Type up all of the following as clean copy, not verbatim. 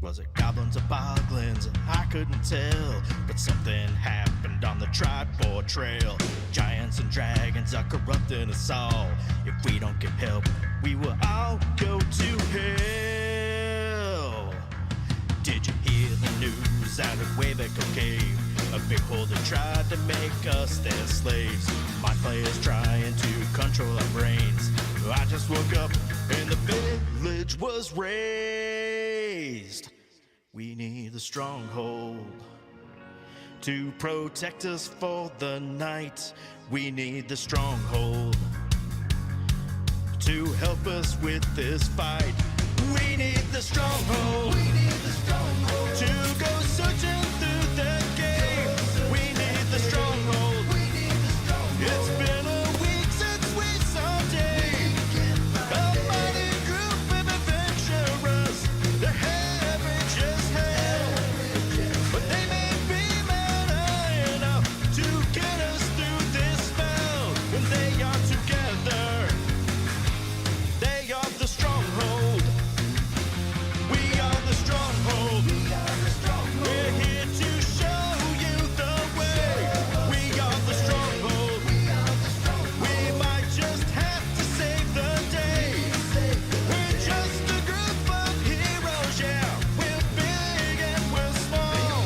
Was it goblins or boglins? I couldn't tell. But something happened on the Triboar Trail. Giants and dragons are corrupting us all. If we don't get help, we will all go to hell. Did you hear the news out of Waybackle Cave? A big holder tried to make us their slaves. Mind players trying to control our brains. I just woke up and the village was razed. We need the Stronghold to protect us for the night. We need the Stronghold to help us with this fight. We need the Stronghold. We need the Stronghold to go searching through the game. We need the Stronghold. We need the Stronghold. It's been a week since we saw day. A mighty group of adventurers. They're having just hell, but they may be mad enough to get us through this spell. When they are together, they are the Stronghold. We are the Stronghold. We are the Stronghold. We're here to show you the way. We are the Stronghold. We are the Stronghold. We might just have to save the day. We're just a group of heroes, yeah. We're big and we're small.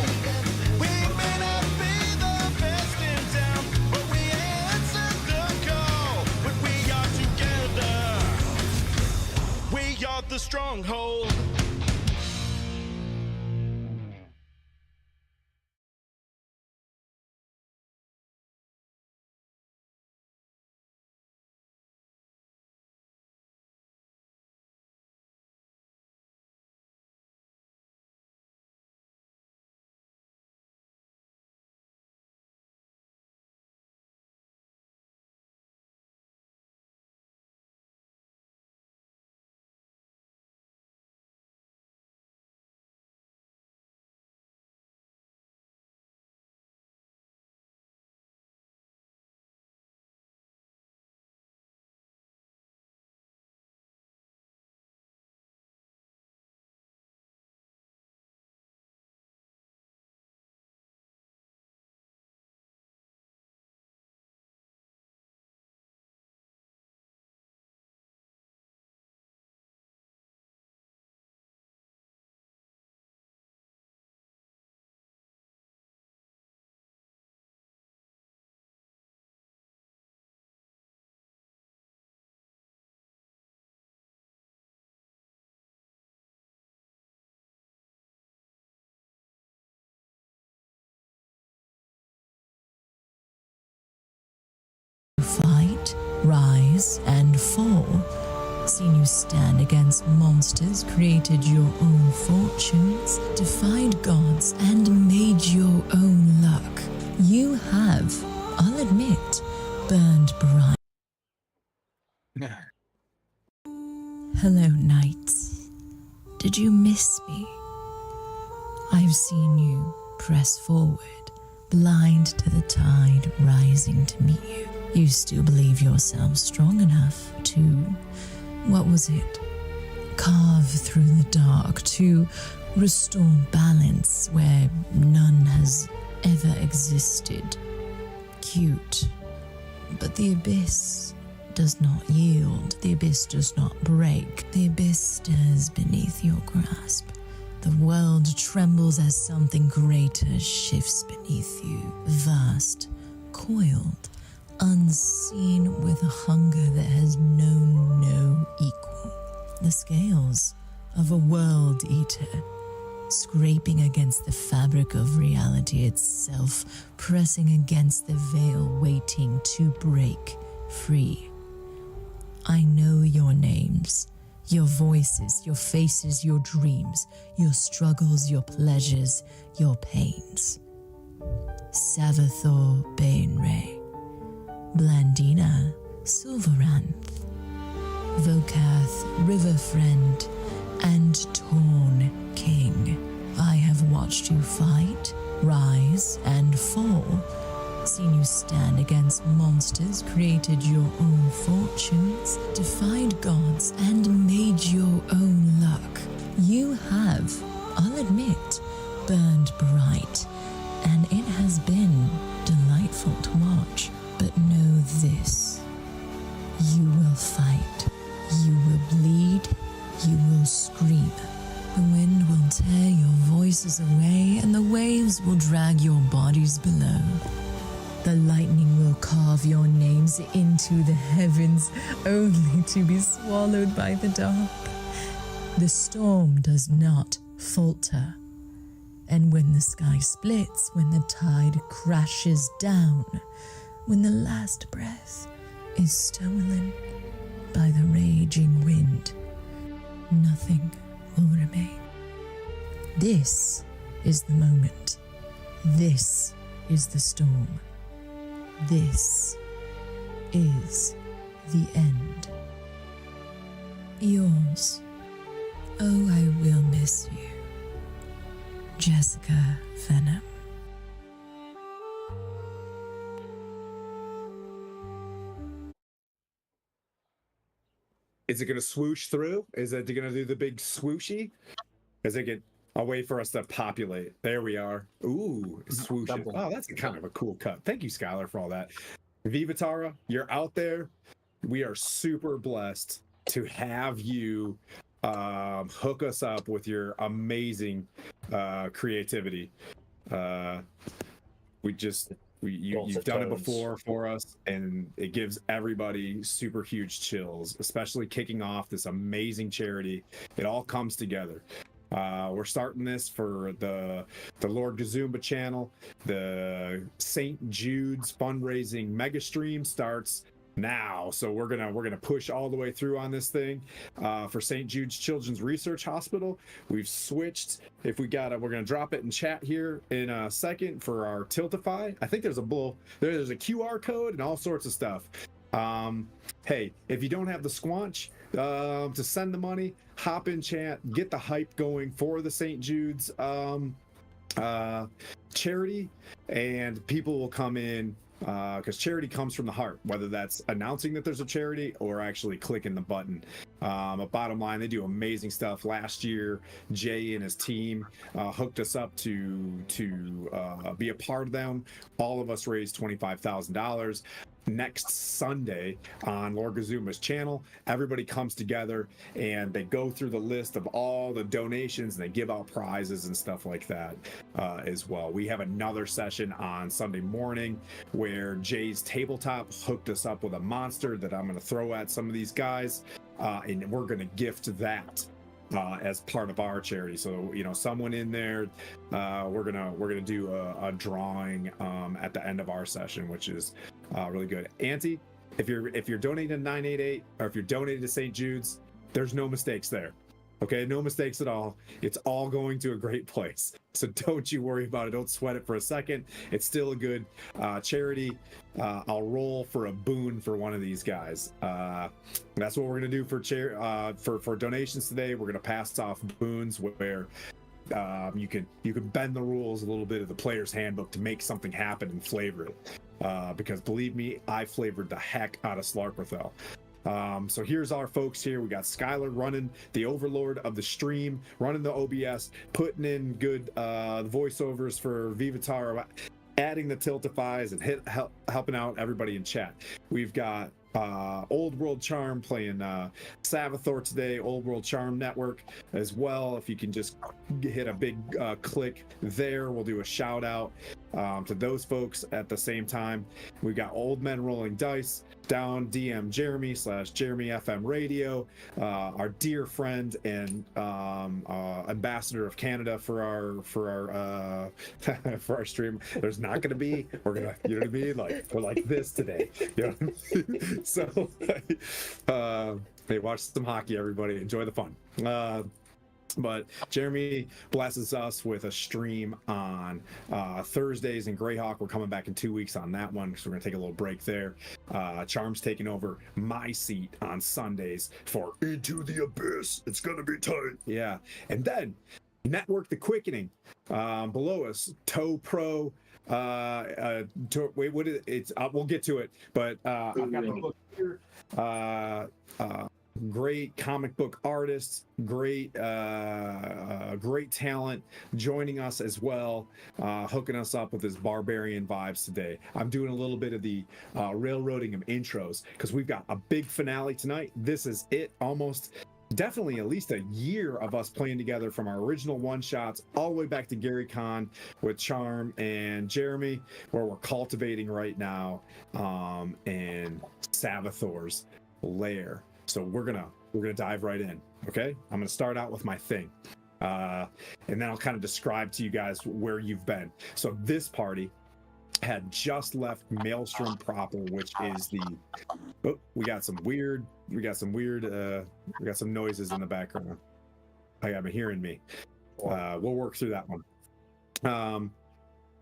We may not be the best in town, but we answer the call. When we are together, we are the Stronghold. Fight, rise, and fall. Seen you stand against monsters, created your own fortunes, defied gods, and made your own luck. You have, I'll admit, burned bright. Hello, knights. Did you miss me? I've seen you press forward, blind to the tide rising to meet you. You still believe yourself strong enough to, what was it? Carve through the dark, to restore balance where none has ever existed. Cute. But the abyss does not yield. The abyss does not break. The abyss stirs beneath your grasp. The world trembles as something greater shifts beneath you. Vast, coiled, unseen, with a hunger that has known no equal. The scales of a world eater, scraping against the fabric of reality itself, pressing against the veil, waiting to break free. I know your names, your voices, your faces, your dreams, your struggles, your pleasures, your pains. Savathor Bainray, Blandina Silveranth, Vokath Riverfriend, and Torn King. I have watched you fight, rise, and fall. Seen you stand against monsters, created your own fortunes, defied gods, and made your own luck. You have, I'll burned bright, and it has been delightful to watch. But know this: you will fight, you will bleed, you will scream. The wind will tear your voices away, and the waves will drag your bodies below. The lightning will carve your names into the heavens, only to be swallowed by the dark. The storm does not falter. And when the sky splits, when the tide crashes down, when the last breath is stolen by the raging wind, nothing will remain. This is the moment. This is the storm. This is the end. Yours. Oh, I will miss you. Jessica Venom. Is it going to swoosh through? Is it going to do the big swooshy? Is it get a way for us to populate? There we are. Ooh, swoosh. Oh, that's kind of a cool cut. Thank you, Skylar, for all that. Vivatara, you're out there. We are super blessed to have you hook us up with your amazing creativity. You've done it before for us, and it gives everybody super huge chills, especially kicking off this amazing charity. It all comes together. We're starting this for the Lord Gazumba channel. The St. Jude's fundraising mega stream starts now, so we're gonna push all the way through on this thing. For St. Jude's Children's Research Hospital, we've switched. If we got it, we're gonna drop it in chat here in a second for our Tiltify. I think there's a QR code and all sorts of stuff. Hey, if you don't have the squanch to send the money, hop in chat, get the hype going for the St. Jude's charity, and people will come in, because charity comes from the heart, whether that's announcing that there's a charity or actually clicking the button. But bottom line, they do amazing stuff. Last year, Jay and his team hooked us up to be a part of them. All of us raised $25,000. Next Sunday on Lord Gazumba's channel, everybody comes together and they go through the list of all the donations, and they give out prizes and stuff like that as well. We have another session on Sunday morning where Jay's Tabletop hooked us up with a monster that I'm going to throw at some of these guys, and we're going to gift that as part of our charity. So, you know, someone in there, we're gonna do a drawing at the end of our session, which is really good. Auntie, if you're donating to 988, or if you're donating to St. Jude's, there's no mistakes there. Okay, no mistakes at all. It's all going to a great place. So don't you worry about it. Don't sweat it for a second. It's still a good charity. I'll roll for a boon for one of these guys. That's what we're gonna do for donations today. We're gonna pass off boons where you can bend the rules a little bit of the player's handbook to make something happen and flavor it. Because believe me, I flavored the heck out of Slarkrathel. So here's our folks here. We got Skylar running the overlord of the stream, running the OBS, putting in good voiceovers for Vivatara, adding the Tiltifies, and helping out everybody in chat. We've got Old World Charm playing Savathor today, Old World Charm Network as well. If you can just hit a big click there, we'll do a shout out to those folks at the same time. We've got Old Men Rolling Dice, Down DM Jeremy / Jeremy FM Radio, our dear friend and ambassador of Canada for our for our stream. There's not gonna be, we're gonna, you know what I mean, like we're like this today, you know what I mean? So hey, watch some hockey, everybody, enjoy the fun. But Jeremy blesses us with a stream on Thursdays in Greyhawk. We're coming back in 2 weeks on that one, so we're gonna take a little break there. Charm's taking over my seat on Sundays for Into the Abyss. It's gonna be tight. Yeah. And then Network the Quickening below us, Toe Pro. Wait, what is it? It's we'll get to it, but I've got the book here. great comic book artists, great talent joining us as well, hooking us up with this barbarian vibes today. I'm doing a little bit of the railroading of intros because we've got a big finale tonight. This is it, almost definitely at least a year of us playing together, from our original one-shots all the way back to Gary Con with Charm and Jeremy, where we're cultivating right now, and Savathor's lair. So we're gonna dive right in. Okay, I'm gonna start out with my thing, and then I'll kind of describe to you guys where you've been. So this party had just left Maelstrom proper, which is the we got some noises in the background. I got hearing me. We'll work through that one.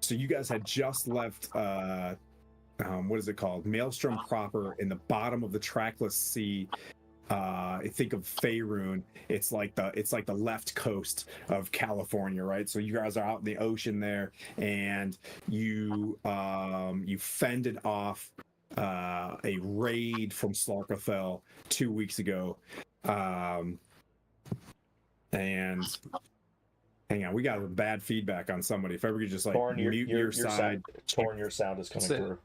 So you guys had just left what is it called? Maelstrom proper, in the bottom of the trackless sea. I think of Faerun. It's like the left coast of California, right? So you guys are out in the ocean there, and you fended off a raid from Slarkrathel 2 weeks ago. And hang on, we got bad feedback on somebody. If ever you just like mute your side. Torn, your sound is coming through.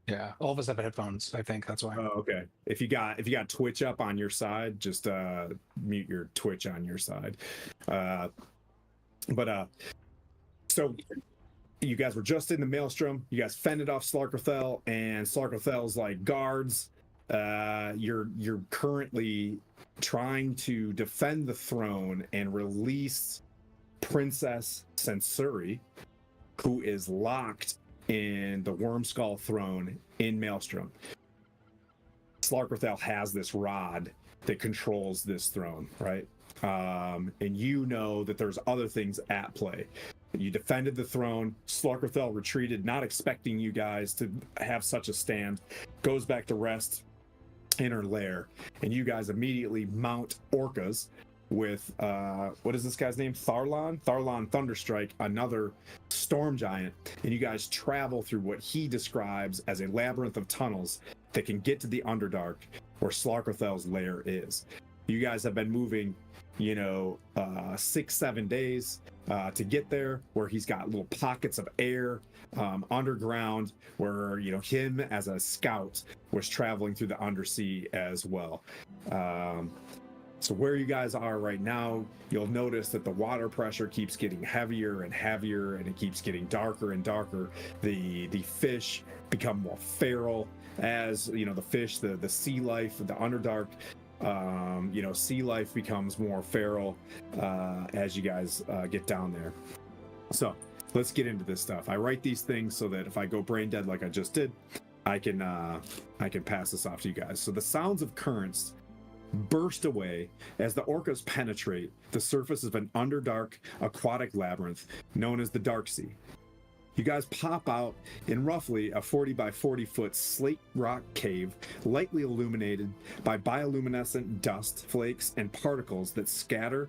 Yeah, all of us have headphones. I think that's why. Oh, okay. If you got Twitch up on your side, just mute your Twitch on your side. So you guys were just in the Maelstrom. You guys fended off Slarkrathel, and Slarkrathel's like guards. You're currently trying to defend the throne and release Princess Sensuri, who is locked in the Wormskull throne in Maelstrom. Slarkrathel has this rod that controls this throne, right? And you know that there's other things at play. You defended the throne. Slarkrathel retreated, not expecting you guys to have such a stand. Goes back to rest in her lair, and you guys immediately mount orcas with what is this guy's name? Tharlon Thunderstrike, another storm giant, and you guys travel through what he describes as a labyrinth of tunnels that can get to the Underdark, where Slarkrathel's lair is. You guys have been moving, 6-7 days to get there, where he's got little pockets of air underground, where him as a scout was traveling through the undersea as well. So where you guys are right now, you'll notice that the water pressure keeps getting heavier and heavier, and it keeps getting darker and darker. The fish become more feral as the fish, the sea life, the Underdark. Sea life becomes more feral as you guys get down there. So let's get into this stuff. I write these things so that if I go brain dead like I just did, I can pass this off to you guys. So the sounds of currents burst away as the orcas penetrate the surface of an underdark aquatic labyrinth known as the Dark Sea. You guys pop out in roughly a 40 by 40 foot slate rock cave, lightly illuminated by bioluminescent dust flakes and particles that scatter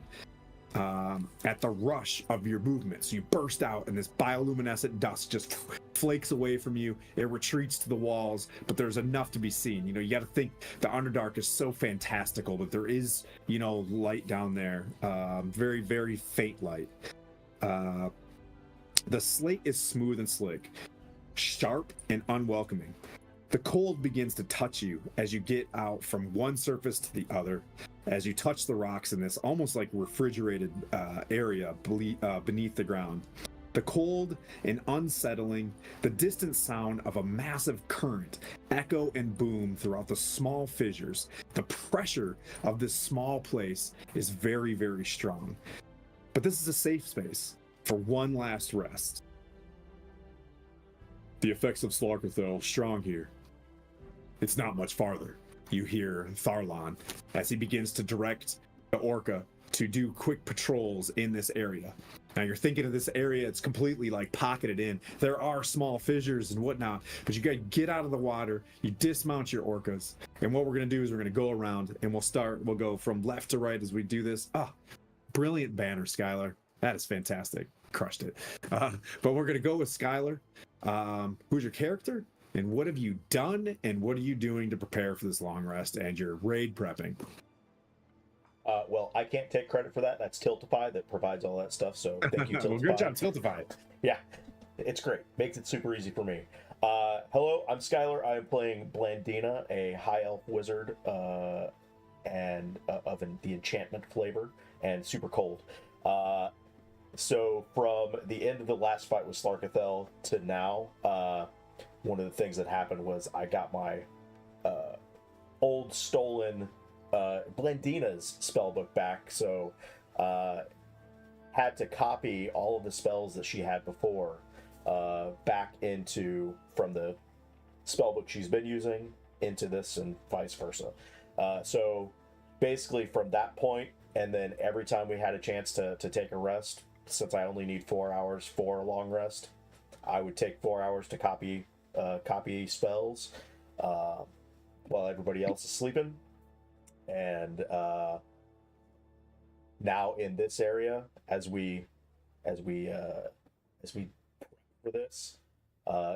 at the rush of your movements. You burst out, and this bioluminescent dust just flakes away from you. It retreats to the walls, but there's enough to be seen. You got to think the Underdark is so fantastical, but there is, light down there. Very, very faint light. The slate is smooth and slick, sharp and unwelcoming. The cold begins to touch you as you get out from one surface to the other, as you touch the rocks in this almost like refrigerated area beneath the ground. The cold and unsettling, the distant sound of a massive current echo and boom throughout the small fissures. The pressure of this small place is very, very strong. But this is a safe space for one last rest. The effects of Slarkrathel strong here. It's not much farther, you hear Tharlon as he begins to direct the orca to do quick patrols in this area. Now you're thinking of this area, it's completely like pocketed in. There are small fissures and whatnot, but you gotta get out of the water, you dismount your orcas, and what we're gonna do is we're gonna go around and we'll go from left to right as we do this. Brilliant banner, Skylar. That is fantastic. Crushed it. But we're gonna go with Skylar. Who's your character? and what have you done, and what are you doing to prepare for this long rest and your raid prepping? Well, I can't take credit for that. That's Tiltify that provides all that stuff. So thank you, Tiltify. Well, good job, Tiltify. Yeah, it's great. Makes it super easy for me. Hello, I'm Skylar. I'm playing Blandina, a high elf wizard, and the enchantment flavor, and super cold. So from the end of the last fight with Slarkrathel to now, one of the things that happened was I got my old stolen Blandina's spellbook back, so had to copy all of the spells that she had before back from the spellbook she's been using into this, and vice versa. So basically from that point, and then every time we had a chance to take a rest, since I only need 4 hours for a long rest, I would take 4 hours to copy spells while everybody else is sleeping. And now in this area, as we for this,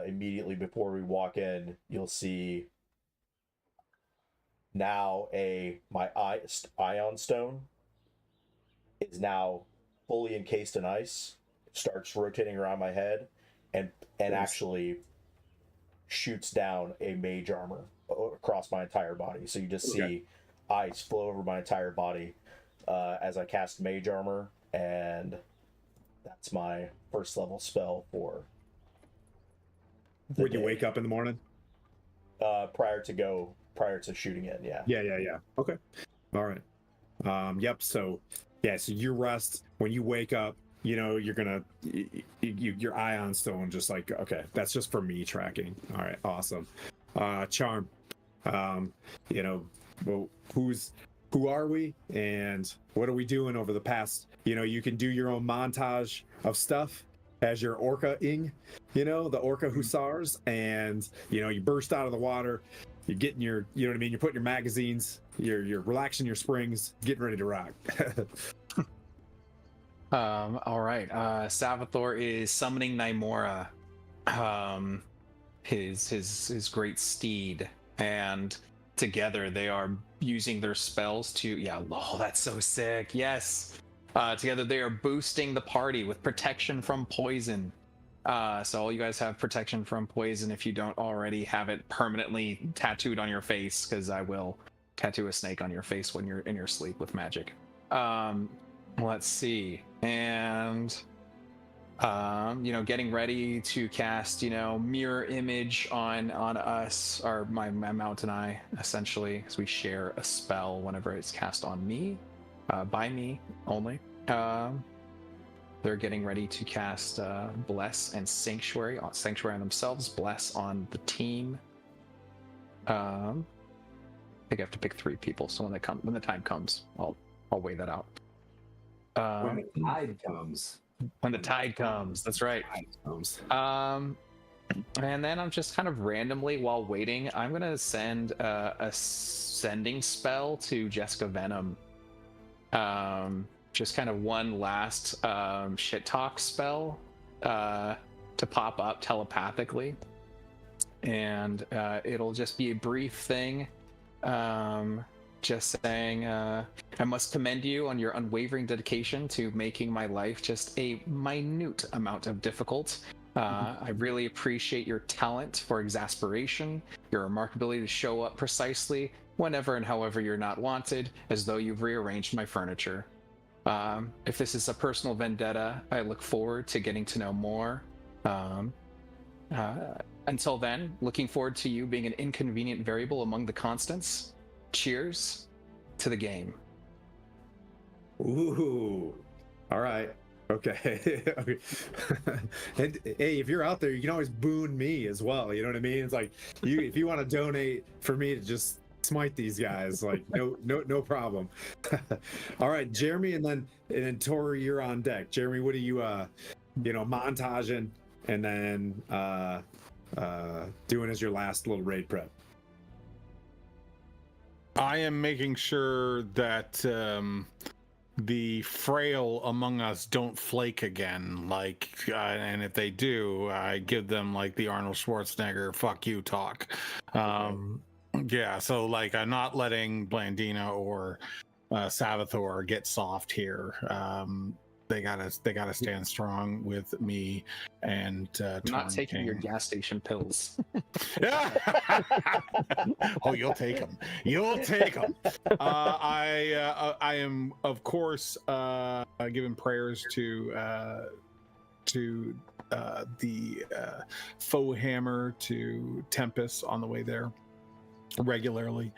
immediately before we walk in, you'll see now my ion stone is now fully encased in ice. It starts rotating around my head, and actually shoots down a mage armor across my entire body. So you just see ice flow over my entire body as I cast mage armor, and that's my first level spell for Would you wake up in the morning? Prior to shooting in, yeah. Yeah. Okay. All right. Yep. So your rest, when you wake up, you're gonna your ion stone just like, okay, that's just for me tracking. All right, awesome. Charm. Well, who are we and what are we doing over the past, you can do your own montage of stuff as your orca-ing, the orca hussars, and you burst out of the water, you're getting your, you're putting your magazines, you're relaxing your springs, getting ready to rock. All right. Savathor is summoning Nymora, his great steed, and together they are using their spells to, that's so sick. Yes. Together they are boosting the party with protection from poison. So all you guys have protection from poison if you don't already have it permanently tattooed on your face, because I will tattoo a snake on your face when you're in your sleep with magic. Let's see. And getting ready to cast, mirror image on us, or my mount and I, essentially, because we share a spell whenever it's cast on me, by me only. They're getting ready to cast Bless and Sanctuary on themselves, Bless on the team. I think I have to pick 3 people, so when the time comes, I'll weigh that out. When the tide comes. When the tide comes, that's right. And then I'm just kind of randomly, while waiting, I'm gonna send a sending spell to Jessica Venom. Just kind of one last shit talk spell to pop up telepathically, and it'll just be a brief thing. Just saying, I must commend you on your unwavering dedication to making my life just a minute amount of difficult. I really appreciate your talent for exasperation, your remarkability to show up precisely whenever and however you're not wanted, as though you've rearranged my furniture. If this is a personal vendetta, I look forward to getting to know more. Until then, looking forward to you being an inconvenient variable among the constants. Cheers to the game. Ooh. All right. Okay. And hey, if you're out there, you can always boon me as well. You know what I mean? It's like if you want to donate for me to just smite these guys, like no problem. All right, Jeremy, and then Tori, you're on deck. Jeremy, what are you montaging and then doing as your last little raid prep? I am making sure that the frail among us don't flake again. Like, and if they do, I give them like the Arnold Schwarzenegger "fuck you" talk. Yeah, so like I'm not letting Blandina or Savathor get soft here. They gotta stand strong with me and I'm not Torn taking your King. gas station pills. Oh, you'll take them. You'll take them. I am, of course, giving prayers to the foe hammer to Tempest on the way there regularly.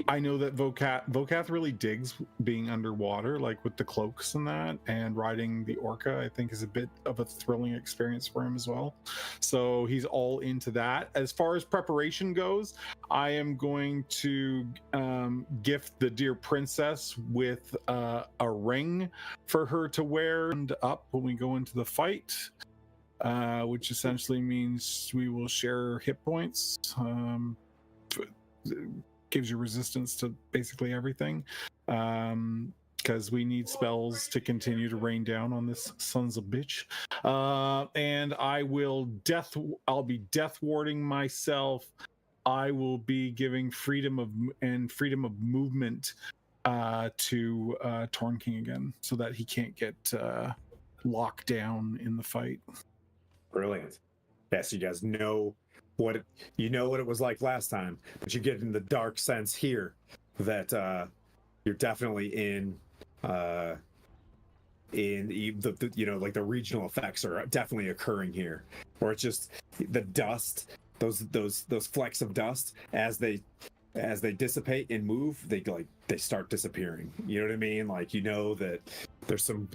I know that Vokath really digs being underwater, like with the cloaks and that, and riding the orca, I think is a bit of a thrilling experience for him as well. So he's all into that. As far as preparation goes, I am going to gift the dear princess with a ring for her to wear and up when we go into the fight, which essentially means we will share hit points. Gives you resistance to basically everything, because we need spells to continue to rain down on this sons of bitch. And I'll be death warding myself. I will be giving freedom of movement to Torn King again, so that he can't get locked down in the fight. Brilliant. Yes, you guys know what it was like last time, but you get in the dark sense here that you're definitely in the like the regional effects are definitely occurring here, or it's just the dust, those flecks of dust as they dissipate and move, they start disappearing. You know what I mean? Like, you know that there's some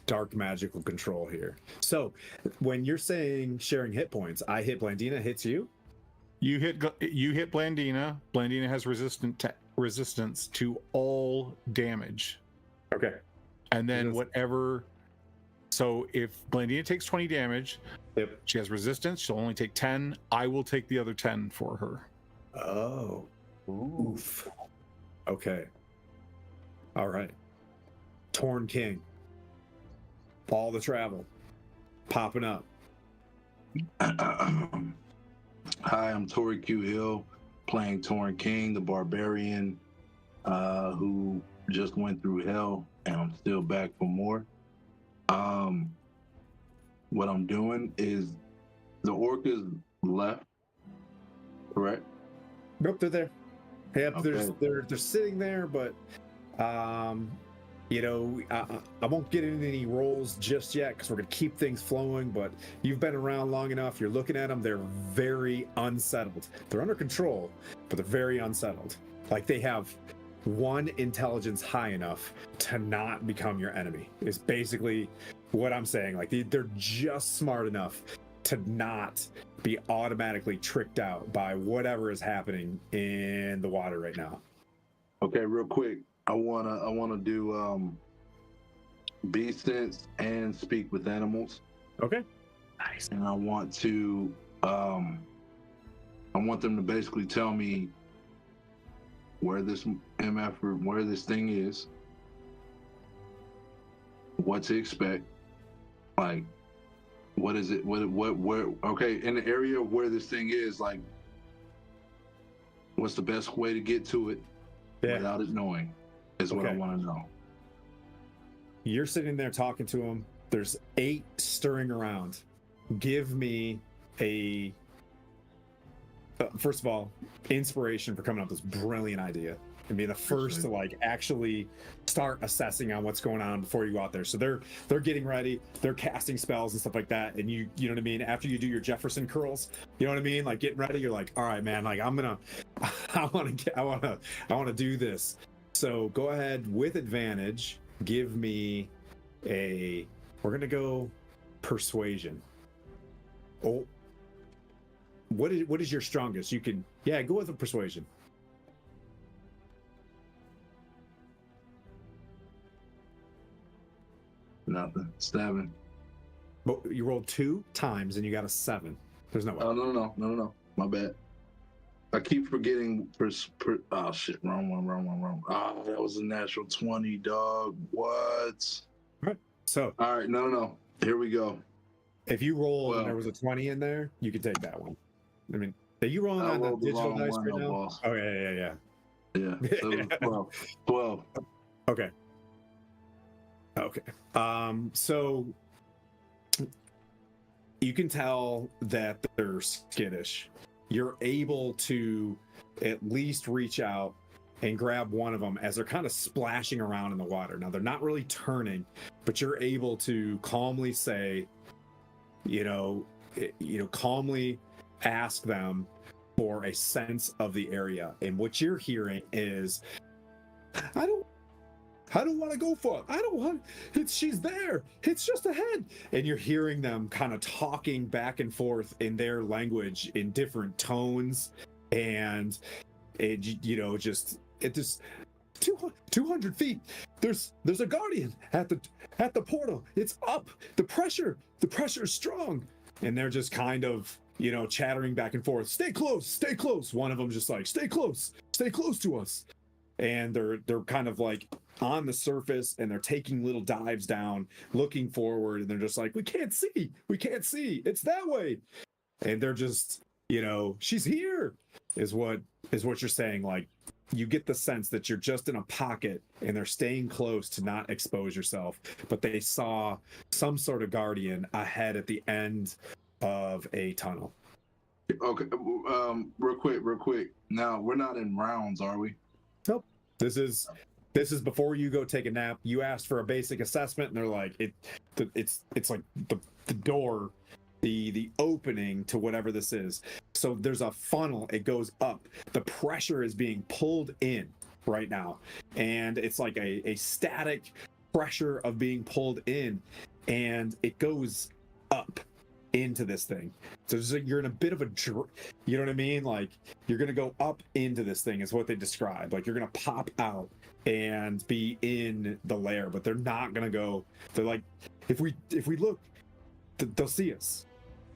dark magical control here. So when you're saying sharing hit points, I hit Blandina, hits you. You hit Blandina. Blandina has resistance to all damage. Okay. And then whatever. So if Blandina takes 20 damage, Yep. she has resistance. She'll only take 10. I will take the other 10 for her. Oh. Oof. Okay. All right. Torn King. All the travel. Popping up. Hi, I'm Tori Q Hill, playing Torn King, the barbarian who just went through hell, and I'm still back for more. What I'm doing is the orcas left, correct? Nope, they're there. Yep, Okay. they're sitting there, but you know, I won't get into any rolls just yet because we're gonna keep things flowing. But you've been around long enough. You're looking at them. They're very unsettled. They're under control, but they're very unsettled. Like, they have one intelligence high enough to not become your enemy. Is basically what I'm saying. Like, they're just smart enough to not be automatically tricked out by whatever is happening in the water right now. Okay, real quick, I wanna do be sense and speak with animals. Okay. Nice. And I want them to basically tell me where this MF or where this thing is, what to expect, like what is it, where okay, in the area where this thing is, like what's the best way to get to it without it knowing is what I Okay. want to know. You're sitting there talking to him. There's 8 stirring around. Give me a first of all, inspiration for coming up with this brilliant idea and being the first to like actually start assessing on what's going on before you go out there. So they're getting ready, they're casting spells and stuff like that, and you know what I mean, after you do your Jefferson curls, you know what I mean, like getting ready, you're like, all right, man, like I want to do this. So go ahead with advantage, give me we're gonna go persuasion. Oh, what is your strongest? You can, go with a persuasion. Nothing. 7. But you rolled 2 times and you got a 7. There's no way. Oh no. My bad. I keep forgetting. Oh shit! Wrong. Ah, that was a natural 20, dog. What? So All right, no. Here we go. if you rolled and Well, there was a 20 in there, you could take that one. I mean, are you rolling I on the rolled the digital wrong dice one, right no now? boss. Oh yeah. Yeah, so it was 12. Okay. Okay. So you can tell that they're skittish. You're able to at least reach out and grab one of them as they're kind of splashing around in the water. Now they're not really turning, but you're able to calmly say, calmly ask them for a sense of the area. And what you're hearing is, I don't want to go for it. I don't want she's there. It's just ahead. And you're hearing them kind of talking back and forth in their language in different tones. And it, just 200 feet. There's a guardian at the portal. It's up. The pressure is strong. And they're just kind of, chattering back and forth. Stay close. One of them just like, stay close to us. And they're kind of like on the surface, and they're taking little dives down, looking forward, and they're just like, we can't see, it's that way. And they're just, she's here, is what you're saying. Like, you get the sense that you're just in a pocket and they're staying close to not expose yourself, but they saw some sort of guardian ahead at the end of a tunnel. Okay, real quick. Now, we're not in rounds, are we? Nope. This is before you go take a nap. You asked for a basic assessment, and they're like, it's like the door, the opening to whatever this is. So there's a funnel. It goes up. The pressure is being pulled in right now, and it's like a static pressure of being pulled in, and it goes up into this thing. So it's like you're in a bit of a, you know what I mean? Like, you're gonna go up into this thing is what they describe. Like, you're gonna pop out and be in the lair, but they're not gonna go. They're like, if we look, they'll see us.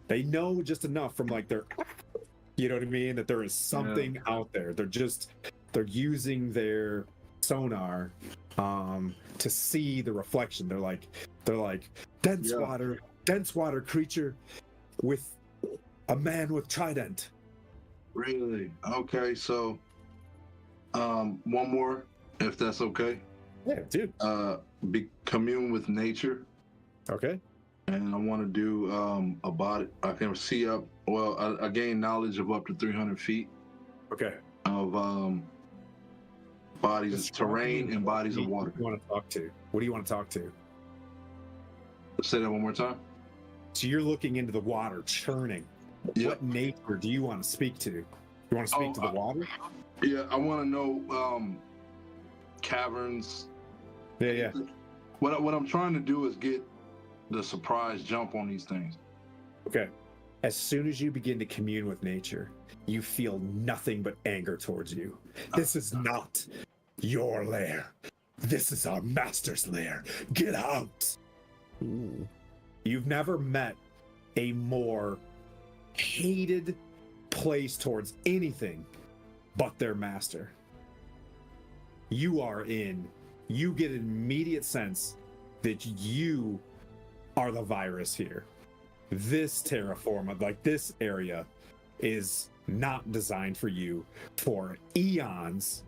They know just enough from like their, you know what I mean, that there is something out there. They're using their sonar to see the reflection. They're like dense water creature with a man with trident. Really? Okay, so one more, if that's okay. Yeah, dude. Commune with nature. Okay. And I want to do a body. I can see up. Well, I gain knowledge of up to 300 feet Okay. of bodies, terrain, and bodies of water. What do you want to talk to? What do you want to talk to? Say that one more time. So you're looking into the water churning. Yep. What nature do you want to speak to? You want to speak to the water? Yeah, I want to know caverns. Yeah. What I'm trying to do is get the surprise jump on these things. Okay. As soon as you begin to commune with nature, you feel nothing but anger towards you. This is not your lair. This is our master's lair. Get out. Ooh. You've never met a more hated place towards anything but their master. You get an immediate sense that you are the virus here. This terraform, like this area, is not designed for you for eons.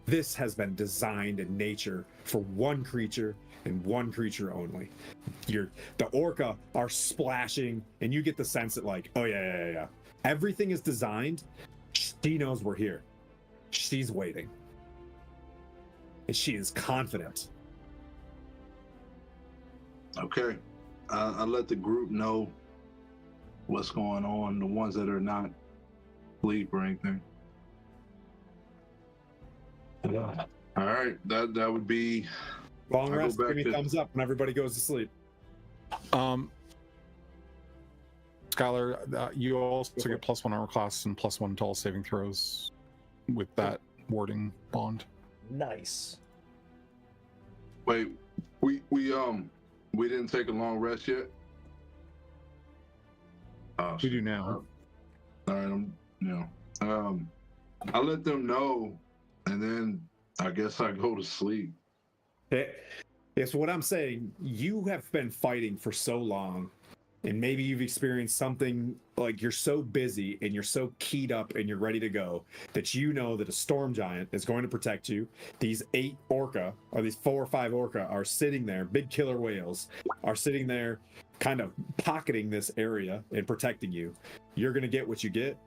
This has been designed in nature for one creature and one creature only. The orca are splashing, and you get the sense that like, oh yeah. Everything is designed. She knows we're here. She's waiting. And she is confident. Okay. I let the group know what's going on, the ones that are not asleep or anything. Yeah. All right, that would be Long rest, give me thumbs up when everybody goes to sleep. Skylar, you also get +1 armor class and +1 to all saving throws with that warding bond. Nice. Wait, we didn't take a long rest yet. We do now. All right, I let them know, and then I guess I go to sleep. It's what I'm saying. You have been fighting for so long, and maybe you've experienced something like you're so busy and you're so keyed up and you're ready to go that you know that a storm giant is going to protect you. These 8 orca, or these 4 or 5 orca, are sitting there, big killer whales, are sitting there kind of pocketing this area and protecting you. You're going to get what you get.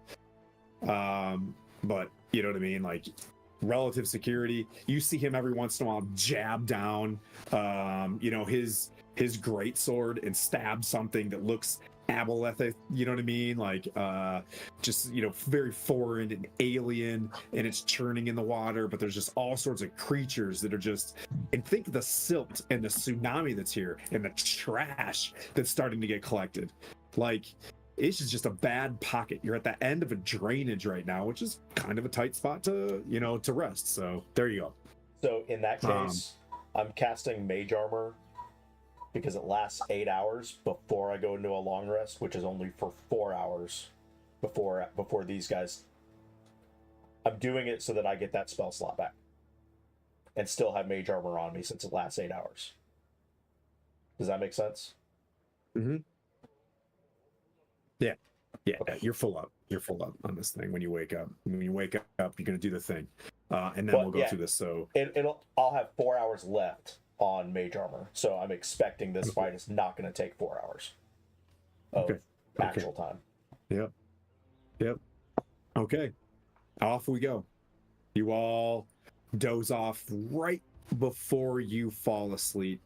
But you know what I mean? Like, relative security. You see him every once in a while jab down, his great sword and stab something that looks aboleth. You know what I mean? Like, just very foreign and alien, and it's churning in the water. But there's just all sorts of creatures that are just. And think of the silt and the tsunami that's here, and the trash that's starting to get collected. Like, it's just a bad pocket. You're at the end of a drainage right now, which is kind of a tight spot to rest. So there you go. So in that case, I'm casting Mage Armor because it lasts 8 hours before I go into a long rest, which is only for 4 hours before these guys. I'm doing it so that I get that spell slot back and still have Mage Armor on me since it lasts 8 hours. Does that make sense? Mm-hmm. Yeah. Okay. You're full up. You're full up on this thing when you wake up. When you wake up, you're gonna do the thing, and then we'll go through this. So I'll have 4 hours left on Mage Armor, so I'm expecting this fight is not going to take 4 hours of actual time. Yep. Okay, off we go. You all doze off right before you fall asleep.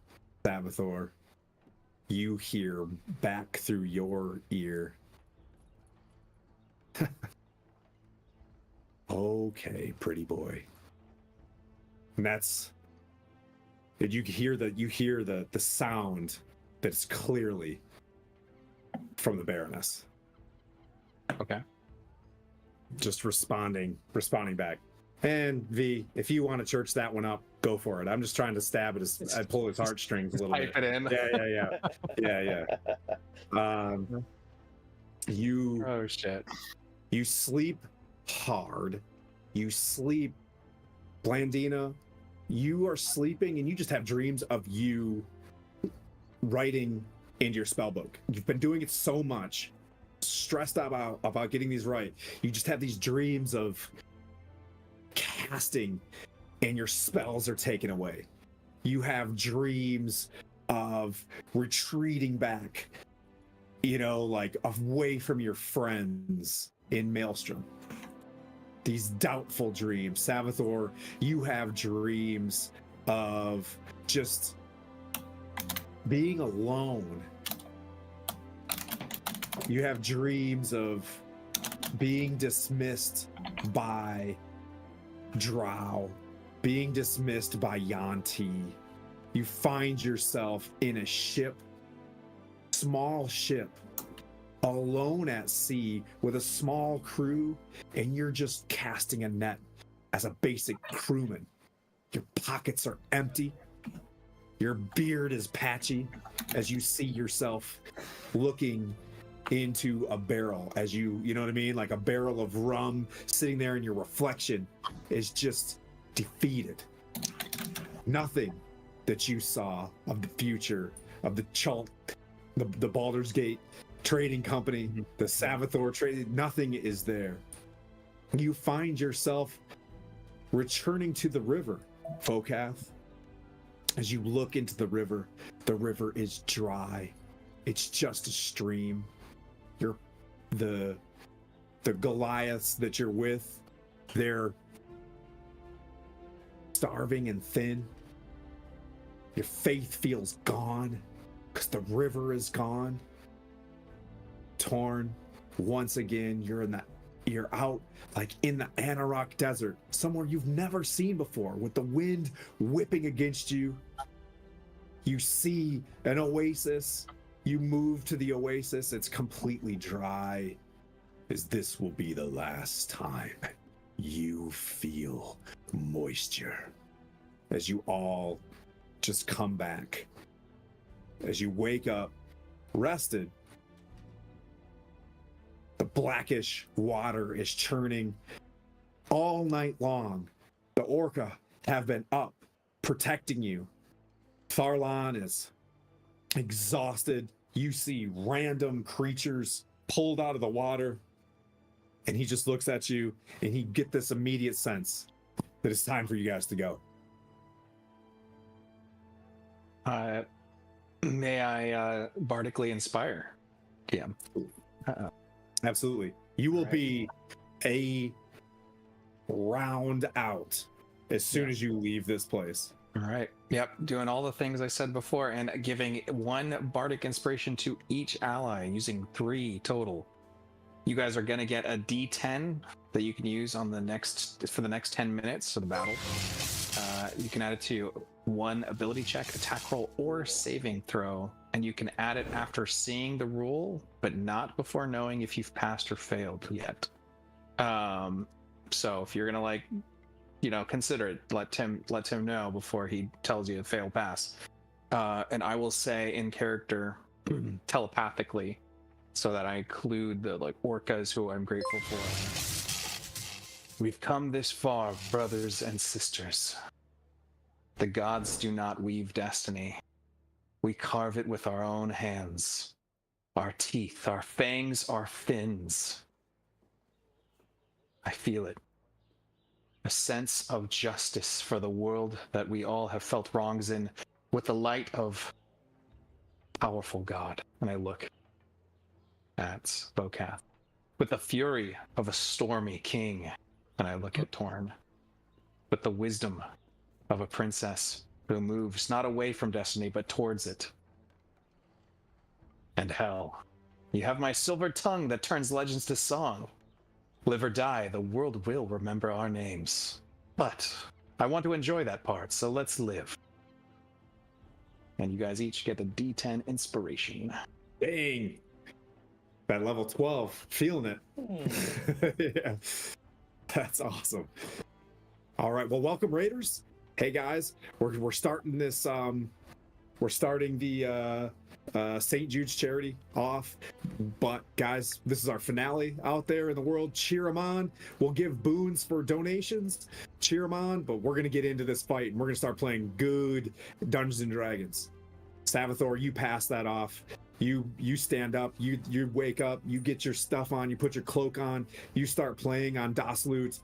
Savathor, you hear back through your ear. Okay, pretty boy. And you hear the sound that's clearly from the Baroness. Okay. Just responding back. And V, if you want to church that one up, go for it. I'm just trying to stab it. I pull his heartstrings a little bit. Pipe it in. Yeah. You. Oh shit. You sleep hard. You sleep, Blandina. You are sleeping, and you just have dreams of you writing into your spell book. You've been doing it so much, stressed out about getting these right. You just have these dreams of casting, and your spells are taken away. You have dreams of retreating back, like away from your friends in Maelstrom. These doubtful dreams. Savathor, you have dreams of just being alone. You have dreams of being dismissed by Drow, being dismissed by Yanti. You find yourself in a ship, small ship, alone at sea with a small crew, and you're just casting a net as a basic crewman. Your pockets are empty. Your beard is patchy as you see yourself looking into a barrel, as you know what I mean? Like a barrel of rum sitting there, and your reflection is just defeated. Nothing that you saw of the future of the Chult, the Baldur's Gate trading company, the Savathor trading, nothing is there. You find yourself returning to the river, Focath. As you look into the river is dry. It's just a stream. The Goliaths that you're with, they're starving and thin. Your faith feels gone because the river is gone. Torn, once again, you're out like in the Anarok Desert, somewhere you've never seen before, with the wind whipping against you. You see an oasis. You move to the oasis. It's completely dry. As this will be the last time you feel moisture. As you all just come back. As you wake up, rested, the blackish water is churning all night long, the orca have been up protecting you. Tharlan is exhausted. You see random creatures pulled out of the water, and he just looks at you, and he get this immediate sense that it's time for you guys to go. May I bardically inspire? Yeah. Absolutely. You will Right. be a round out as soon as you leave this place. All right. Yep. Doing all the things I said before and giving one bardic inspiration to each ally, using 3 total. You guys are going to get a D10 that you can use on the next 10 minutes of the battle. You can add it to one ability check, attack roll, or saving throw, and you can add it after seeing the rule, but not before knowing if you've passed or failed yet. So if you're gonna consider it, let Tim know before he tells you to fail, pass. And I will say in character telepathically, so that I include the orcas who I'm grateful for. We've come this far, brothers and sisters. The gods do not weave destiny. We carve it with our own hands. Our teeth, our fangs, our fins. I feel it. A sense of justice for the world that we all have felt wrongs in, with the light of powerful God. And I look at Vokath. With the fury of a stormy king. And I look at Torn. With the wisdom of a princess who moves not away from destiny, but towards it. And hell, you have my silver tongue that turns legends to song. Live or die, the world will remember our names. But I want to enjoy that part, so let's live. And you guys each get a D10 inspiration. Dang. That level 12, feeling it. Yeah. That's awesome. All right, well, welcome, Raiders. Hey guys, we're starting this. We're starting the St. Jude's charity off, but guys, this is our finale out there in the world. Cheer them on. We'll give boons for donations. Cheer them on, but we're gonna get into this fight and we're gonna start playing good Dungeons and Dragons. Savathor, you pass that off. You stand up. You wake up. You get your stuff on. You put your cloak on. You start playing on Das Lute.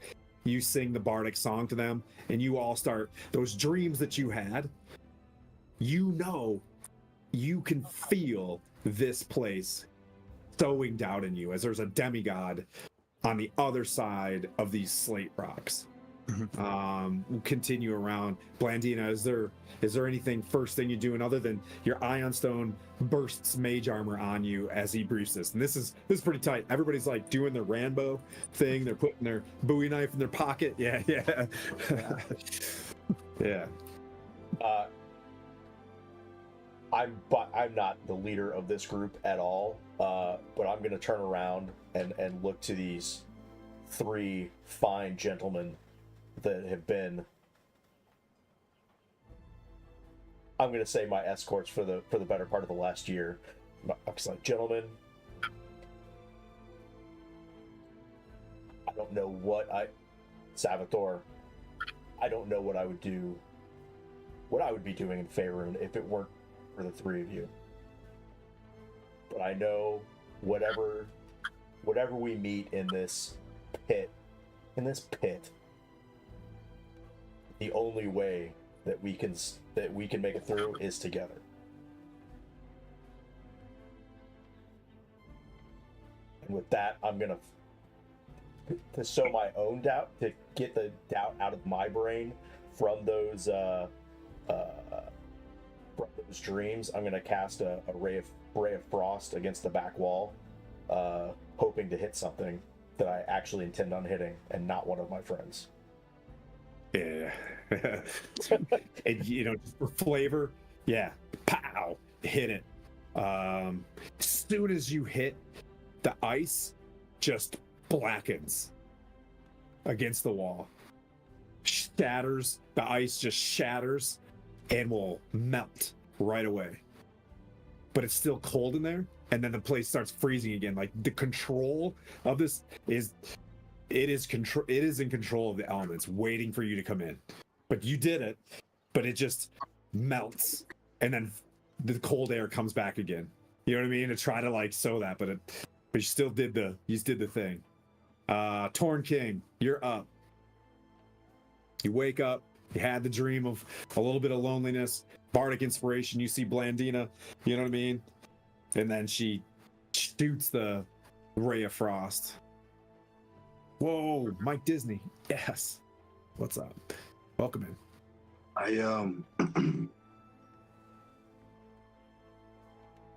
You sing the bardic song to them, and you all start those dreams that you had. You know, you can feel this place sowing doubt in you as there's a demigod on the other side of these slate rocks. We'll continue around. Blandina, is there anything first thing you're doing other than your Ion Stone bursts mage armor on you as he briefs this? And this is pretty tight. Everybody's like doing their Rambo thing. They're putting their Bowie knife in their pocket. Yeah. Yeah. I'm not the leader of this group at all, but I'm going to turn around and look to these 3 fine gentlemen that have been, I'm going to say, my escorts for the better part of the last year. I'm just like, gentlemen, I don't know Savathor, I don't know what I would be doing in Faerun if it weren't for the 3 of you. But I know whatever we meet in this pit, the only way that we can make it through is together. And with that, I'm gonna to sow my own doubt, to get the doubt out of my brain from those dreams. I'm gonna cast a ray of frost against the back wall, hoping to hit something that I actually intend on hitting, and not one of my friends. Yeah. And just for flavor, yeah, pow, hit it. As soon as you hit, the ice just blackens against the wall, shatters. The ice just shatters and will melt right away. But it's still cold in there, and then the place starts freezing again. Like, the control of this is it is control. It is in control of the elements, waiting for you to come in. But you did it. But it just melts, and then the cold air comes back again. You know what I mean? To try to like sew that, but you still did the thing. Torn King, you're up. You wake up. You had the dream of a little bit of loneliness, bardic inspiration. You see Blandina. You know what I mean? And then she shoots the ray of frost. Whoa, Mike Disney. Yes. What's up? Welcome in.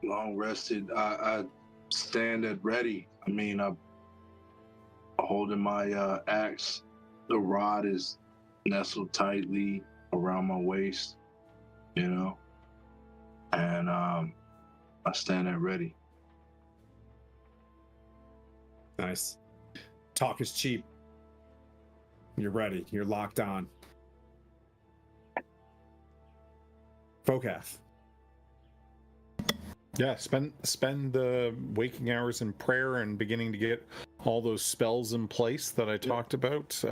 Long rested. I stand at ready. I mean, I'm holding my axe. The rod is nestled tightly around my waist, you know, and I stand at ready. Nice. Talk is cheap. You're ready. You're locked on. Vokath. Yeah, spend the waking hours in prayer and beginning to get all those spells in place that I talked about.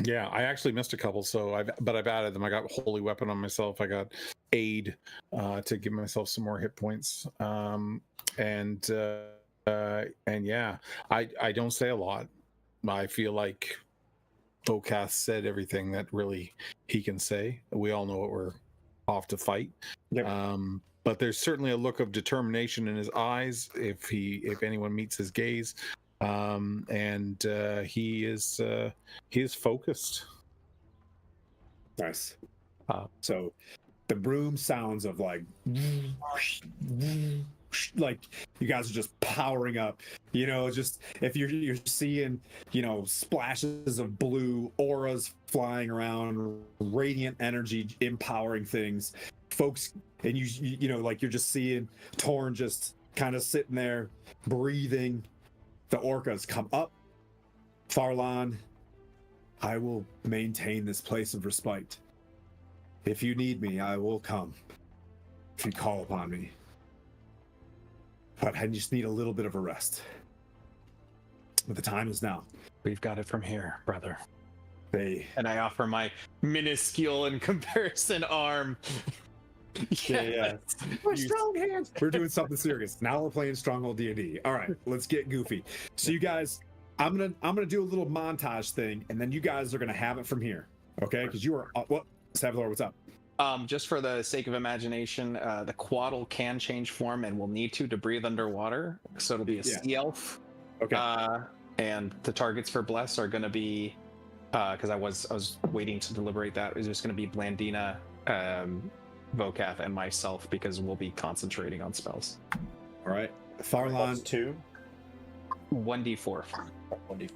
Yeah, I actually missed a couple, so I've added them. I got Holy Weapon on myself. I got Aid to give myself some more hit points. And yeah, I don't say a lot. I feel like Vokath said everything that really he can say. We all know what we're off to fight. Yep. But there's certainly a look of determination in his eyes if anyone meets his gaze. And he is focused. Nice. So the broom sounds of like you guys are just powering up, you know, just if you're seeing, you know, splashes of blue, auras flying around, radiant energy empowering things, folks, and you know, like you're just seeing Torn just kind of sitting there breathing. The orcas come up. Farlan, I will maintain this place of respite. If you need me, I will come. If you call upon me. But I just need a little bit of a rest. But the time is now. We've got it from here, brother. And I offer my minuscule in comparison arm. Yeah. We're strong hands. We're doing something serious. Now we're playing Stronghold D&D. All right, let's get goofy. So you guys, I'm gonna do a little montage thing, and then you guys are gonna have it from here. Okay? Because you are what? Savador, what's up? Just for the sake of imagination, the Quaddle can change form and will need to breathe underwater. So it'll be a sea elf. Okay. And the targets for Bless are going to be, because I was waiting to deliberate that, is just going to be Blandina, Vokath, and myself, because we'll be concentrating on spells. All right. Farlan, 2. 1d4. 1d4.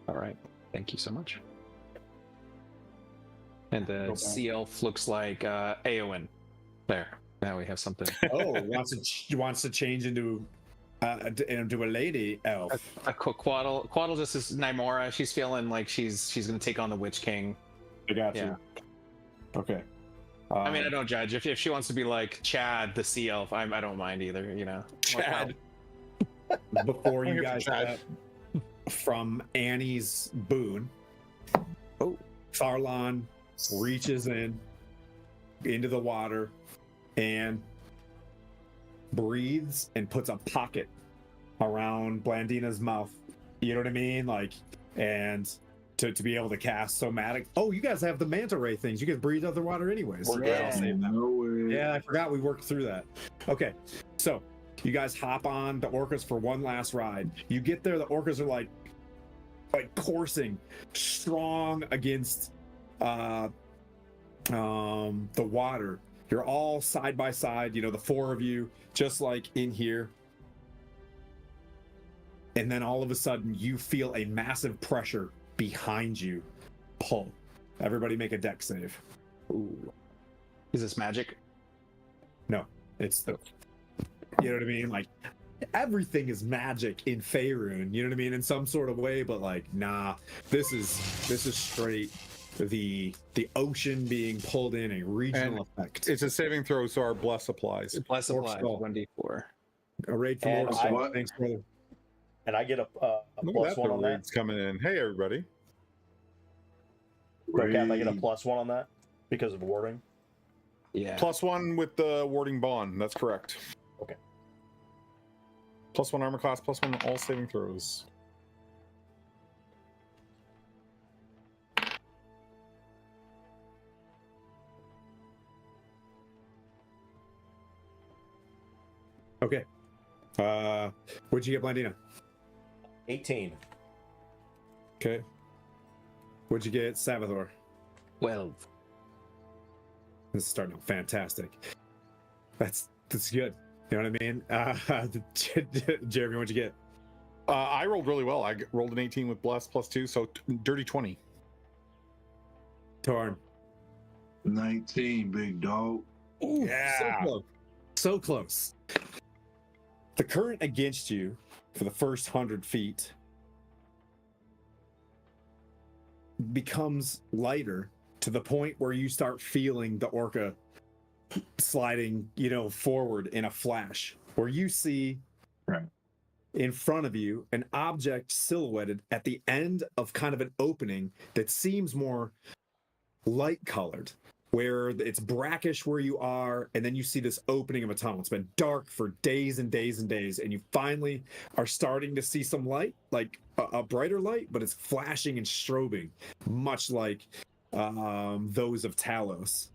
All right. Thank you so much. And the sea elf looks like Aowen. There. Now we have something. oh, wants to change into a lady elf. A Quaddle. Quaddle just is Nymora. She's feeling like she's going to take on the Witch King. I got Yeah. you. Okay. I mean, I don't judge. If she wants to be like Chad, the sea elf, I don't mind either, you know. Chad. Before you guys from Annie's boon, Farlan reaches into the water and breathes and puts a pocket around Blandina's mouth. You know what I mean? Like, and to be able to cast somatic. Oh, you guys have the manta ray things. You guys breathe underwater anyways. Yeah. Yeah, I forgot we worked through that. Okay, so you guys hop on the orcas for one last ride. You get there, the orcas are like coursing strong against the water. You're all side by side, you know, the four of you, just like in here. And then all of a sudden you feel a massive pressure behind you pull. Everybody make a dex save. Ooh. Is this magic? No, it's the, you know what I mean? Like, everything is magic in Faerun, you know what I mean? In some sort of way, but like, nah, this is straight the ocean being pulled in, a regional effect. It's a saving throw, so our bless applies. Bless Orc applies skull. 1d4. A raid from And Orc I- Skull. Thanks, brother. And I get a Look plus at that, one the on that. raids coming in. Hey, everybody. Vocab, I get a Raid. plus one on that because of warding. Yeah. +1 with the warding bond. That's correct. Okay. +1 armor class, +1 all saving throws. Okay. What'd you get, Blandina? 18. Okay. What'd you get, Savathor? 12. This is starting out fantastic. That's good. You know what I mean? Jeremy, what'd you get? I rolled really well. I rolled an 18 with bless +2, so dirty 20. Torn. 19, big dog. Ooh, Yeah. so close. So close. The current against you for the first 100 feet becomes lighter to the point where you start feeling the orca sliding, forward in a flash, where you see Right. in front of you an object silhouetted at the end of kind of an opening that seems more light colored, where it's brackish where you are, and then you see this opening of a tunnel. It's been dark for days and days and days, and you finally are starting to see some light, like a brighter light, but it's flashing and strobing, much like those of Talos.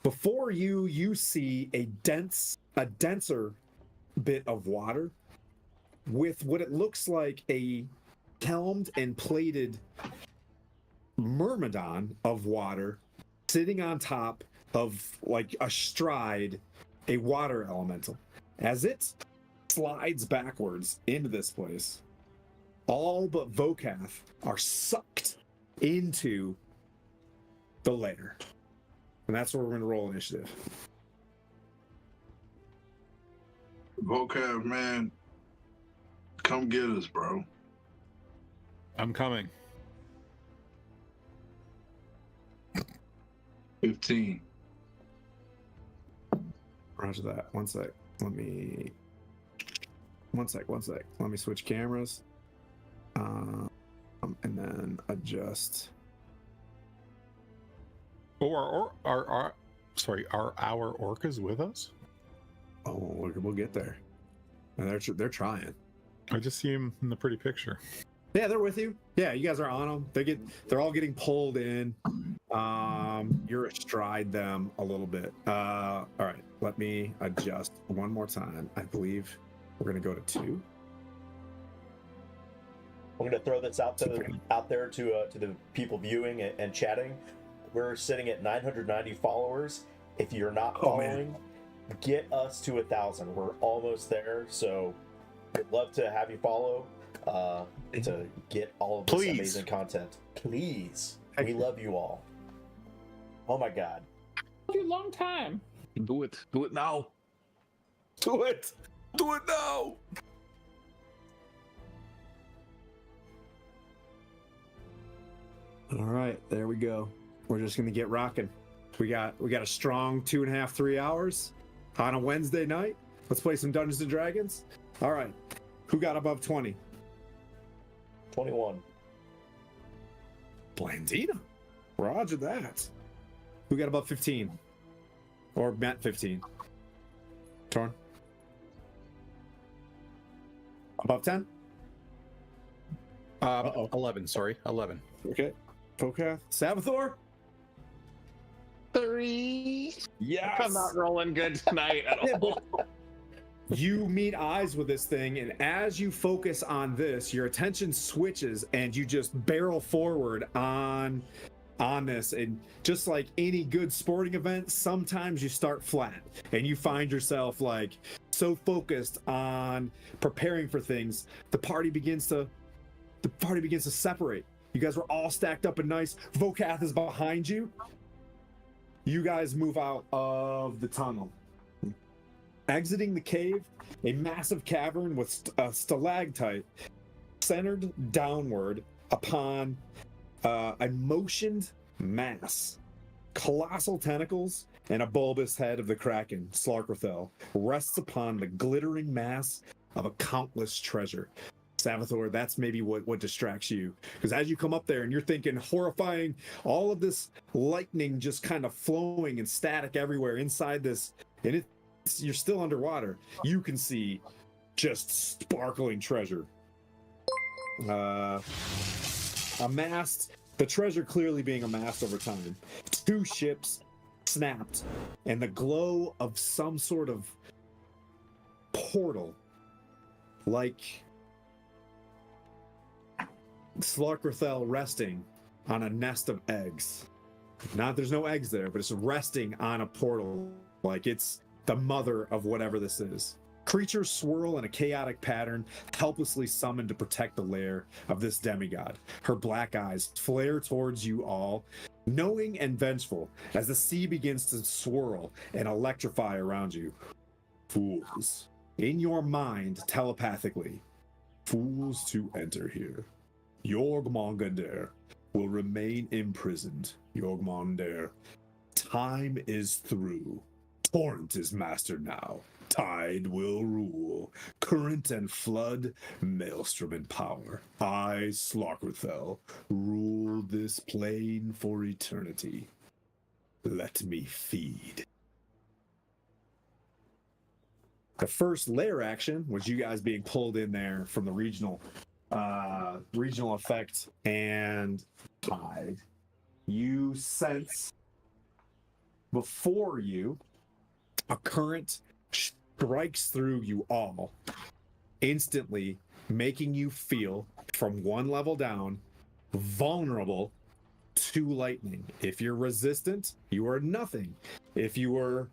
Before you see a denser bit of water with what it looks like a helmed and plated myrmidon of water sitting on top of, like, astride a water elemental. As it slides backwards into this place, all but Vokath are sucked into the lair. And that's where we're going to roll initiative. Vocab, man, come get us, bro. I'm coming. 15. Roger that. One sec. Let me switch cameras. And then adjust. Oh, are our orcas with us? Oh, we'll get there. And they're trying. I just see him in the pretty picture. Yeah, they're with you. Yeah, you guys are on them. They're all getting pulled in. You're astride them a little bit. All right, let me adjust one more time. I believe we're gonna go to 2. I'm going to throw this out there to the people viewing and chatting. We're sitting at 990 followers. If you're not following, get us to 1,000. We're almost there, so we'd love to have you follow to get all of this amazing content. Please, we love you all. Oh my God! Love you a long time. Do it now. Do it now. All right, there we go. We're just gonna get rocking. We got a strong 2.5, 3 hours on a Wednesday night. Let's play some Dungeons and Dragons. All right, who got above 20? 21. Blandina. Roger that. Who got above 15? Or met 15? Torn. Above 10? 11. Sorry, 11. Okay. Okay. Savathor? 3. Yes. I'm not rolling good tonight at all. You meet eyes with this thing, and as you focus on this, your attention switches and you just barrel forward on this. And just like any good sporting event, sometimes you start flat and you find yourself like so focused on preparing for things, the party begins to separate. You guys were all stacked up and nice. Vokath is behind you. You guys move out of the tunnel. Exiting the cave, a massive cavern with a stalactite centered downward upon A motioned mass, colossal tentacles, and a bulbous head of the Kraken, Slarkrathel, rests upon the glittering mass of a countless treasure. Savathor, that's maybe what distracts you. Because as you come up there and you're thinking horrifying, all of this lightning just kind of flowing and static everywhere inside this, and you're still underwater. You can see just sparkling treasure. Amassed, the treasure clearly being amassed over time. 2 ships snapped, and the glow of some sort of portal, like Slarkrathel resting on a nest of eggs. Not there's no eggs there, but it's resting on a portal, like it's the mother of whatever this is. Creatures swirl in a chaotic pattern, helplessly summoned to protect the lair of this demigod. Her black eyes flare towards you all, knowing and vengeful, as the sea begins to swirl and electrify around you. Fools. In your mind, telepathically. Fools to enter here. Jorgmongander will remain imprisoned. Jorgmongander. Time is through. Torrent is master now. Tide will rule. Current and flood, Maelstrom in power. I, Slarkrathel, rule this plane for eternity. Let me feed. The first lair action was you guys being pulled in there from the regional effect and tide. You sense before you a current strikes through you all, instantly making you feel from one level down vulnerable to lightning. If you're resistant, you are nothing. If you were,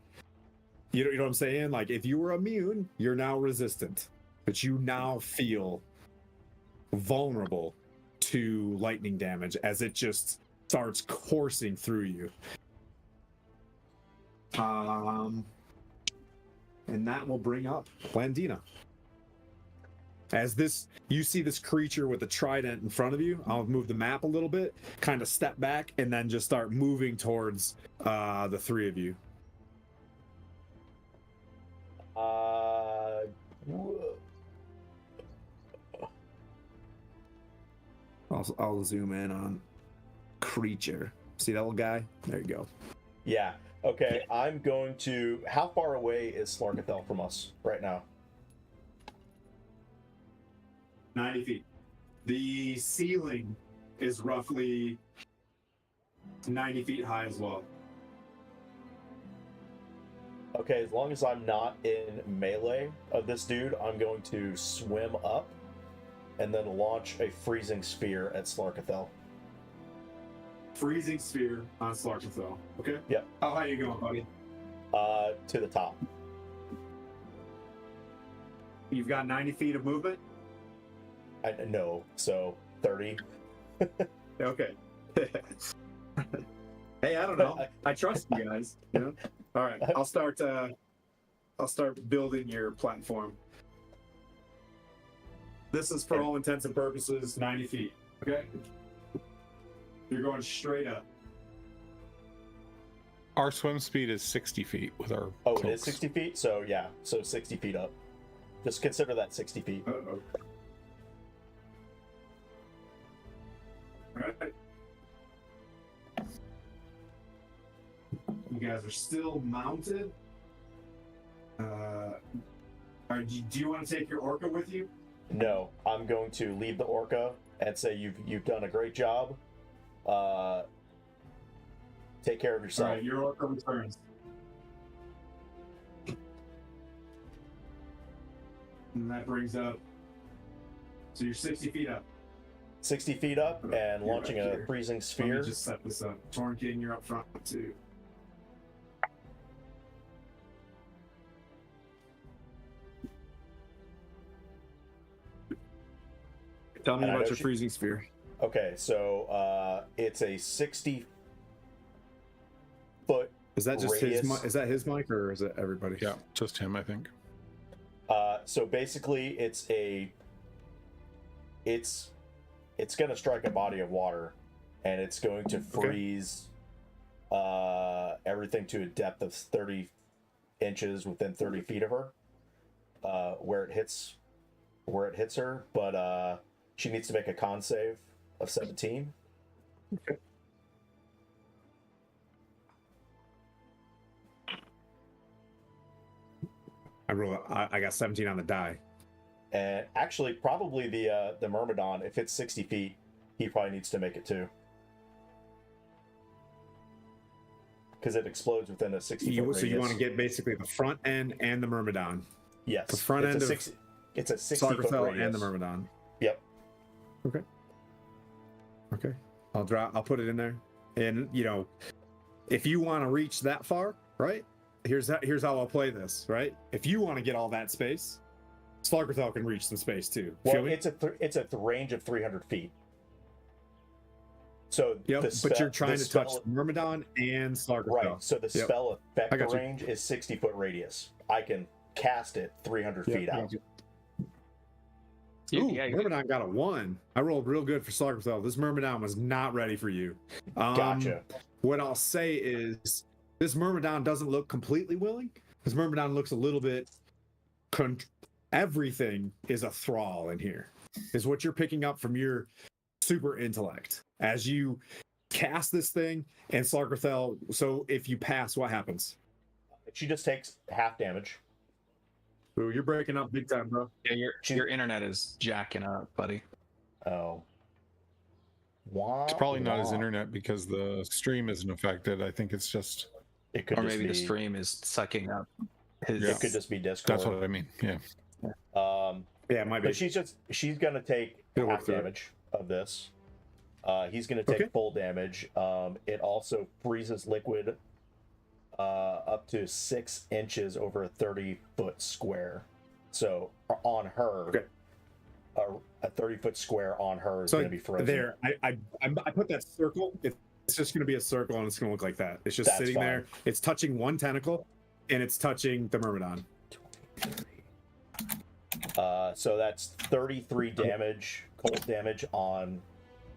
you know what I'm saying? Like if you were immune, you're now resistant, but you now feel vulnerable to lightning damage as it just starts coursing through you. And that will bring up Blandina. As this, you see this creature with a trident in front of you. I'll move the map a little bit, kind of step back, and then just start moving towards the 3 of you. I'll zoom in on creature. See that little guy? There you go. Yeah. Okay, I'm going to... How far away is Slarkrathel from us right now? 90 feet. The ceiling is roughly 90 feet high as well. Okay, as long as I'm not in melee of this dude, I'm going to swim up and then launch a freezing spear at Slarkrathel. Freezing sphere on Slarkrathel. Okay? Yep. How high are you going, buddy? To the top. You've got 90 feet of movement? No, so 30. Okay. Hey, I don't know. I trust you guys. You know? All right. I'll start building your platform. This is for all intents and purposes 90 feet. Okay? You're going straight up. Our swim speed is 60 feet with our Oh, cloaks. it is 60 feet? So yeah, so 60 feet up. Just consider that 60 feet. Uh-oh. All right. You guys are still mounted. Do you want to take your orca with you? No, I'm going to leave the orca and say you've done a great job. Take care of yourself. All right, your orca returns. And that brings up. So you're 60 feet up. 60 feet up and You're launching back a here. freezing Let sphere. me just set this up. Tornkin, you're up front too. Tell me And I about know your she- freezing sphere. Okay, so it's a 60 foot. Is that just his? Radius. Is that his mic or is it everybody? Yeah, just him, I think. So basically, it's gonna strike a body of water, and it's going to freeze everything to a depth of 30 inches within 30 feet of her, where it hits her. But she needs to make a con save of 17. Okay. I got 17 on the die. And actually, probably the Myrmidon, if it's 60 feet, he probably needs to make it too. Because it explodes within a 60-foot radius. So you want to get basically the front end and the Myrmidon. Yes. The front end of it's a 60-foot Slarkrathel radius. and the Myrmidon. Yep. Okay. I'll put it in there. And if you want to reach that far, right? Here's how I'll play this, right? If you want to get all that space, Slarkrathel can reach some space too. Well, it's a range of 300 feet. So but you're trying to touch Myrmidon and Slarkrathel. Right. So the spell effect you. range is 60-foot radius. I can cast it 300 feet out. Ooh, Myrmidon got a 1. I rolled real good for Slarkrathel. This Myrmidon was not ready for you. Gotcha. What I'll say is this Myrmidon doesn't look completely willing. This Myrmidon looks a little bit... Everything is a thrall in here, is what you're picking up from your super intellect. As you cast this thing and Slarkrathel, so if you pass, what happens? She just takes half damage. Ooh, you're breaking up big time, bro. Yeah, your internet is jacking up, buddy. Oh. It's probably not his internet because the stream isn't affected. I think it's just... It could or just maybe be, the stream is sucking up his... It could just be Discord. That's what I mean, yeah. Yeah, it might be. But she's gonna take It'll work half through it. damage of this. He's gonna take full damage. It also freezes liquid up to 6 inches over a 30-foot square. So on her, a 30-foot square on her is gonna be frozen. There, I put that circle. It's just gonna be a circle, and it's gonna look like that. It's just sitting there. It's touching one tentacle, and it's touching the Myrmidon. So that's 33 damage, cold damage on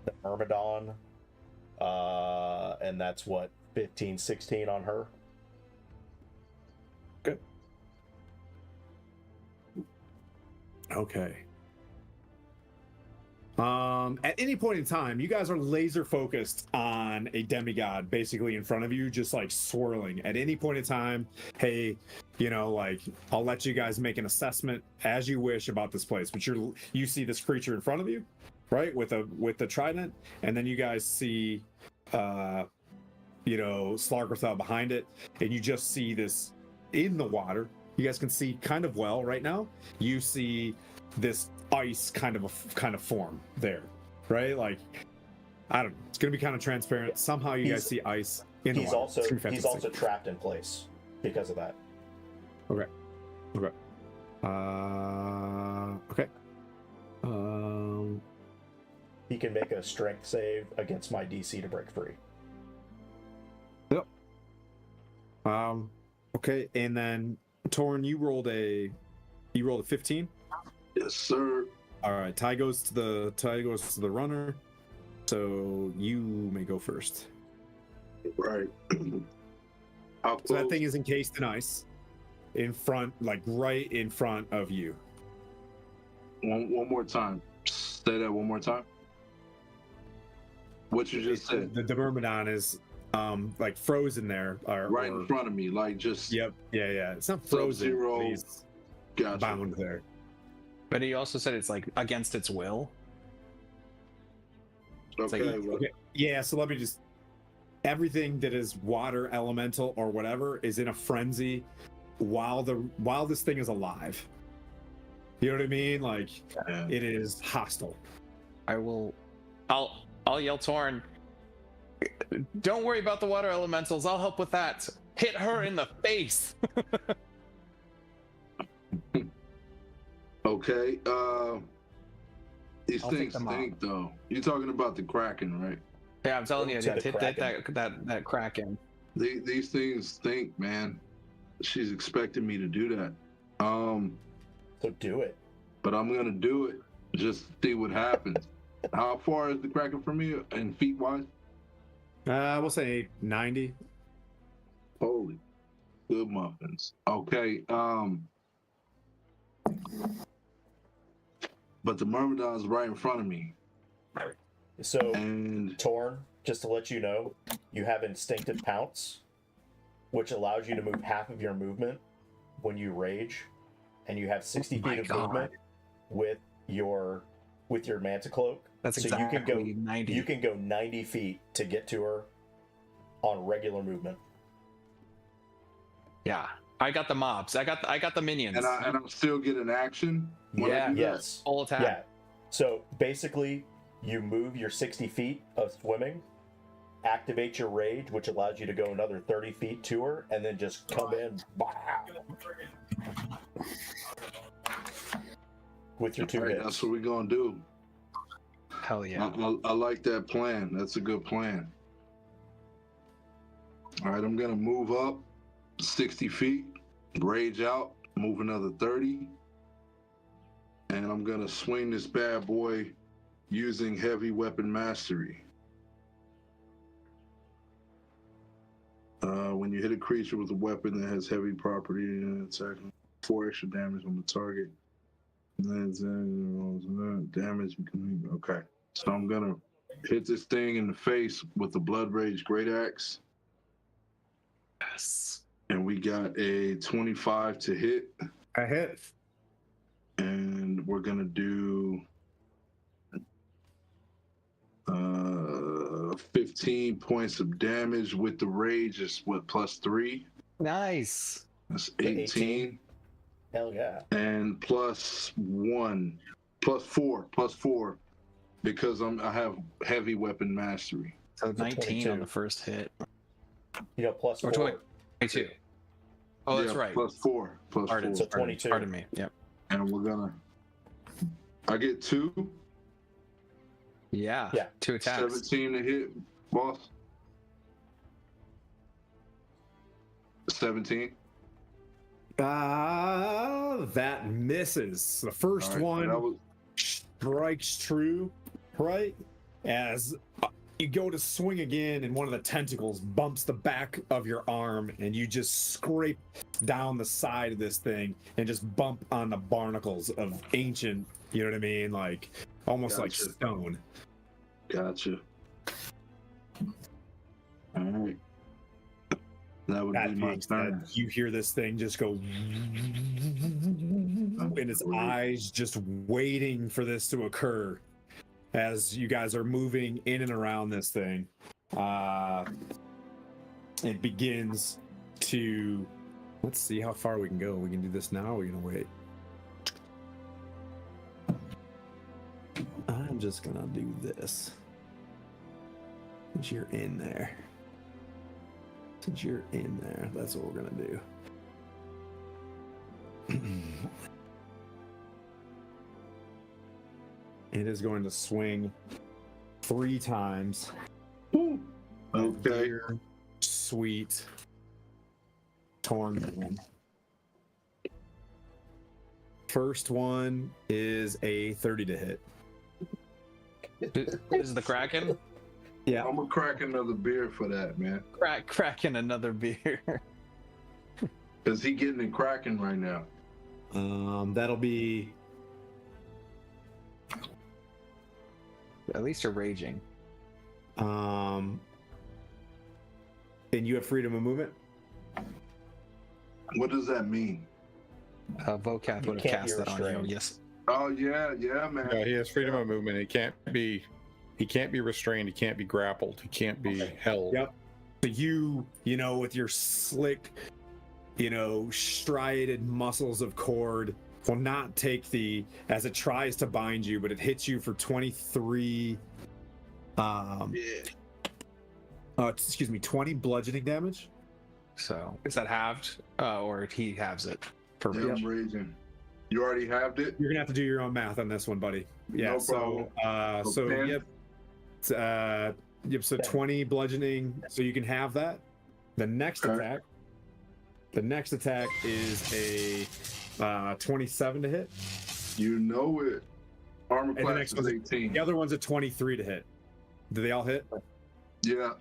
the Myrmidon. And that's what, 15, 16 on her? Good. Okay. At any point in time, you guys are laser focused on a demigod basically in front of you, just like swirling. At any point in time, hey, I'll let you guys make an assessment as you wish about this place. But you see this creature in front of you, right, with the trident, and then you guys see, Slarkrathel behind it, and you just see this in the water. You guys can see kind of well right now. You see this ice kind of form there, right? Like, I don't know. It's gonna be kind of transparent. Somehow you guys see ice in the water. He's also trapped in place because of that. Okay. Okay. He can make a strength save against my DC to break free. Yep. Okay, and then Torn, you rolled a 15. Yes, sir. All right, tie goes to the runner, so you may go first. Right. So that thing is encased in ice, in front, like right in front of you. One more time. Say that one more time. What you just said. The Myrmidon is like frozen there, right in front of me, like just. Yep. Yeah. It's not frozen. Sub-Zero. He's Gotcha. bound there. But he also said it's like against its will. Okay. Okay. Yeah. So let me just. Everything that is water elemental or whatever is in a frenzy while this thing is alive. You know what I mean? Like, Yeah. it is hostile. I'll yell Torn. Don't worry about the water elementals. I'll help with that. Hit her in the face. Okay. These I'll things take them stink, though. You're talking about the Kraken, right? Yeah, I'm telling you, To the hit that Kraken. These things stink, man. She's expecting me to do that. So do it. But I'm gonna do it. Just see what happens. How far is the Kraken from me in feet wise? We'll say 90. Holy good muffins. Okay. But the Myrmidon's right in front of me. So, And Torn, just to let you know, you have instinctive pounce, which allows you to move half of your movement when you rage, and you have 60 feet of movement with your manta cloak. That's so exactly you can go 90. You can go 90 feet to get to her on regular movement. Yeah, I got the mobs. I got the minions. and I'm still getting action. When I Yeah. do that? Yes. Full attack. Yeah. So basically, you move your 60 feet of swimming, activate your rage, which allows you to go another 30 feet to her, and then just come in with your two All right, hits. that's what we're gonna do. Hell yeah. I like that plan. That's a good plan. All right, I'm gonna move up 60 feet, rage out, move another 30, and I'm gonna swing this bad boy using heavy weapon mastery. When you hit a creature with a weapon that has heavy property and attack, 4 extra damage on the target. Damage. Okay, so I'm gonna hit this thing in the face with the Blood Rage Great Axe. Yes. And we got a 25 to hit. I hit. And we're gonna do 15 points of damage with the rage. Is what, +3? Nice. That's 18. 18. Hell yeah. And +1, +4, because I have heavy weapon mastery. So 19 on 22. the first hit. You know, plus Or 4. 22. Oh, that's Yeah, right. +4, Pardon, +4. So 22. Pardon me. Yep. And I get 2. Yeah. Yeah. 2 attacks. 17 to hit, boss. 17. That misses. The first All right, one that was- strikes true, right? As you go to swing again, and one of the tentacles bumps the back of your arm, and you just scrape down the side of this thing and just bump on the barnacles of ancient, you know what I mean? Like almost like Gotcha. stone. Gotcha. All right. That would That be my being said, turn. you hear this thing just go, and its eyes just waiting for this to occur as you guys are moving in and around this thing. It begins to, let's see how far we can go. We can do this now, or we're gonna wait. I'm just gonna do this since you're in there. Since you're in there, that's what we're gonna do. It is going to swing 3 times. Okay. Dear, sweet Torn man. First one is a 30 to hit. Is the Kraken? Yeah. I'm gonna crack another beer for that, man. Cracking another beer. Cause he getting it cracking right now. That'll be At least you're raging. and you have freedom of movement. What does that mean? Vocath You would have can't be cast that on you. restrained. Yes. Oh yeah, man. Yeah, he has freedom of movement. He can't be restrained. He can't be grappled. He can't be held. Yep. So you know, with your slick, striated muscles of cord, will not take as it tries to bind you, but it hits you for 23. 20 bludgeoning damage. So is that halved, or he halves it for Yeah, rage? I'm raging. You already halved it? You're gonna have to do your own math on this one, buddy. Yeah. No So, problem. so Pen? yep. So 20 bludgeoning. So you can have that. The next Okay. attack is a 27 to hit. You know it. Armor And the class next is one's 18. The other one's a 23 to hit. Do they all hit? Yeah.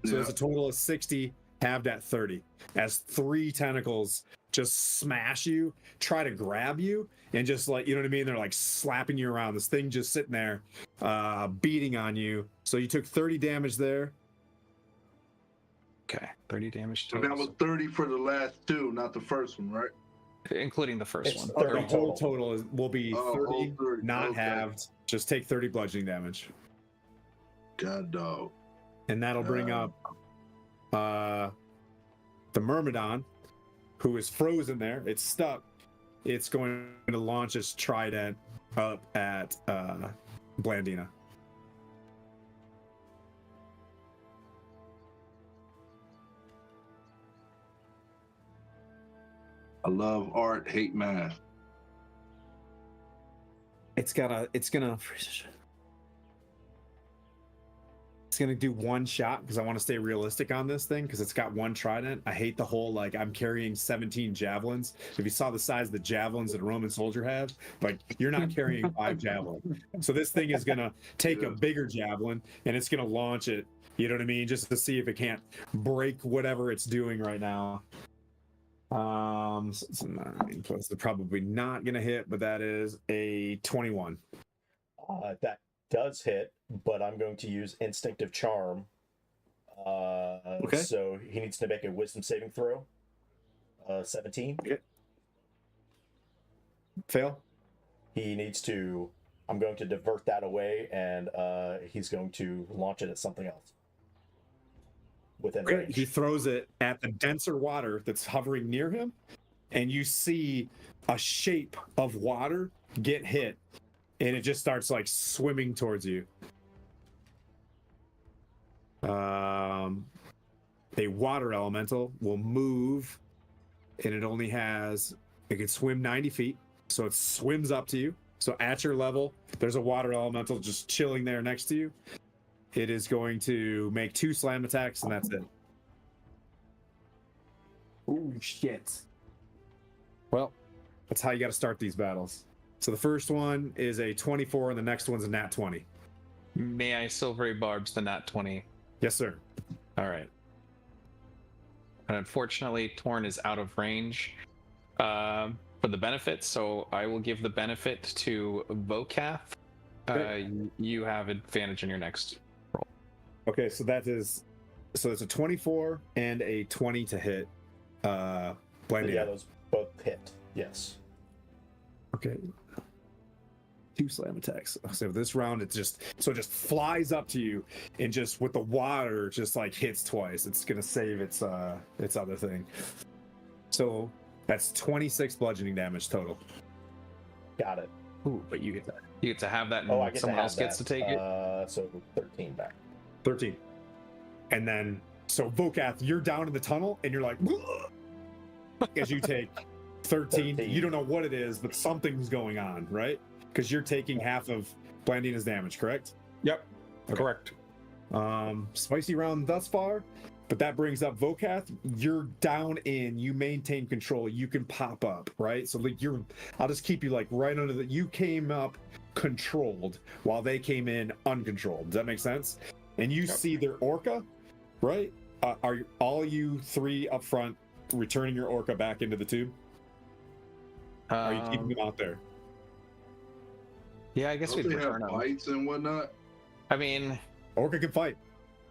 So Yeah. there's a total of 60 halved at 30 as 3 tentacles just smash you, try to grab you, and just like, you know what I mean? They're like slapping you around. This thing just sitting there, beating on you. So you took 30 damage there. Okay, 30 damage And total, that was 30 for the last 2, not the first one, right? including the first It's one. The 30 whole total. total will be Oh, 30, whole 30, not okay. halved. Just take 30 bludgeoning damage. God dog. And that'll bring up the Myrmidon, who is frozen there. It's stuck. It's going to launch its trident up at Blandina. I love art, hate math. It's gonna do one shot because I want to stay realistic on this thing because it's got one trident. I hate the whole like I'm carrying 17 javelins. If you saw the size of the javelins that a Roman soldier had, like you're not carrying 5 javelins. So this thing is gonna take a bigger javelin and it's gonna launch it. You know what I mean? Just to see if it can't break whatever it's doing right now. So it's 9 plus. They're probably not gonna hit, but that is a 21. That does hit, but I'm going to use Instinctive Charm. Okay. So he needs to make a Wisdom saving throw. 17. Okay. Fail. He needs to. I'm going to divert that away, and he's going to launch it at something else. Within range. He throws it at the denser water that's hovering near him, and you see a shape of water get hit, and it just starts like swimming towards you. A water elemental will move, and it can swim 90 feet, so it swims up to you. So at your level, there's a water elemental just chilling there next to you. It is going to make 2 slam attacks, and that's it. Ooh, shit. Well, that's how you got to start these battles. So the first one is a 24, and the next one's a nat 20. May I silvery barbs the nat 20? Yes, sir. All right. And unfortunately, Torn is out of range for the benefit, so I will give the benefit to Vokath. Okay. You have advantage in your next roll. Okay, so it's a 24 and a 20 to hit. Blending. Yeah, those both hit. Yes. Okay. 2 slam attacks. So this round, it just flies up to you and just with the water just like hits twice. It's gonna save its other thing. So that's 26 bludgeoning damage total. Got it. Ooh, but you get to have that, and Oh, I get someone to have else gets that. to take it. So 13 back. 13. And then so Vokath, you're down in the tunnel and you're like as you take 13. You don't know what it is, but something's going on, right? Because you're taking half of Blandina's damage, correct? Yep. Okay. Correct. Spicy round thus far, but that brings up Vokath. You're down in, you maintain control, you can pop up, right? So like I'll just keep you like right under you came up controlled while they came in uncontrolled. Does that make sense? And you see their orca, right? Are all you 3 up front returning your orca back into the tube? Are you keeping them out there? Yeah, I guess Don't we'd they have return them. bites and whatnot? I mean, Orca can fight.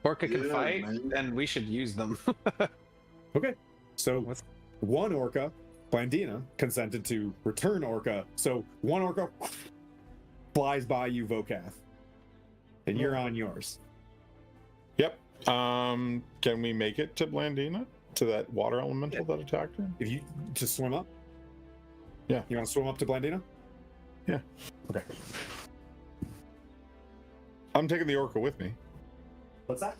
Orca can Yeah, fight, man. and we should use them. Okay. So one orca, Blandina, consented to return orca. So one orca flies by you, Vokath. And you're on yours. Yep. Can we make it to Blandina? To that water elemental that attacked her? If you just swim up? Yeah. You want to swim up to Blandina? Yeah. Okay. I'm taking the orca with me. What's that?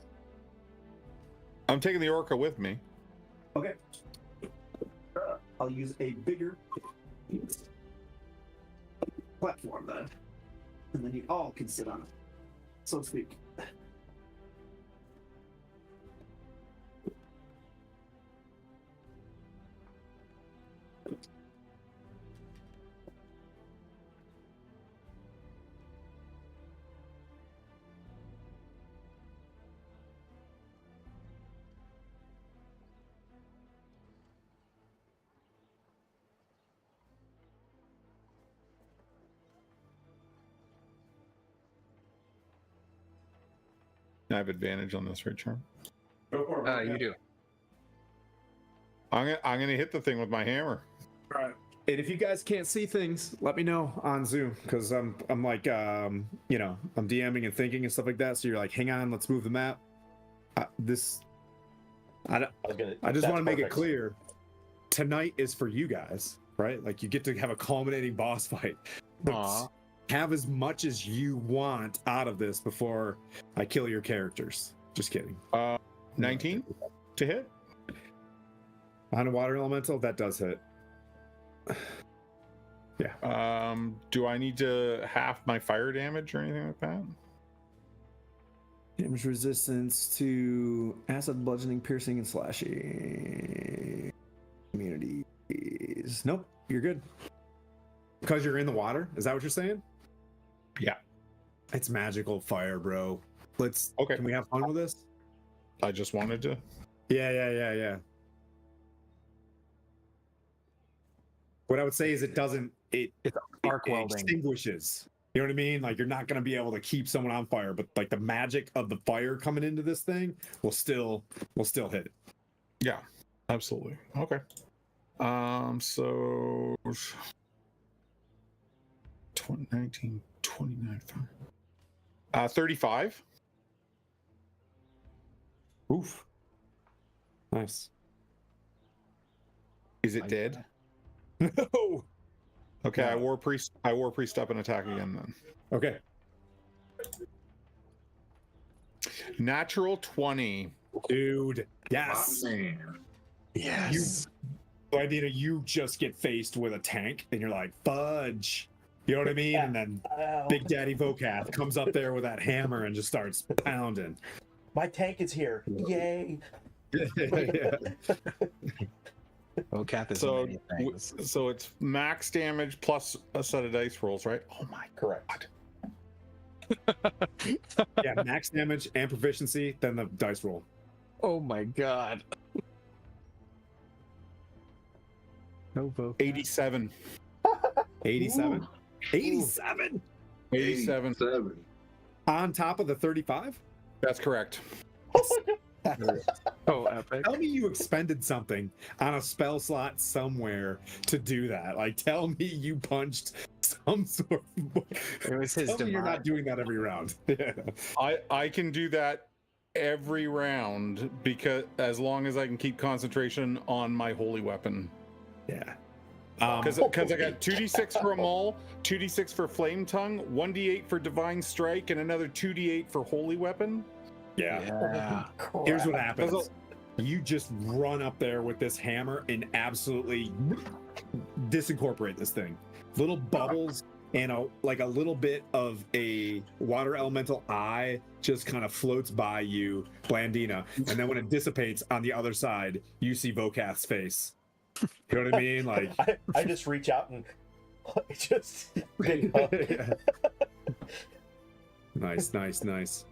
I'm taking the orca with me. Okay. I'll use a bigger platform then. And then you all can sit on it, so to speak. I have advantage on this, right, Charm? You do. I'm gonna hit the thing with my hammer. All right. And if you guys can't see things, let me know on Zoom because I'm like I'm DMing and thinking and stuff like that. So you're like, hang on, let's move the map. I just want to make it clear. Tonight is for you guys, right? Like you get to have a culminating boss fight. Aw. Have as much as you want out of this before I kill your characters. Just kidding. 19 to hit. On a water elemental, that does hit. Yeah. Do I need to half my fire damage or anything like that? Damage resistance to acid, bludgeoning, piercing, and slashing. Immunities. Nope, you're good. Because you're in the water? Is that what you're saying? Yeah. It's magical fire, bro. Okay. Can we have fun with this? I just wanted to. Yeah. What I would say is it arc welding. extinguishes. You know what I mean? Like you're not gonna be able to keep someone on fire, but like the magic of the fire coming into this thing will still hit it. Yeah, absolutely. Okay. So 19, 29, 35. Oof. Nice. Is it dead? No. Okay, No. I wore priest up and attack again then. Okay. Natural 20. Dude. Yes. Man. Yes. Idea you just get faced with a tank and you're like, fudge. You know what I mean? And then Big Daddy Vokath comes up there with that hammer and just starts pounding. My tank is here. Yay. Vokath is So, many things. so it's max damage plus a set of dice rolls, right? Oh my Correct. Yeah, max damage and proficiency, then the dice roll. Oh my god. No Vokath. 87. 87. 87 87. on top of the 35. That's correct. Oh, epic. Tell me you expended something on a spell slot somewhere to do that. Like, tell me you punched some sort of. It was his Tell me you're demise. not doing that every round. Yeah. I can do that every round because as long as I can keep concentration on my holy weapon. Yeah. Because I got 2d6 for a maul, 2d6 for flame tongue, 1d8 for divine strike, and another 2d8 for holy weapon. Yeah. Yeah. Here's what happens. You just run up there with this hammer and absolutely disincorporate this thing. Little bubbles and a little bit of a water elemental eye just kind of floats by you, Blandina. And then when it dissipates on the other side, you see Vokath's face. You know what I mean? Like I just reach out and just big hug. Nice. That's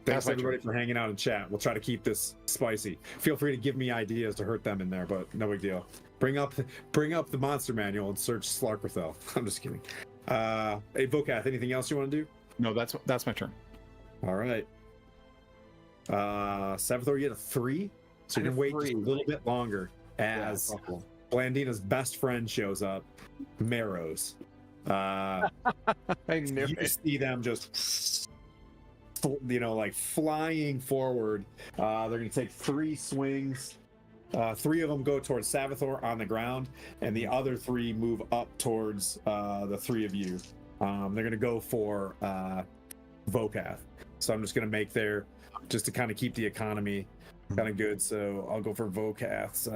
Thanks my everybody turn. for hanging out in chat. We'll try to keep this spicy. Feel free to give me ideas to hurt them in there, but no big deal. Bring up the monster manual and search Slarkrathel. I'm just kidding. Hey Vokath, anything else you want to do? No, that's my turn. All right. Savathor, you get a 3, so you can wait just a little bit longer as Blandina's best friend shows up, Marrows. I knew You it. see them just, like flying forward. They're going to take 3 swings. 3 of them go towards Savathor on the ground, and the other 3 move up towards the 3 of you. They're going to go for Vokath. So I'm just going to make there just to kind of keep the economy kind of good. So I'll go for Vokath's.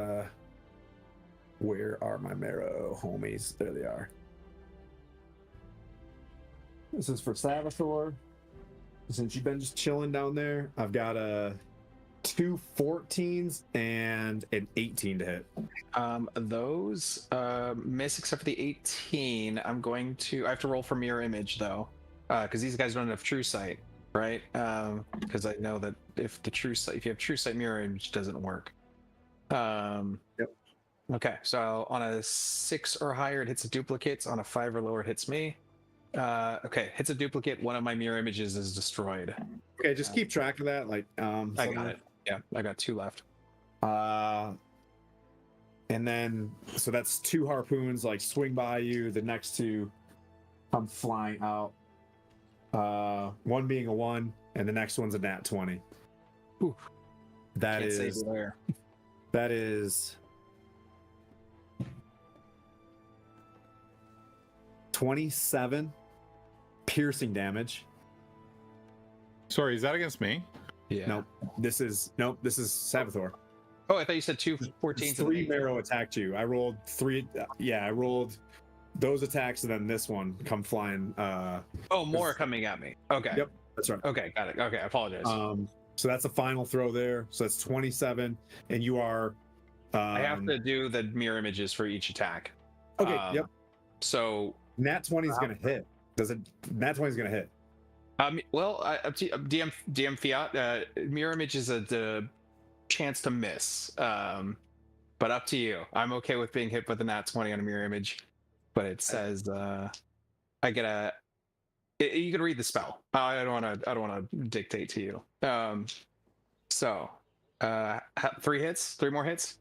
Where are my Marrow homies? There they are. This is for Savathor. Since you've been just chilling down there, I've got 2 14s and an 18 to hit. Those miss except for the 18. I have to roll for mirror image though, because these guys don't have true sight, right? Because I know that if you have true sight, mirror image doesn't work. Yep. Okay, so on a 6 or higher, it hits a duplicate. On a 5 or lower, it hits me. Okay, hits a duplicate. One of my mirror images is destroyed. Okay, just keep track of that. Like, I got somewhere. it. Yeah, I got 2 left. And then so that's 2 harpoons like swing by you. The next 2 come flying out. One being a 1, and the next one's a nat 20. Ooh. That Can't save is the lair. that is 27 piercing damage. Sorry, is that against me? Yeah. Nope. This is Sabathor. Oh, I thought you said 2 14s. 3 marrow attacked you. I rolled 3. I rolled those attacks, and then this one come flying. Oh, more coming at me. Okay. Yep, that's right. Okay, got it. Okay, I apologize. So that's the final throw there. So that's 27, and you are. I have to do the mirror images for each attack. Okay. Yep. So Nat 20 is gonna hit. Does it? Nat 20 is gonna hit. well, up to DM Fiat. Mirror image is the chance to miss. But up to you. I'm okay with being hit with a nat 20 on a mirror image, but it says I get a. You can read the spell. I don't want to dictate to you. So 3 hits, 3 more hits.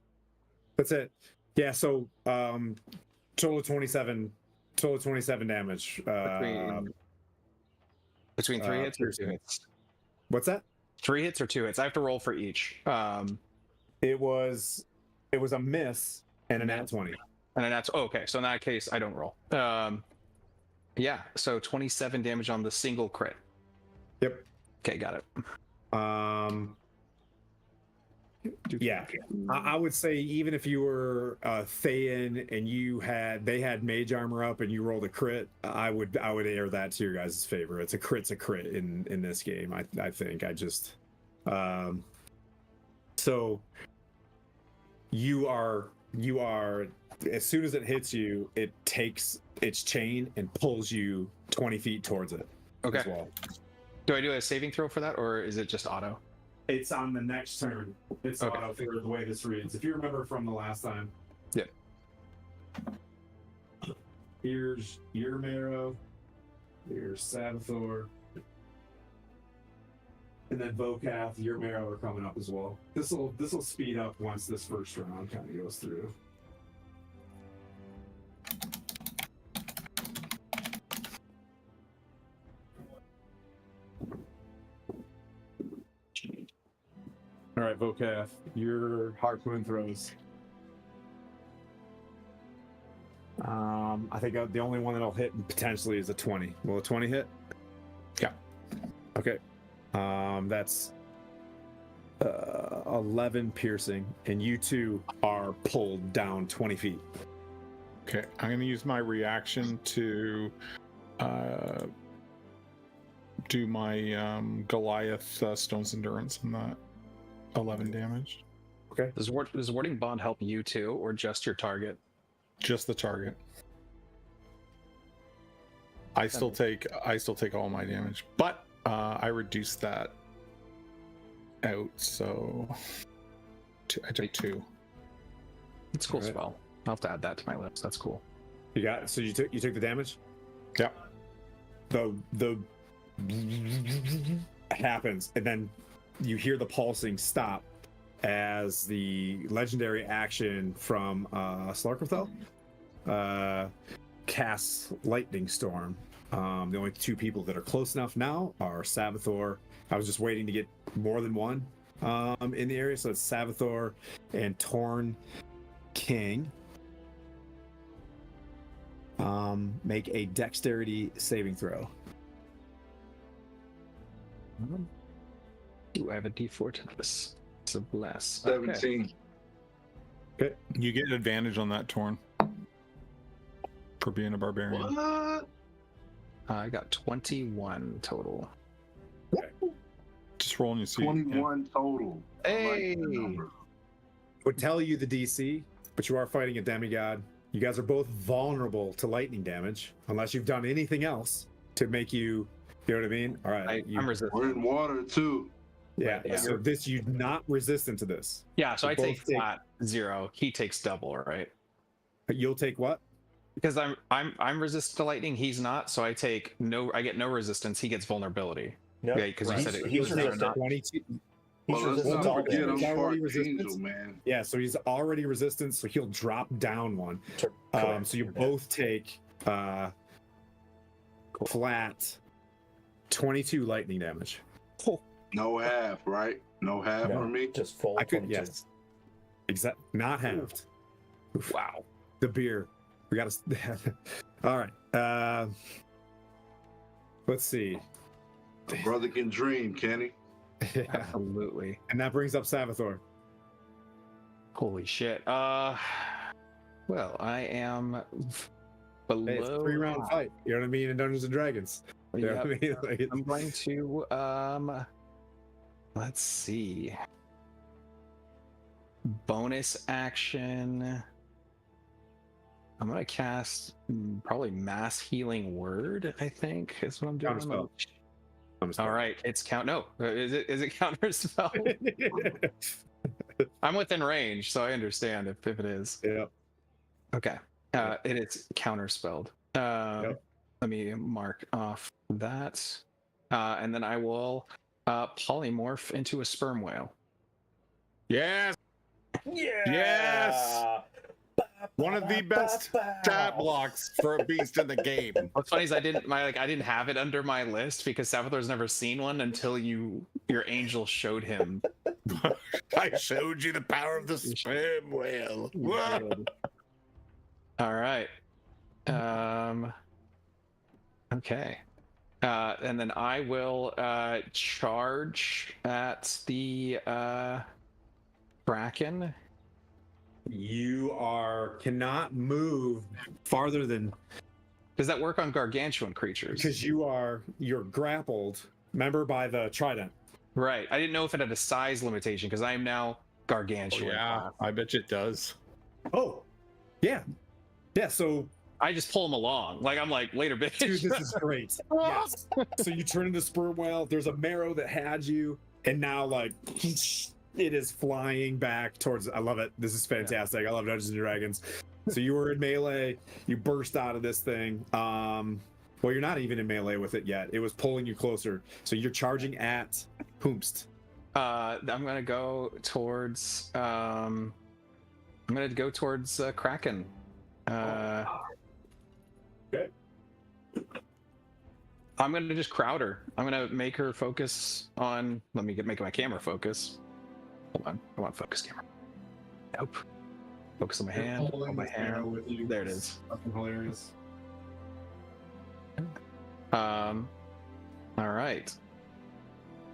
That's it. Yeah. So total 27. Total 27 damage. Between 3 hits or 2 hits. What's that? 3 hits or 2 hits. I have to roll for each. It was a miss and a nat 20. And then that's okay. So in that case, I don't roll. Yeah. So 27 damage on the single crit. Yep. Okay, got it. Yeah, I would say even if you were Thayan and they had mage armor up and you rolled a crit, I would air that to your guys' favor. It's a crit in this game. I think I just so you are as soon as it hits you, it takes its chain and pulls you 20 feet towards it. Okay. As well. Do I do a saving throw for that, or is it just auto? It's on the next turn. It's Okay. auto for the way this reads. If you remember from the last time. Yeah. Here's your marrow. Here's Sabathor. And then Vokath, your marrow are coming up as well. This will speed up once this first round kind of goes through. All right, Vokath, your harpoon throws. I think the only one that'll hit potentially is a 20. Will a 20 hit? Yeah. Okay. That's 11 piercing, and you 2 are pulled down 20 feet. Okay, I'm going to use my reaction to do my Goliath Stone's Endurance on that 11 damage. Okay. Does warding bond help you too, or just your target? Just the target. I still take all my damage, but I reduced that out, so I took 2. It's a cool All right. spell. I'll have to add that to my list. That's cool. You got it. So you took the damage? Yeah. The happens, and then you hear the pulsing stop as the legendary action from Slarkrathel casts Lightning Storm. The only 2 people that are close enough now are Sabathor. I was just waiting to get more than one in the area, so it's Sabathor and Torn King. Make a dexterity saving throw. Do I have a D4 to this? It's a bless. 17. Okay. You get advantage on that Torn for being a barbarian. What? I got 21 total. Just roll and you see. 21 total. I like Hey! that number. Would tell you the DC, but you are fighting a demigod. You guys are both vulnerable to lightning damage unless you've done anything else to make you know what I mean? All right. I'm resistant. We're in water too. Yeah. Yeah. So you're not resistant to this. Yeah, so You I both take flat 0. He takes double, right? You'll take what? Because I'm resistant to lightning. He's not, so I get no resistance. He gets vulnerability. No, Yeah, 'cause you said it- he's it was resistant. 22. He's Well, let's resistant Well, to not all forget damage. He's I'm already part resistant. angel, man. Yeah, so he's already resistant, so he'll drop down one. Correct. So you You're dead. both take flat 22 lightning damage. No half, right? No half No, for me. just full. I could 22. yes, exact not halved. Wow. The beer. We got to. All right. Let's see. A brother can dream, Kenny. Yeah. Absolutely. And that brings up Savathor. Holy shit. Well, I am below. Hey, it's a 3-round fight. You know what I mean? In Dungeons and Dragons. You know Yep. what I mean? Like, I'm going to let's see. Bonus action. I'm gonna cast probably mass healing word, I think is what I'm doing. Counterspell. All right, it's count. No, is it counter spell? I'm within range, so I understand if it is. Yeah. Okay. It is counterspelled. Let me mark off that. And then I will polymorph into a sperm whale. Yes. Yeah. Yes! One of the best stat blocks for a beast in the game. What's funny is I didn't have it under my list because Savathor's never seen one until your angel showed him. I showed you the power of the sperm whale. All right. Okay. And then I will charge at the Kraken. You cannot move farther than Does that work on gargantuan creatures? because you're grappled. Remember by the trident. Right. I didn't know if it had a size limitation because I am now gargantuan. Yeah, I bet you it does. Oh, yeah, yeah. So, I just pull them along. Like I'm like later, bitch. dude, this is great. Yes. So you turn into sperm whale. There's a marrow that had you, and now like it is flying back towards. I love it. This is fantastic. I love Dungeons and Dragons. So you were in melee. You burst out of this thing. Well, you're not even in melee with it yet. It was pulling you closer. So you're charging at Hoomst. I'm gonna go towards. I'm gonna go towards Kraken. Okay. I'm gonna just crowd her. I'm gonna make her focus on. Let me make my camera focus. Hold on. I want focus camera. Nope. Focus on my hand. On my hair. There it is. Fucking hilarious. All right.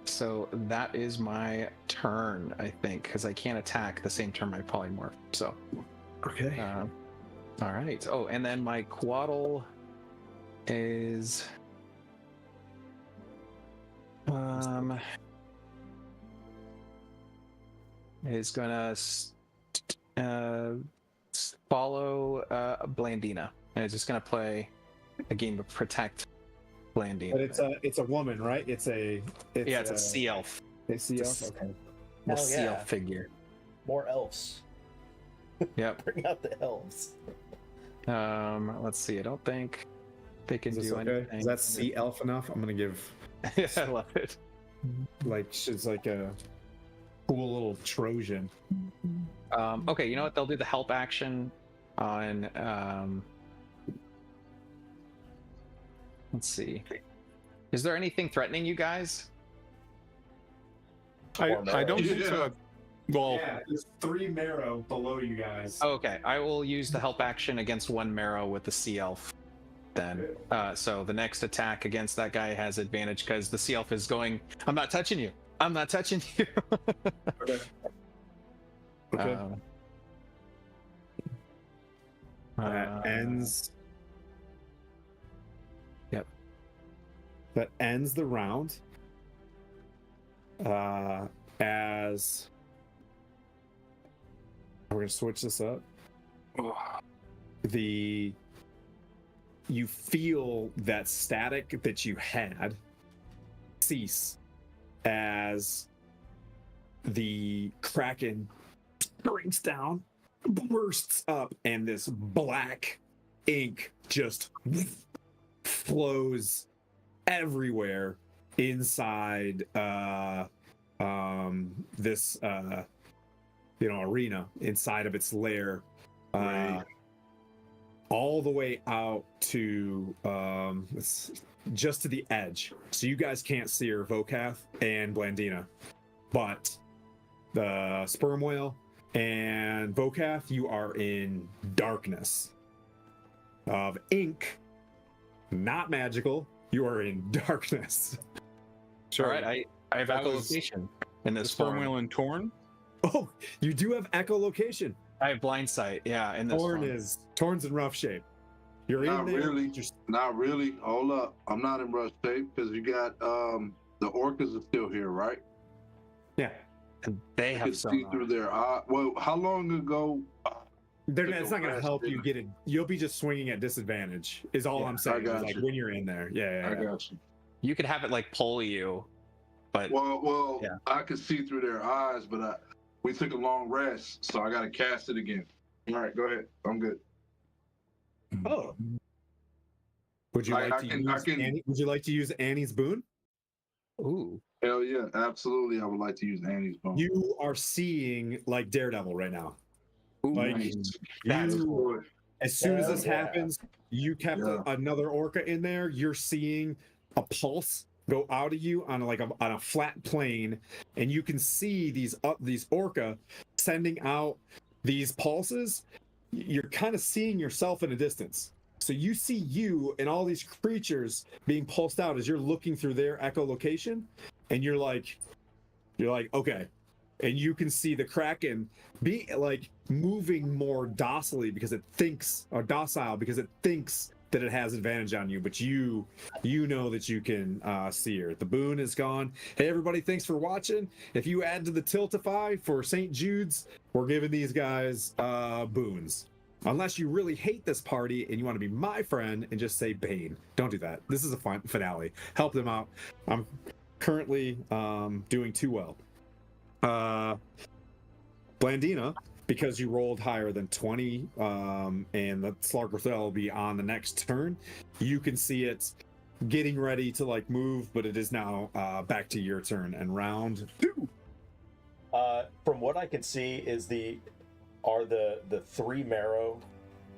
So that is my turn, I think, because I can't attack the same turn I polymorph. So. Okay. All right. Oh, and then my quaddle is gonna follow Blandina, and it's just gonna play a game of protect Blandina. But it's a woman, right? It's a sea elf. A sea elf. It's a- Okay. A Hell sea yeah. elf figure. More elves. Yep. Bring out the elves. Let's see. I don't think they can Is this do okay? anything. Is that sea elf enough? I'm gonna give I love it. like she's like a cool little Trojan. Okay, you know what? They'll do the help action on. Let's see. Is there anything threatening you guys? I don't think so. Well, Yeah, there's 3 marrow below you guys. Oh, okay, I will use the help action against 1 marrow with the sea elf. Then, so the next attack against that guy has advantage because the sea elf is going. I'm not touching you. I'm not touching you. Okay. Okay. That ends. Yep. That ends the round. As we're gonna switch this up. You feel that static that you had cease as the Kraken springs down, bursts up, and this black ink just flows everywhere inside this arena, inside of its lair, Right. all the way out to it's just to the edge. So you guys can't see her, Vokath and Blandina, but the sperm whale and Vokath, you are in darkness of ink, not magical. You are in darkness. Sure. All right, I have That was echolocation in The this sperm form. whale and Torn. Oh, you do have echolocation. I have blind sight. Yeah, in this form. Torn's in rough shape. You're Not in there. really. Just Not really. Hold up. I'm not in rough shape because you got the orcas are still here, right? yeah. And they I have can see sonar. through their eye. Well, how long ago? It's not going to rest, help you didn't get it. You'll be just swinging at disadvantage. Is all Yeah, I'm saying. I got Is like you. when you're in there. Yeah. I got you. You could have it like pull you, but Well, Yeah. I could see through their eyes, but we took a long rest, so I got to cast it again. All right, go ahead. I'm good. Oh. Would you I like to can- use I can- Annie? Would you like to use Annie's boon? ooh, Hell yeah, absolutely. I would like to use Annie's bone. You are seeing like Daredevil right now. ooh, Like Nice. that's you, cool. as soon as Hell this yeah. happens, you kept Yeah. another orca in there. You're seeing a pulse go out of you on a flat plane, and you can see these orca sending out these pulses. You're kind of seeing yourself in a distance. So you see you and all these creatures being pulsed out as you're looking through their echolocation, and you're like, okay. And you can see the Kraken be like moving more docile because it thinks that it has advantage on you, but you know that you can see her. The boon is gone. Hey everybody, thanks for watching. If you add to the Tiltify for St. Jude's, we're giving these guys boons. Unless you really hate this party and you want to be my friend and just say Bane. Don't do that. This is a fun finale. Help them out. I'm currently doing too well. Blandina, because you rolled higher than 20, and the Slarkrathel will be on the next turn, you can see it getting ready to like move, but it is now back to your turn and round 2. From what I can see, are the three Marrow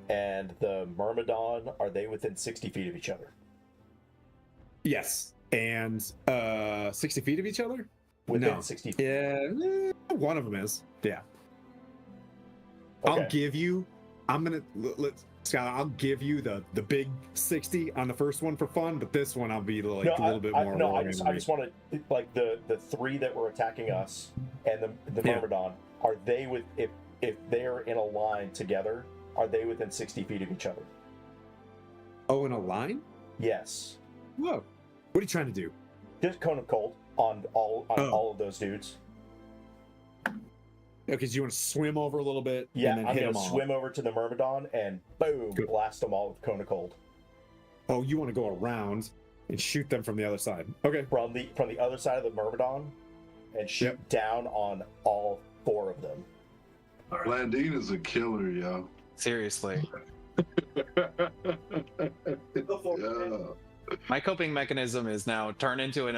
and the Myrmidon, are they within 60 feet of each other? Yes, and 60 feet of each other. Within No. 60 feet. Yeah, one of them is. Yeah. Okay. I'll give you the big 60 on the first one for fun, but this one I'll be like a little bit more. No, I just want to like the three that were attacking us and the Yeah. Myrmidon. Are they if they're in a line together? Are they within 60 feet of each other? Oh, in a line? Yes. Whoa. What are you trying to do? Just cone of cold on all of those dudes. Okay, so you want to swim over a little bit Yeah, and then I'm hit gonna them all. swim over to the Myrmidon and boom, Good. blast them all with cone of cold Oh, you want to go around and shoot them from the other side. Okay. from the other side of the Myrmidon and shoot down on all 4 of them. Blandina's a killer, yo. seriously. Yeah. My coping mechanism is now turn into an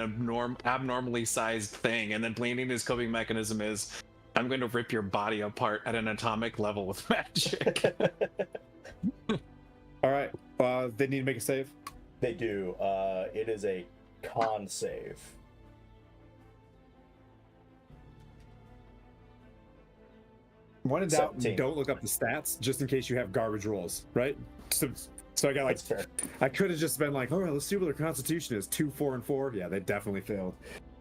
abnormally sized thing, and then Blandina's coping mechanism is I'm going to rip your body apart at an atomic level with magic. All right. They need to make a save. They do. It is a con save. When in doubt, 17. don't look up the stats just in case you have garbage rolls, right? So I got like That's fair. I could have just been like, all right, let's see what their constitution is. 2, 4, and 4. Yeah, they definitely failed.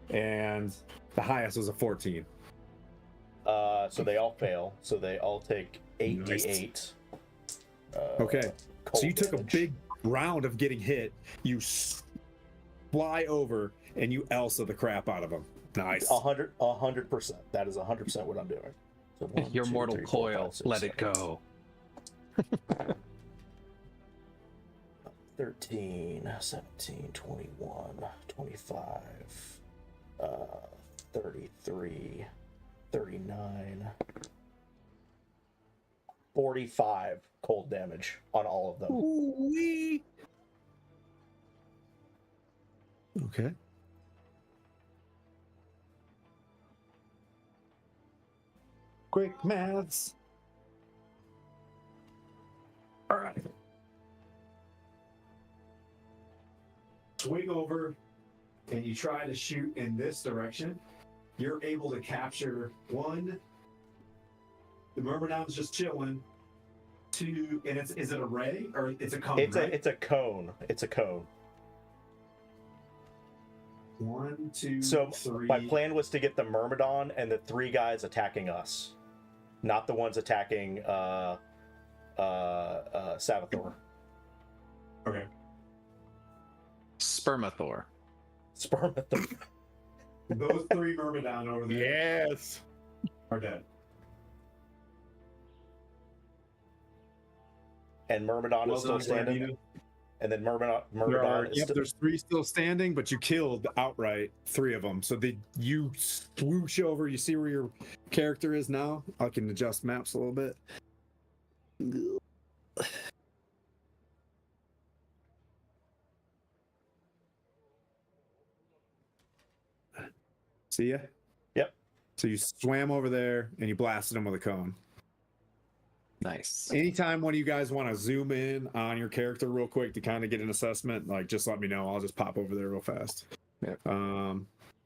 And the highest was a 14. So they all fail. So they all take 8d8. Okay. So cold you took damage. a big round of getting hit. You fly over and you Elsa the crap out of them. Nice. 100%. That is 100% what I'm doing. So 1, Your 2, mortal 3, 4, coil, 5, 6, let it 7, go. 13, 17, 21, 25, 33, 39, 45 cold damage on all of them. Ooh-wee. Okay. Quick maths. All right. Swing over, and you try to shoot in this direction. You're able to capture one. The Myrmidon's just chilling. Two, and is it a ray or it's a cone? It's right? a cone. It's a cone. 1, 2, So 3. my plan was to get the Myrmidon and the 3 guys attacking us, not the ones attacking Savathor. Okay. Spermathor. Spermathor. Those 3 Myrmidon over there Yes. are dead. And Myrmidon is still standing. Gardena. And then Myrmidon is Yep, still... there's 3 still standing, but you killed outright 3 of them. So you swoosh over. You see where your character is now. I can adjust maps a little bit. See ya? Yep. So you swam over there and you blasted him with a cone. Nice. Anytime one of you guys want to zoom in on your character real quick to kind of get an assessment, like just let me know. I'll just pop over there real fast. Yep.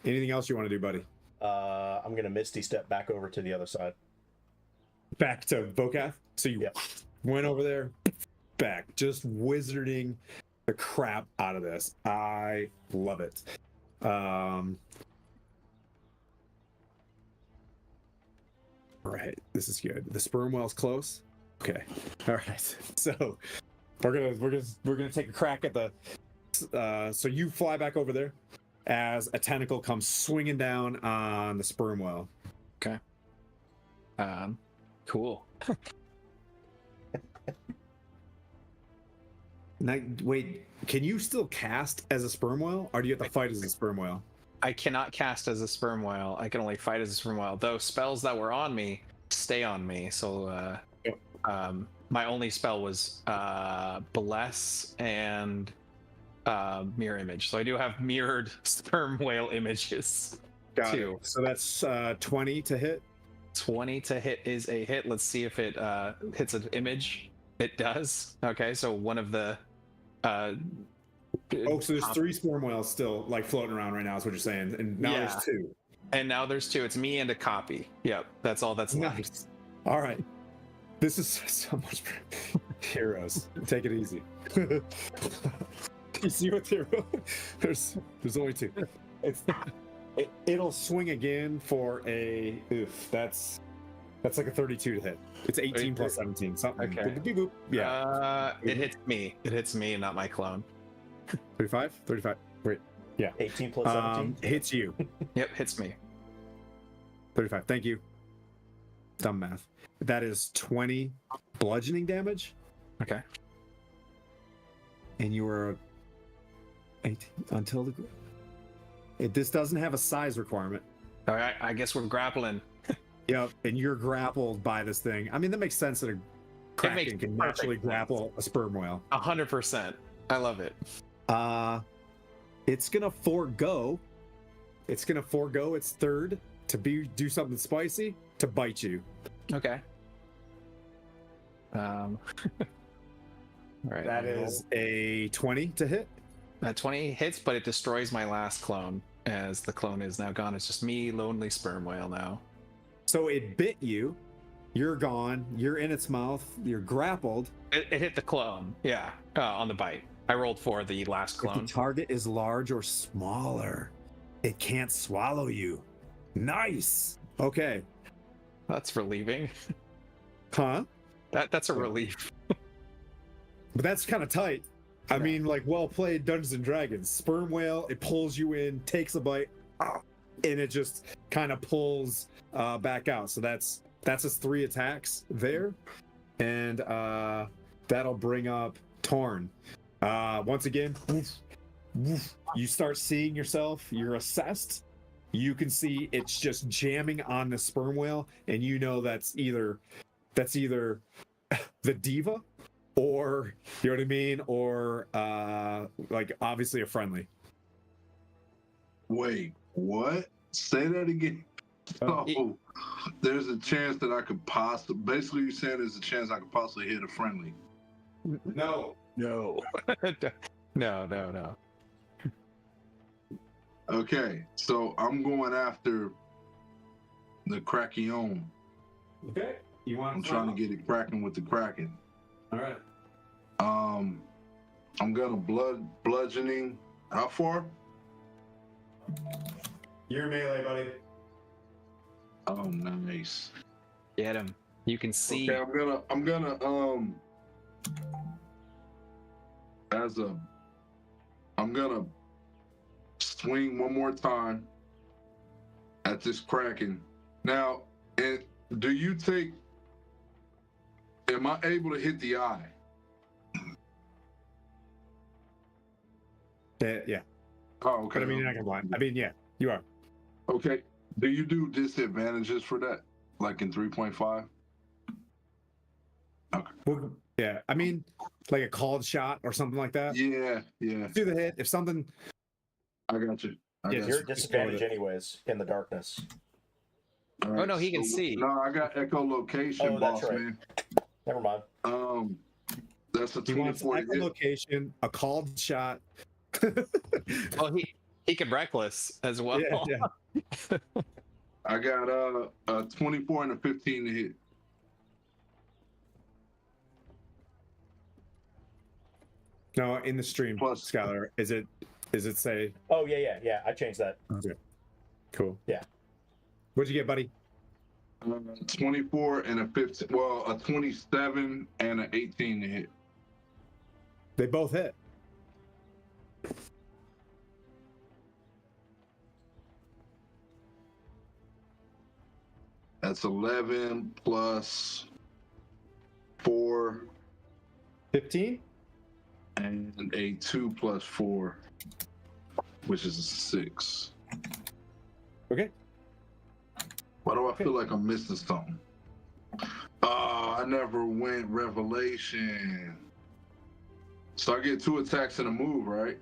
Anything else you want to do, buddy? I'm gonna Misty step back over to the other side. Back to Vokath. So you Yep. went over there, back, just wizarding the crap out of this. I love it. Right, this is good. The sperm whale's close. Okay, all right. So we're gonna take a crack at the. So you fly back over there as a tentacle comes swinging down on the sperm whale. Cool. Now, wait, can you still cast as a sperm whale, or do you have to fight as a sperm whale? I cannot cast as a sperm whale. I can only fight as a sperm whale. Though spells that were on me stay on me. So my only spell was bless and mirror image. So I do have mirrored sperm whale images. Got too. it. So that's 20 to hit. 20 to hit is a hit. Let's see if it hits an image. It does. Okay, so one of the Oh, so there's 3 sperm whales still like floating around right now. Is what you're saying, and now Yeah. there's 2. And now there's 2. It's me and a copy. Yep, that's all that's left. Nice. All right. This is so much heroes. Take it easy. You see what hero? There's only 2. It'll swing again for a oof. That's like a 32 to hit. It's 18 plus 17. Something. Okay. Boop, boop, boop. Yeah. It hits me. It hits me, not my clone. 35. Wait. Yeah. 18 plus 17. Hits you. Yep, hits me. 35. Thank you. Dumb math. That is 20 bludgeoning damage, Okay. and you are 18 until the. This doesn't have a size requirement. All right, I guess we're grappling. Yep, and you're grappled by this thing. I mean, that makes sense that a kraken can naturally perfect grapple a sperm whale. 100%. I love it. It's gonna forego. It's gonna forego its third to do something spicy to bite you. Okay. All right. That is a 20 to hit. 20 hits, but it destroys my last clone, as the clone is now gone. It's just me, lonely sperm whale now. So it bit you. You're gone. You're in its mouth. You're grappled. It hit the clone. Yeah, on the bite. I rolled for the last If clone. the target is large or smaller, it can't swallow you. Nice. Okay. That's relieving. Huh? That's a relief. But that's kind of tight. I Yeah. mean, like, well played Dungeons and Dragons. Sperm whale, it pulls you in, takes a bite, and it just kind of pulls back out. So that's its 3 attacks there. And that'll bring up Torn. Once again, woof, woof, you start seeing yourself, you're assessed. You can see it's just jamming on the sperm whale, and you know that's either the diva, or you know what I mean, or like obviously a friendly. Wait, what? Say that again. Oh, There's a chance that I could possibly. Basically, you're saying there's a chance I could possibly hit a friendly. No. No. No. Okay, so I'm going after the Krakion. Okay. You want? I'm trying to get it cracking with the Kraken. All right. I'm gonna bludgeoning. How far? You're melee, buddy. Oh, nice. Get him. You can see. Okay, I'm gonna I'm gonna swing one more time at this Kraken. Now, do you take? Am I able to hit the eye? Yeah. Oh, okay. But I mean, you're not gonna blind. I mean, yeah, you are. Okay. Do you do disadvantages for that? Like in 3.5? Okay. Well, yeah. I mean, like a called shot or something like that. Yeah. Do the hit. If something. I got you. Yeah, You're at disadvantage anyways in the darkness. All Oh, no, he can see. No, I got echolocation, Oh, that's boss right. man. Never mind. That's a He wants 24 to hit. echolocation, a called shot. Well, he could reckless as well. Yeah. I got a 24 and a 15 to hit. No, in the stream, Plus- Skylar, is it say? Oh yeah. I changed that. Okay. Cool. Yeah. What'd you get, buddy? 24 and a 15. Well, a 27 and an 18 to hit. They both hit. That's 11 plus 4 15? and a 2 plus 4, which is a 6. Okay. Why do I feel like I'm missing something? I never went revelation. So I get 2 attacks and a move, right?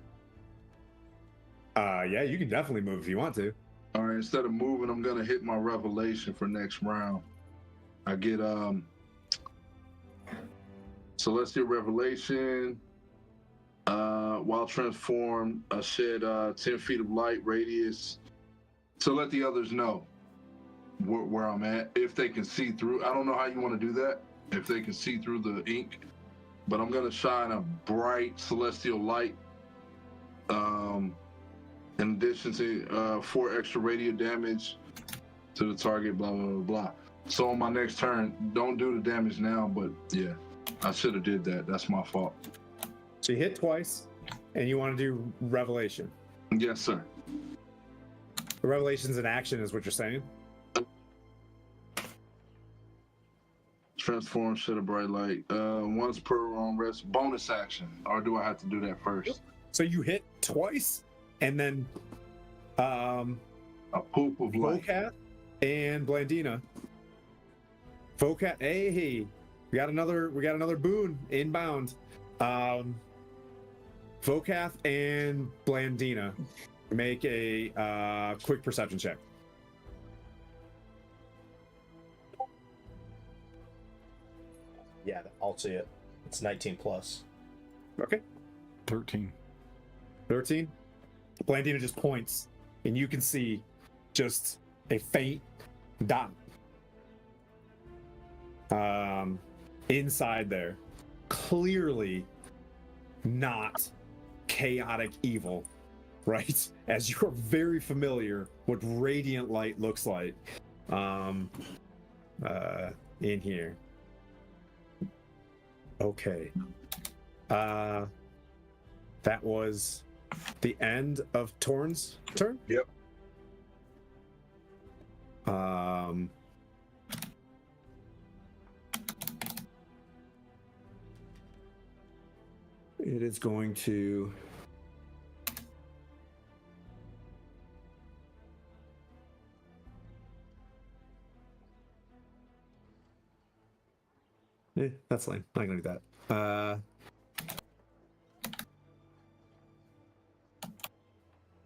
Yeah, you can definitely move if you want to. All right, instead of moving, I'm gonna hit my revelation for next round. I get Celestial Revelation. While transformed, I shed 10 feet of light radius to let the others know where I'm at, if they can see through. I don't know how you want to do that, if they can see through the ink, but I'm gonna shine a bright celestial light. In addition to 4 extra radio damage to the target, blah, blah, blah, blah. So on my next turn, don't do the damage now, but yeah, I should have did that. That's my fault. So you hit twice, and you want to do revelation. Yes, sir. The revelation's an action, is what you're saying? Transform, shed a bright light. Once per long rest, bonus action. Or do I have to do that first? So you hit twice, and then A poop of light. Vocat and Blandina. Vocat, hey, we got another boon inbound. Vocath and Blandina, make a quick perception check. Yeah, I'll see it. It's 19 plus. Okay. 13. 13. Blandina just points, and you can see just a faint dot inside there. Clearly not chaotic evil, right? As you're very familiar what radiant light looks like in here. Okay. That was the end of Torn's turn? Yep. It is going to that's lame. I'm not gonna do that.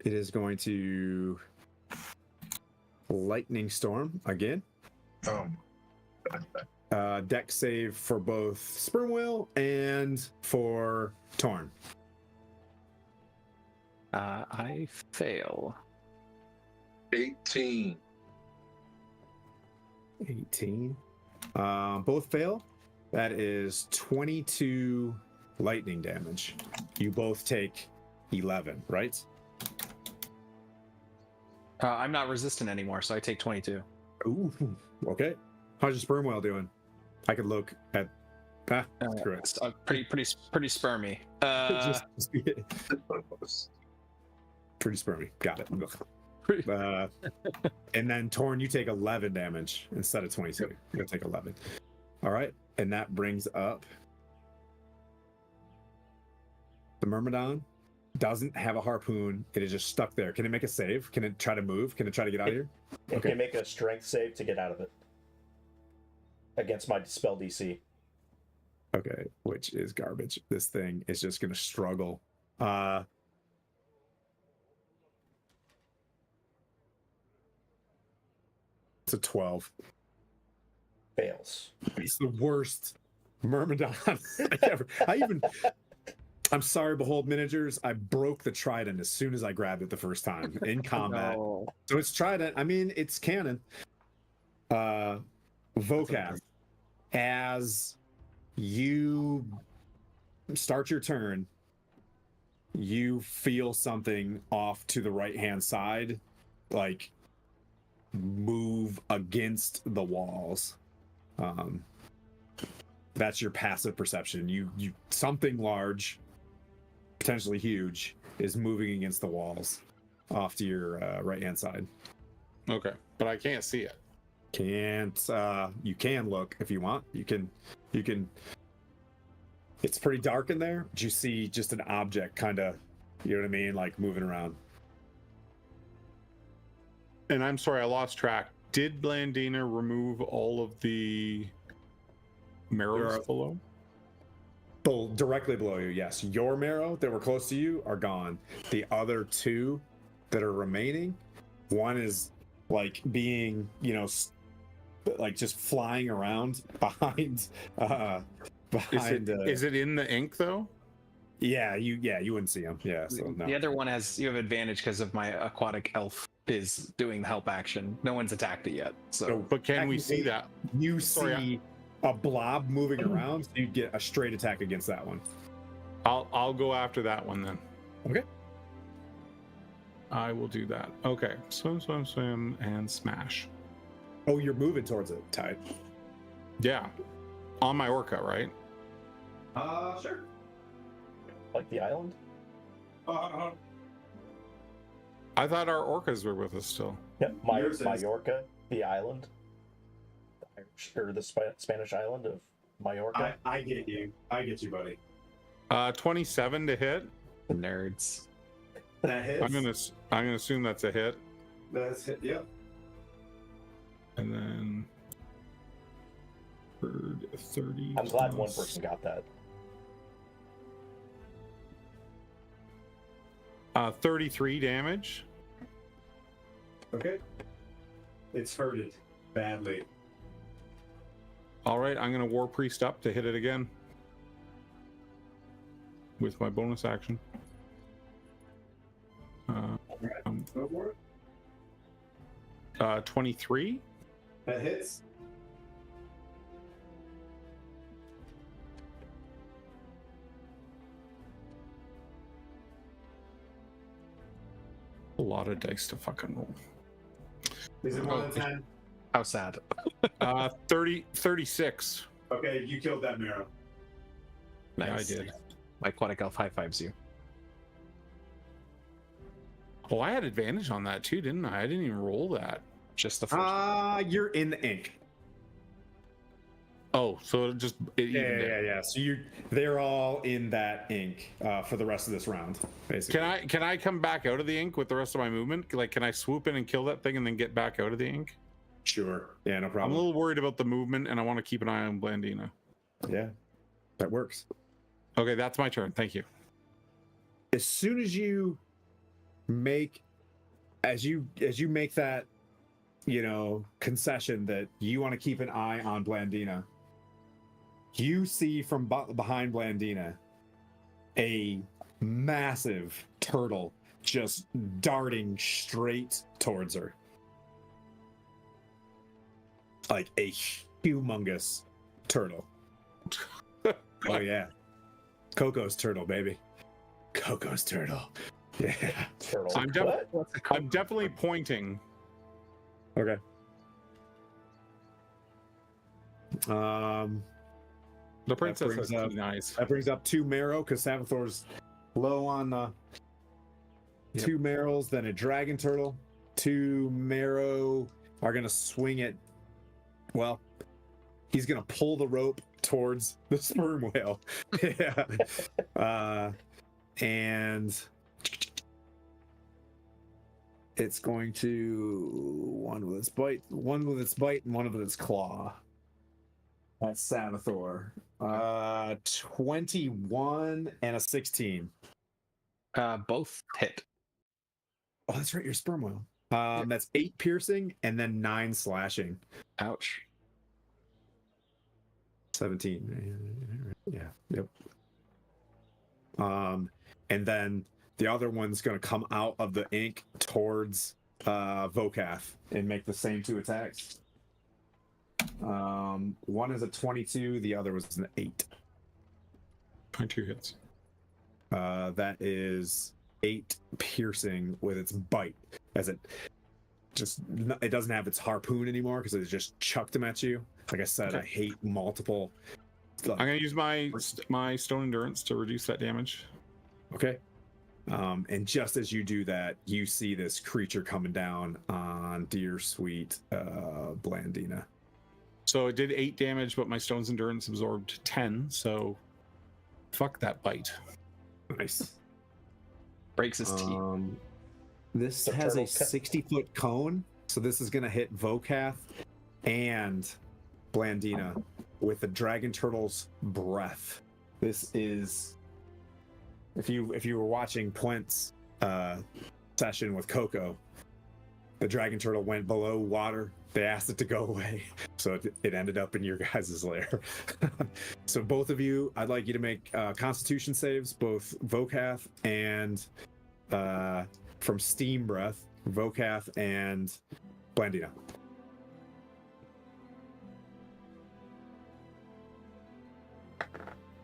It is going to lightning storm again. Deck save for both Sperm Whale and for Torn. I fail. 18. 18. Both fail. That is 22 lightning damage. You both take 11, right? I'm not resistant anymore, so I take 22. Ooh, okay. How's your Sperm Whale doing? I could look at. Screw it. It's, pretty spermy. Pretty spermy. Got it. And then Torn, you take 11 damage instead of 22. You're gonna take 11. All right, and that brings up the Myrmidon. Doesn't have a harpoon. It is just stuck there. Can it make a save? Can it try to move? Can it try to get out of here? It can make a strength save to get out of it against my spell DC. Okay, which is garbage. This thing is just gonna struggle. It's a 12. Fails. It's the worst Myrmidon ever. I'm sorry, Behold Miniatures. I broke the trident as soon as I grabbed it the first time in combat. No. So it's trident. I mean, it's canon. Vokath, as you start your turn, you feel something off to the right-hand side, like move against the walls. That's your passive perception. You something large, potentially huge, is moving against the walls off to your right-hand side. Okay, but I can't see it. You can look if you want. You can it's pretty dark in there, but you see just an object kind of, you know what I mean, like moving around. And I'm sorry, I lost track. Did Blandina remove all of the marrows below? Directly below you, yes. Your marrow that were close to you are gone. The other two that are remaining, one is like being, like just flying around behind. Is it in the ink though? Yeah, you wouldn't see him. Yeah, so no. The other one you have advantage because of my aquatic elf is doing the help action. No one's attacked it yet. So But can we see that? You see a blob moving around, so you get a straight attack against that one. I'll go after that one then. Okay. I will do that. Okay. Swim, and smash. Oh, you're moving towards it, Tide. Yeah. On my orca, right? Sure. Like the island? I thought our orcas were with us still. Yeah, Majorca, the island. The Irish, or the Spanish island of Majorca. I get you. I get you, buddy. 27 to hit. nerds. That hits. I'm gonna assume that's a hit. That's hit. Yep. And then 30. I'm glad one person got that. 33 damage. Okay. It's hurted badly. All right, I'm gonna War Priest up to hit it again with my bonus action. Go for it. 23. That hits. A lot of dice to fucking roll. Is it more than 10? How sad. 36. Okay, you killed that marrow. Nice. Yeah, I did. My aquatic elf high fives you. Oh, I had advantage on that too, didn't I? I didn't even roll that. Just the first. You're in the ink. Oh, so it evened out. Yeah. So they're all in that ink for the rest of this round, basically. Can I come back out of the ink with the rest of my movement? Like, can I swoop in and kill that thing and then get back out of the ink? Sure. Yeah, no I'm problem. a little worried about the movement, and I want to keep an eye on Blandina. Yeah, that works. Okay, that's my turn. Thank you. As soon as you make, as you make that concession that you want to keep an eye on Blandina. You see from behind Blandina a massive turtle just darting straight towards her. Like a humongous turtle. Oh yeah. Coco's turtle, baby. Coco's turtle. Yeah. Turtle. I'm definitely pointing. Okay. The princess brings has up- keen eyes. That brings up 2 marrow because Savathor's low on 2 marrows, then a dragon turtle. 2 marrow are gonna swing it. Well, he's gonna pull the rope towards the sperm whale. Yeah. And it's going to one with its bite, and one with its claw. That's Savathor. 21 and a 16. Both hit. Oh, that's right, your sperm whale. That's 8 piercing and then 9 slashing. Ouch. 17. Yeah. Yep. And then the other one's gonna come out of the ink towards Vokath and make the same 2 attacks. One is a 22, the other was an 8. 22 hits. That is 8 piercing with its bite, as it doesn't have its harpoon anymore because it just chucked him at you. Like I said, I hate multiple. I'm gonna use my stone endurance to reduce that damage. Okay. And just as you do that, you see this creature coming down on dear sweet Blandina. So it did 8 damage, but my stone's endurance absorbed 10. So fuck that bite. Nice. Breaks his teeth. This The has a turtle 60-foot cone, so this is going to hit Vokath and Blandina with the dragon turtle's breath. This is, if you were watching Plint's session with Coco, the dragon turtle went below water. They asked it to go away, so it ended up in your guys' lair. So both of you, I'd like you to make Constitution saves, both Vokath and from Steam Breath, Vokath and Blandina.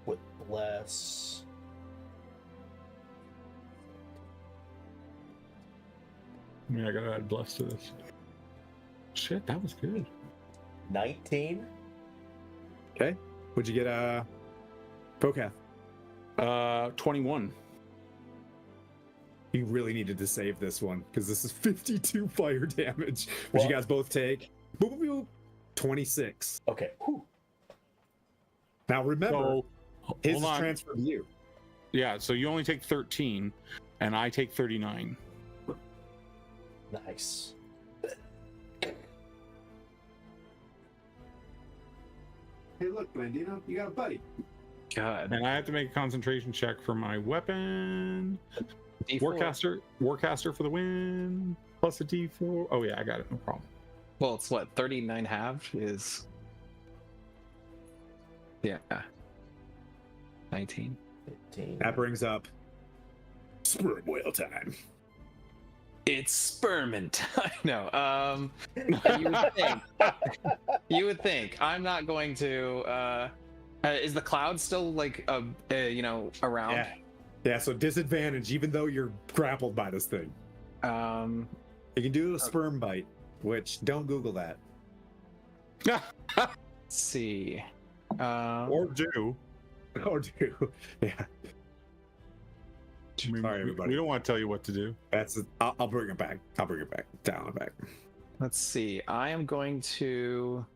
With bless. I gotta add bless to this. Shit, that was good. 19. Okay. What'd you get, Vokath? 21. You really needed to save this one because this is 52 fire damage, which Well- you guys both take. Boop, boop, boop, 26. Okay. Whew. Now remember, So, his hold is on. transferred to you. Yeah, so you only take 13, and I take 39. Nice. Hey, look, Blandina, you got a buddy. God. And I have to make a concentration check for my weapon. D4. Warcaster for the win. Plus a D4. Oh yeah, I got it. No problem. Well, it's what, 39 halved is. Yeah. 19. 15. That brings up sperm whale time. It's spermin time. No, you would think. I'm not going to. Is the cloud still like around? Yeah. Yeah, so disadvantage, even though you're grappled by this thing. You can do a sperm bite, which don't Google that. Let's see. Or do. Or do. Yeah. Sorry, everybody. We don't want to tell you what to do. I'll bring it back. I'll bring it back. Down and back. Let's see. I am going to.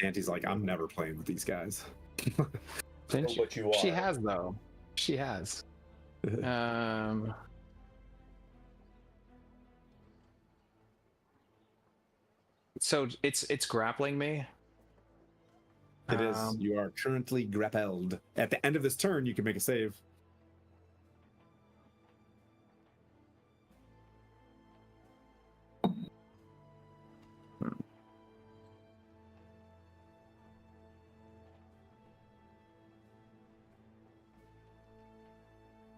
Auntie's like, I'm never playing with these guys. Didn't But you She are. has though. She has. So it's grappling me. It is. You are currently grappled. At the end of this turn, you can make a save.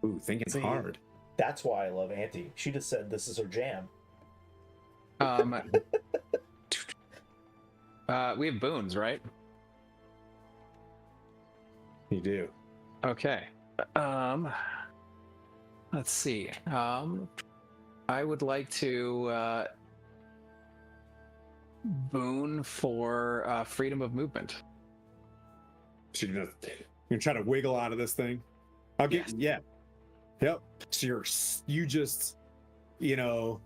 Ooh, thinking See? hard. That's why I love Auntie. She just said this is her jam. We have boons, right? You do. Okay. Let's see. I would like to boon for freedom of movement. So you're gonna try to wiggle out of this thing. I'll get Yes. Yep. So you just, you know,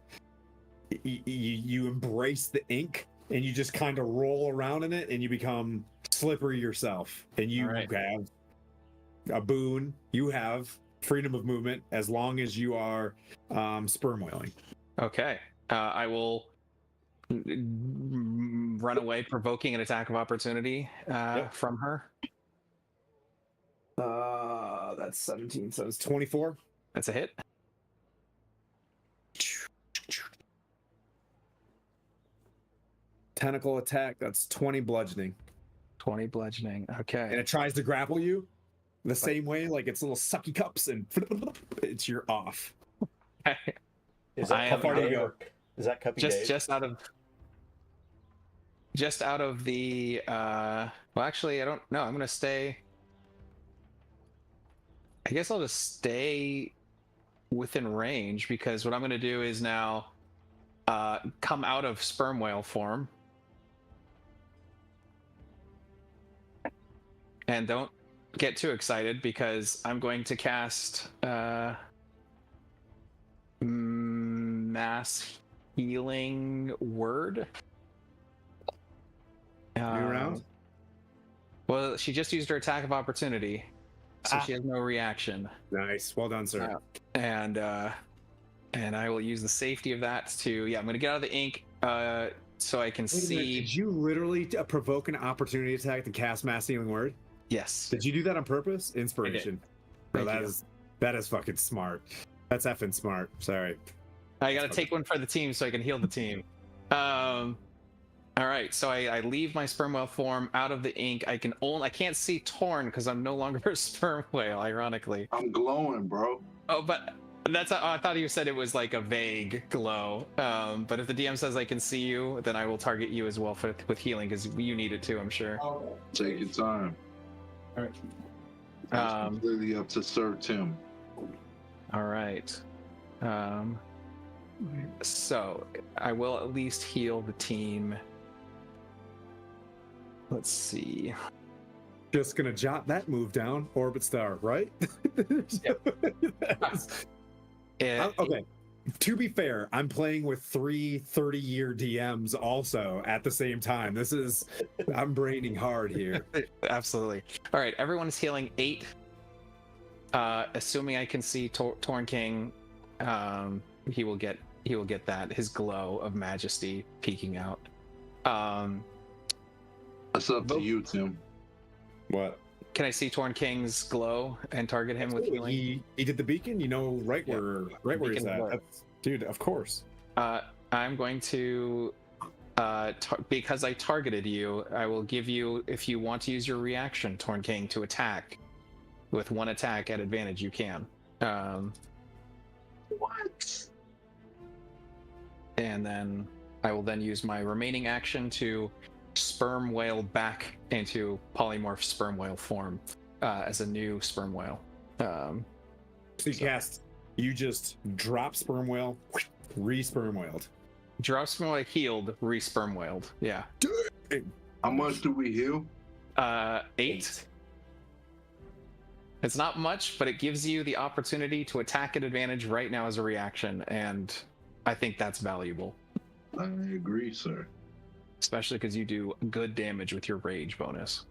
you embrace the ink and you just kind of roll around in it and you become slippery yourself. And you All right. have a boon. You have freedom of movement as long as you are sperm whaling. Okay. I will run away, provoking an attack of opportunity from her. That's 17, so it's 24. That's a hit. Tentacle attack, that's 20 bludgeoning. 20 bludgeoning. And Okay. it tries to grapple you the same way, like it's little sucky cups, and it's you're off. Is I that am- Cuppy How far do you Dave? go? Is that Cuppy just Dave? just out of the well, actually I don't know. I'm gonna stay. I guess I'll just stay within range, because what I'm gonna do is now come out of sperm whale form. And don't get too excited, because I'm going to cast mass healing word. New round? Well, she just used her attack of opportunity, so she has no reaction. Nice. Well done, sir. And I will use the safety of that to I'm gonna get out of the ink so I can Wait a minute, see. did you literally provoke an opportunity attack to cast mass healing word? Yes. Did you do that on purpose? Inspiration. No, Thank you. that is fucking smart. That's effing smart. Sorry. I gotta take one for the team so I can heal the team. All right, so I leave my sperm whale form out of the ink. I can't see Torn because I'm no longer a sperm whale, ironically. I'm glowing, bro. Oh, but I thought you said it was like a vague glow. But if the DM says I can see you, then I will target you as well with healing, because you need it too, I'm sure. Take your time. All right. That's completely up to Sir Tim. All right. So I will at least heal the team. Let's see. Just gonna jot that move down, Orbit Star, right? Okay. To be fair, I'm playing with 3 30-year DMs also at the same time. I'm braining hard here. Absolutely. All right, everyone is healing 8. Assuming I can see Torn King, he will get that, his glow of majesty peeking out. That's up to you, Tim. What? Can I see Torn King's glow and target him with healing? He did the beacon, you know, right where he's Beacon at. works. Dude, of course. I'm going to, because I targeted you, I will give you, if you want to use your reaction, Torn King, to attack. With 1 attack at advantage, you can. What? And then I will then use my remaining action to sperm whale back into polymorph sperm whale form as a new sperm whale. So you just drop sperm whale, re-sperm whaled. Drop sperm whale healed, re-sperm whaled. Yeah. How much do we heal? 8. It's not much, but it gives you the opportunity to attack at advantage right now as a reaction, and I think that's valuable. I agree, sir. Especially because you do good damage with your rage bonus.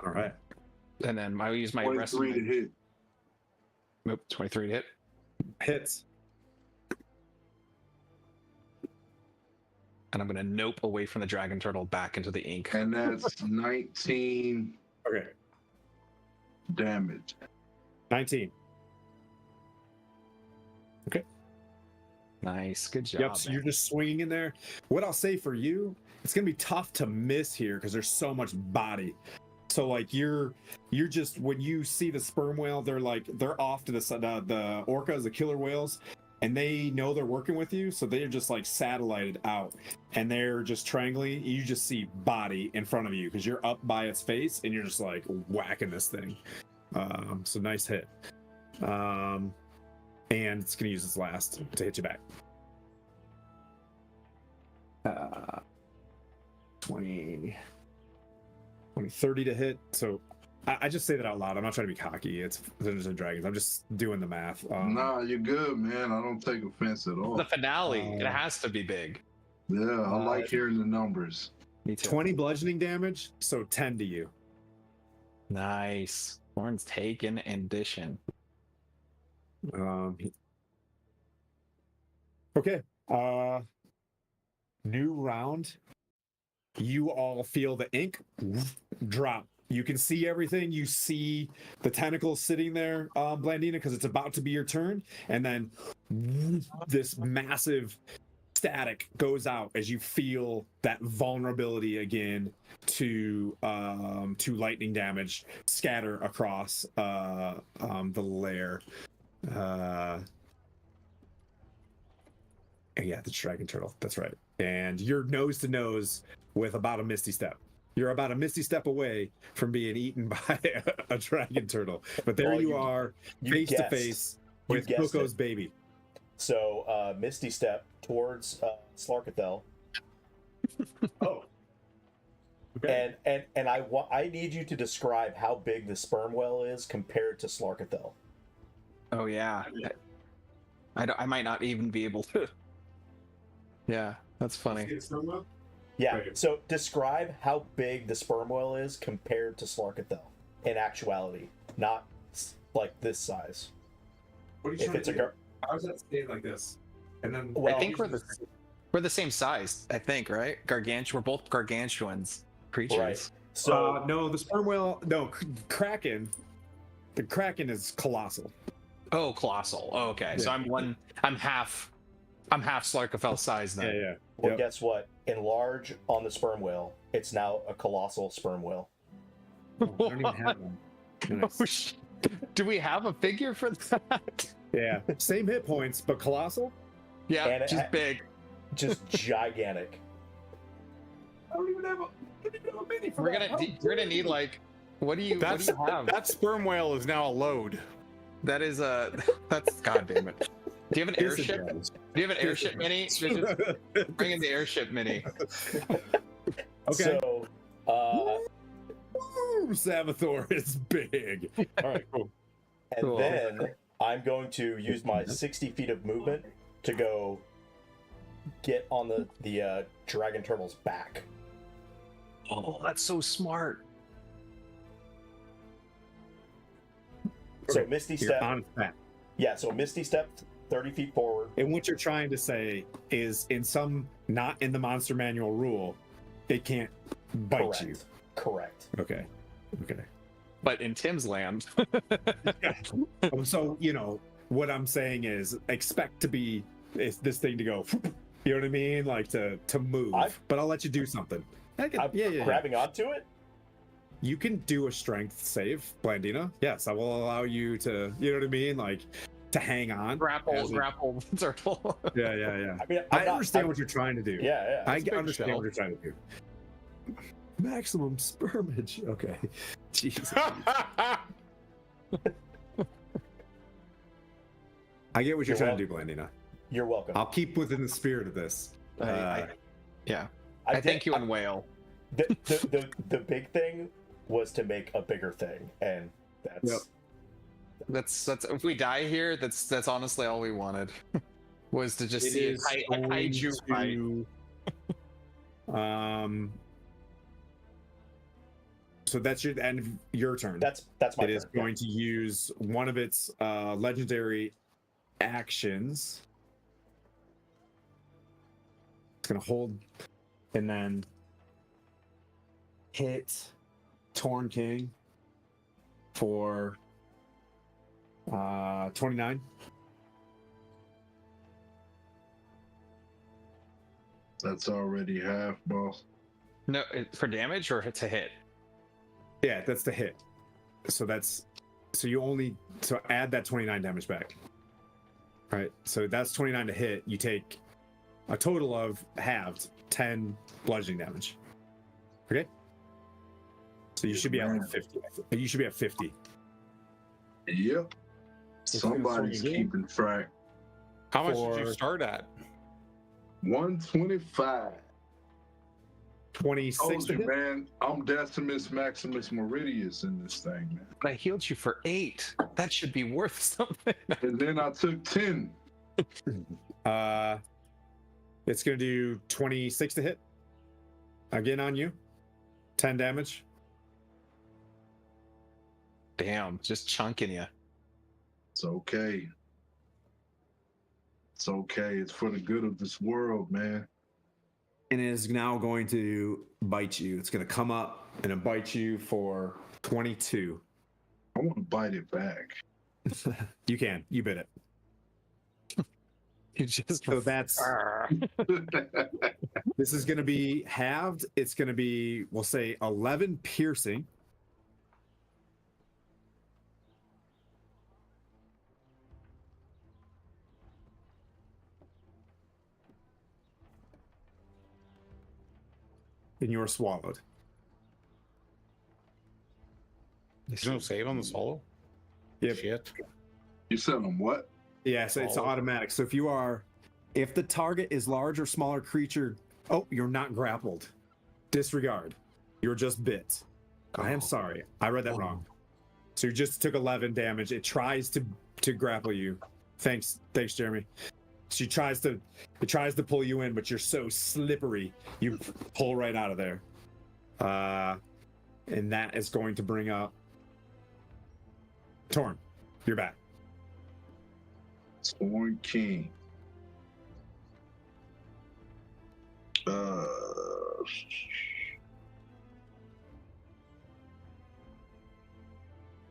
All right. And then I'll use my rest of 23 my... to hit. Nope, 23 to hit. Hits. And I'm going to nope away from the dragon turtle back into the ink. And that's 19 Okay. damage. 19. Nice, good job. Yep, so you're just swinging in there. What I'll say for you it's gonna be tough to miss here because there's so much body. So like you're just when you see the sperm whale, they're off to the side. The orcas, the killer whales, and they know they're working with you, so they're just like satellited out, and they're just triangling. You just see body in front of you because you're up by its face, and you're just like whacking this thing. So nice hit. And it's gonna use its last to hit you back. 20, 30 to hit. So I just say that out loud. I'm not trying to be cocky. It's Dungeons and Dragons. I'm just doing the math. Nah, you're good, man. I don't take offense at all. The finale, it has to be big. Yeah, I like hearing the numbers. Me too. 20 bludgeoning damage, so 10 to you. Nice. Horn's taken and dishing. Okay. New round. You all feel the ink drop. You can see everything. You see the tentacles sitting there, Blandina, because it's about to be your turn. And then this massive static goes out as you feel that vulnerability again to lightning damage scatter across the lair. Yeah, the dragon turtle. That's right. And you're nose to nose with about a misty step. You're about a misty step away from being eaten by a dragon turtle. But there you are, face to face with Coco's baby. So, Misty Step towards Slarkrathel. Oh. Okay. And I need you to describe how big the sperm whale is compared to Slarkrathel. Oh yeah. I might not even be able to. Yeah, that's funny. Yeah. So describe how big the sperm whale is compared to Slarkrathel in actuality, not like this size. What are you If trying it's to a do? How does that stay like this? And then Well, I think we're the same size. I think, right? We're both gargantuans creatures. Right. So no, the sperm whale. No, Kraken. The Kraken is colossal. Oh, colossal. Oh, okay. So I'm half Slarkathel size then. Yeah. well, Yep. guess what? Enlarge on the sperm whale. It's now a colossal sperm whale. I don't even have one. Nice. Oh, do we have a figure for that? Yeah, same hit points, but colossal. Yeah, And it just big. Just gigantic. I don't even have a mini for We're gonna need like, what do you have? That sperm whale is now a load. That is that's god damn it. Do you have an airship? Do you have an airship mini? Just bring in the airship mini. Okay. So, Ooh, Savathor is big. All right, cool. and Cool. then I'm going to use my 60 feet of movement to go get on the dragon turtle's back. Oh, that's so smart. So Okay, Misty You're Step. on its back. Yeah, so Misty Step 30 feet forward. And what you're trying to say is, not in the monster manual rule, it can't bite Correct. you. Correct. Okay. But in Tim's land, So what I'm saying is, expect this thing to go. You know what I mean? Like to move. But I'll let you do something. I'm Yeah. grabbing onto it. You can do a strength save, Blandina. Yes, I will allow you to. You know what I mean? Like to hang on. grapple turtle. Yeah. I mean, I understand what you're trying to do. Yeah. I It's a big understand shell. what you're trying to do. Maximum spermage. Okay. Jesus. I get what you're You're trying to do, Blandina. You're welcome. I'll keep within the spirit of this. Yeah. I did- thank you in whale. The big thing was to make a bigger thing, and that's Yep. That's if we die here, that's honestly all we wanted. Was to just It see is a kaiju fight. So that's your end of your turn. that's my It turn. is going to use one of its legendary actions. It's going to hold and then hit Torn King for 29. That's already half, boss. No, for damage or to hit? Yeah, that's the hit. So add that 29 damage back. All right, so that's 29 to hit. You take a total of halved 10 bludgeoning damage. Okay. So you should be at like 50. You should be at 50. Yep. Somebody's keeping track. How much did you start at? 125. 26 Told to you, hit? man. I'm Decimus Maximus Meridius in this thing, man. But I healed you for 8. That should be worth something. And then I took 10. It's gonna do 26 to hit. Again on you. 10 damage. Damn, just chunking you. It's okay. It's okay. It's for the good of this world, man. And it is now going to bite you. It's gonna come up and it bite you for 22. I want to bite it back. You can. You bit it. You just So that's this is going to be halved. It's going to be, we'll say, 11 piercing. And you're swallowed. There's no save on the solo? Yep. Shit. You said on what? Yeah, so it's automatic. So if the target is large or smaller creature, you're not grappled. Disregard. You're just bit. I am sorry. I read that wrong. So you just took 11 damage. It tries to grapple you. Thanks, Jeremy. It tries to pull you in, but you're so slippery, you pull right out of there. And that is going to bring up Torn. You're back. Torn King.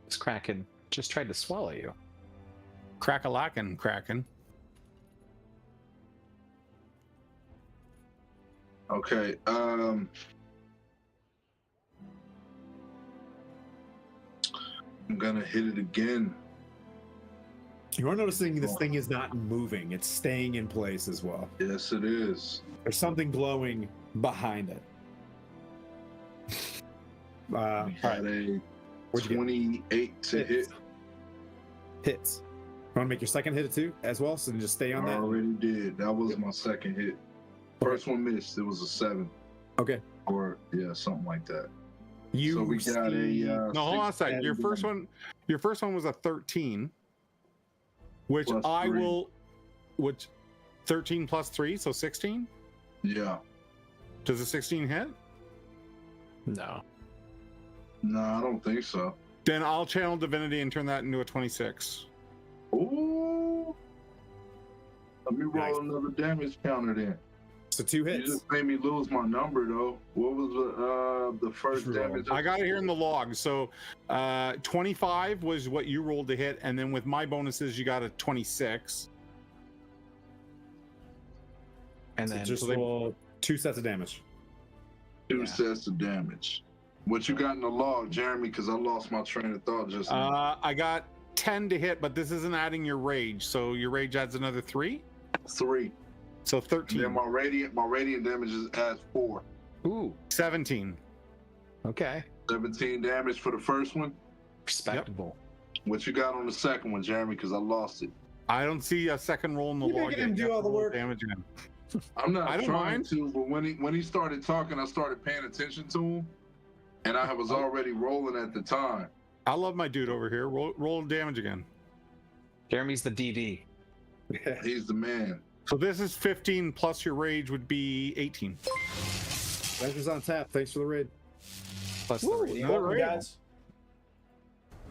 This Kraken just tried to swallow you. Crack-a-lackin', Kraken. Okay. I'm gonna hit it again. You are noticing this thing is not moving. It's staying in place as well. Yes, it is. There's something glowing behind it. We had a What'd you 28 to hit. Hits. You want to make your second hit too, as well? So then just stay on I that. already did. That was my second hit. First one missed. It was a 7. Okay. Or yeah, something like that. You So we got a No, hold on a 6 second. Your first one was a 13, which Plus I 3. will, which 13 plus 3, so 16. Yeah. Does a 16 hit? No. No, I don't think so. Then I'll channel divinity and turn that into a 26. Ooh. Let me roll Nice. another damage counter then. So 2 You hits. just made me lose my number though. What was the first Just roll. damage? I got it here in the log. So 25 was what you rolled to hit, and then with my bonuses, you got a 26. And So then just roll 2 sets of damage. 2 sets of damage. What you got in the log, Jeremy? Because I lost my train of thought just now. I got 10 to hit, but this isn't adding your rage. So your rage adds another 3. 3. So And 13. then my radiant damage is adds 4. ooh, 17. okay, 17 damage for the first one. respectable. What you got on the second one, Jeremy? Because I lost it. I don't see a second roll in the You're log. making him yet. do You have all to the roll work. damage again. I'm not I don't trying mind. to, but when he started talking, I started paying attention to him, and I was already rolling at the time. I love my dude over here. Roll damage again. Jeremy's the DD. He's the man. So this is 15 plus your rage would be 18. Measures on tap. Thanks for the raid. Plus the Woo, radiant. another Welcome, raid. guys.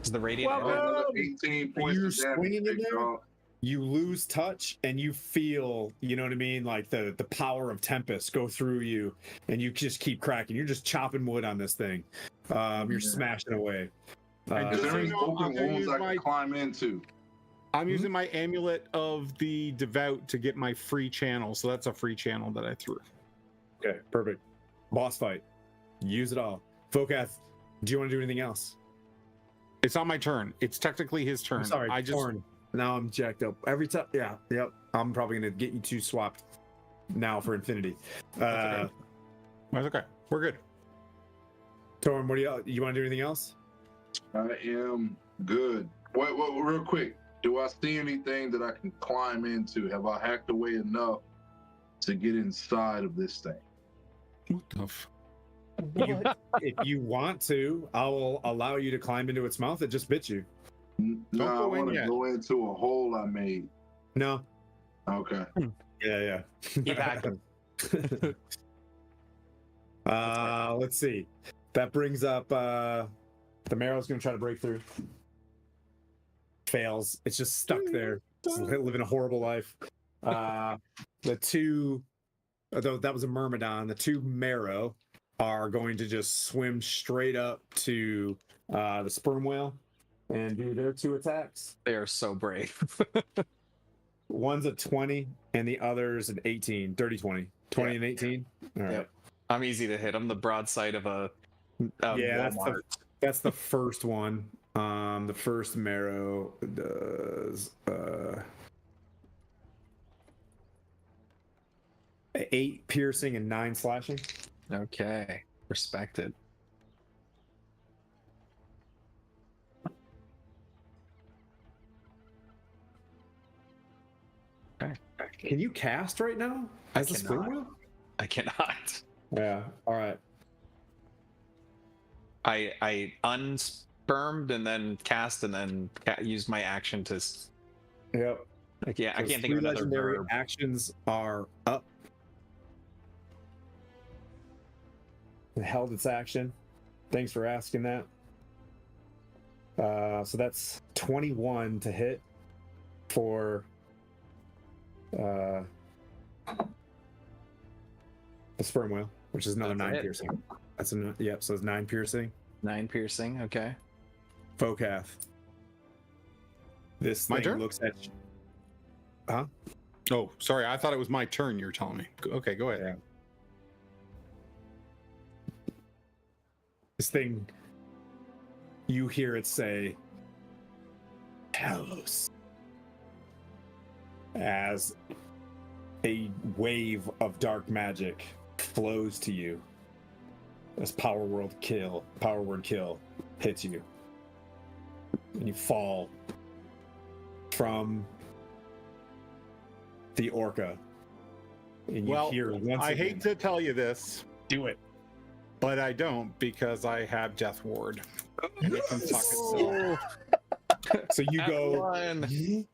Is the radiant? That was another 18 points you of damage. swinging in big there? dog. You lose touch and you feel, you know what I mean, like the power of Tempest go through you, and you just keep cracking. You're just chopping wood on this thing. You're smashing away. And Is just there so any you know, I'm open gonna wounds use I my- can climb into? I'm using my amulet of the devout to get my free channel. So that's a free channel that I threw. Okay, perfect. Boss fight. Use it all. Vokath, do you want to do anything else? It's not my turn. It's technically his turn. I'm sorry, I just Torn. Now I'm jacked up. Every time, yeah, yep. I'm probably gonna get you two swapped now for infinity. That's okay. We're good. Torn, what do you want to do anything else? I am good. Wait, real quick. Do I see anything that I can climb into? Have I hacked away enough to get inside of this thing? What the If you want to, I will allow you to climb into its mouth. It just bit you. No, I go in want to yet. go into a hole I made. No. Okay. Yeah. Keep hacking. Let's see. That brings up the Marrow's gonna try to break through. Fails. It's just stuck there. Just living a horrible life. The two, although that was a Myrmidon, the two Marrow are going to just swim straight up to the sperm whale and do their two attacks. They are so brave. One's a 20 and the other's an 18. 30-20. 20 and 18. All right. Yep. I'm easy to hit. I'm the broadside of a Yeah, Walmart. that's the first one. The first Marrow does 8 piercing and 9 slashing. Okay, respected. Okay. Can you cast right now as a sperm cannot. whale? I cannot. Yeah. All right. I unspermed and then cast and then used my action to. Yep. Like, yeah, I Those can't think of 3 another legendary verb. actions are up. It held its action. Thanks for asking that. So that's 21 to hit for the sperm whale, which is another That's a 9 hit. piercing. That's a yep. So it's 9 piercing. 9 piercing. Okay. Vokath. This My thing turn? looks at. Huh? Oh, sorry. I thought it was my turn. You're telling me. Okay, go ahead. Yeah. This thing, you hear it say, Talos, as a wave of dark magic flows to you as power word kill hits you. And you fall from the orca. And you Well, hear once I again, hate to tell you this, do it. but I don't because I have Death Ward. And it can suck itself. Oh, So you that go. one.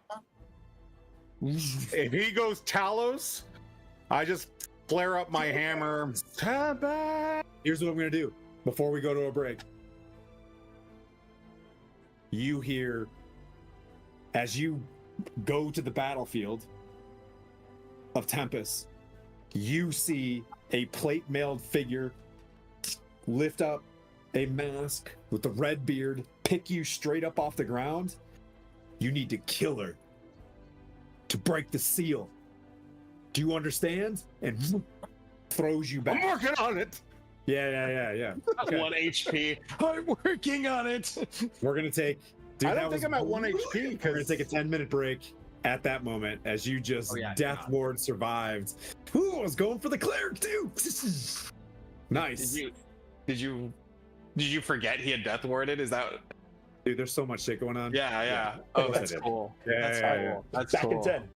If he goes Talos, I just flare up my hammer. Here's what I'm gonna do before we go to a break. You hear as you go to the battlefield of Tempest, you see a plate mailed figure lift up a mask with the red beard, pick you straight up off the ground. You need to kill her to break the seal. Do you understand? And throws you I'm back. working on it. Yeah. Okay. 1 HP. I'm working on it. We're gonna take. Dude, I that don't think was I'm at 1 HP We're gonna because take a 10-minute break at that moment as you just Oh, yeah, Death yeah. Ward survived. Ooh, I was going for the cleric too. Nice. Did you forget he had death warded? Is that? Dude, there's so much shit going on. Yeah. Of Oh, course I that's did. cool. Yeah, That's yeah, cool. yeah. That's Back cool. in 10.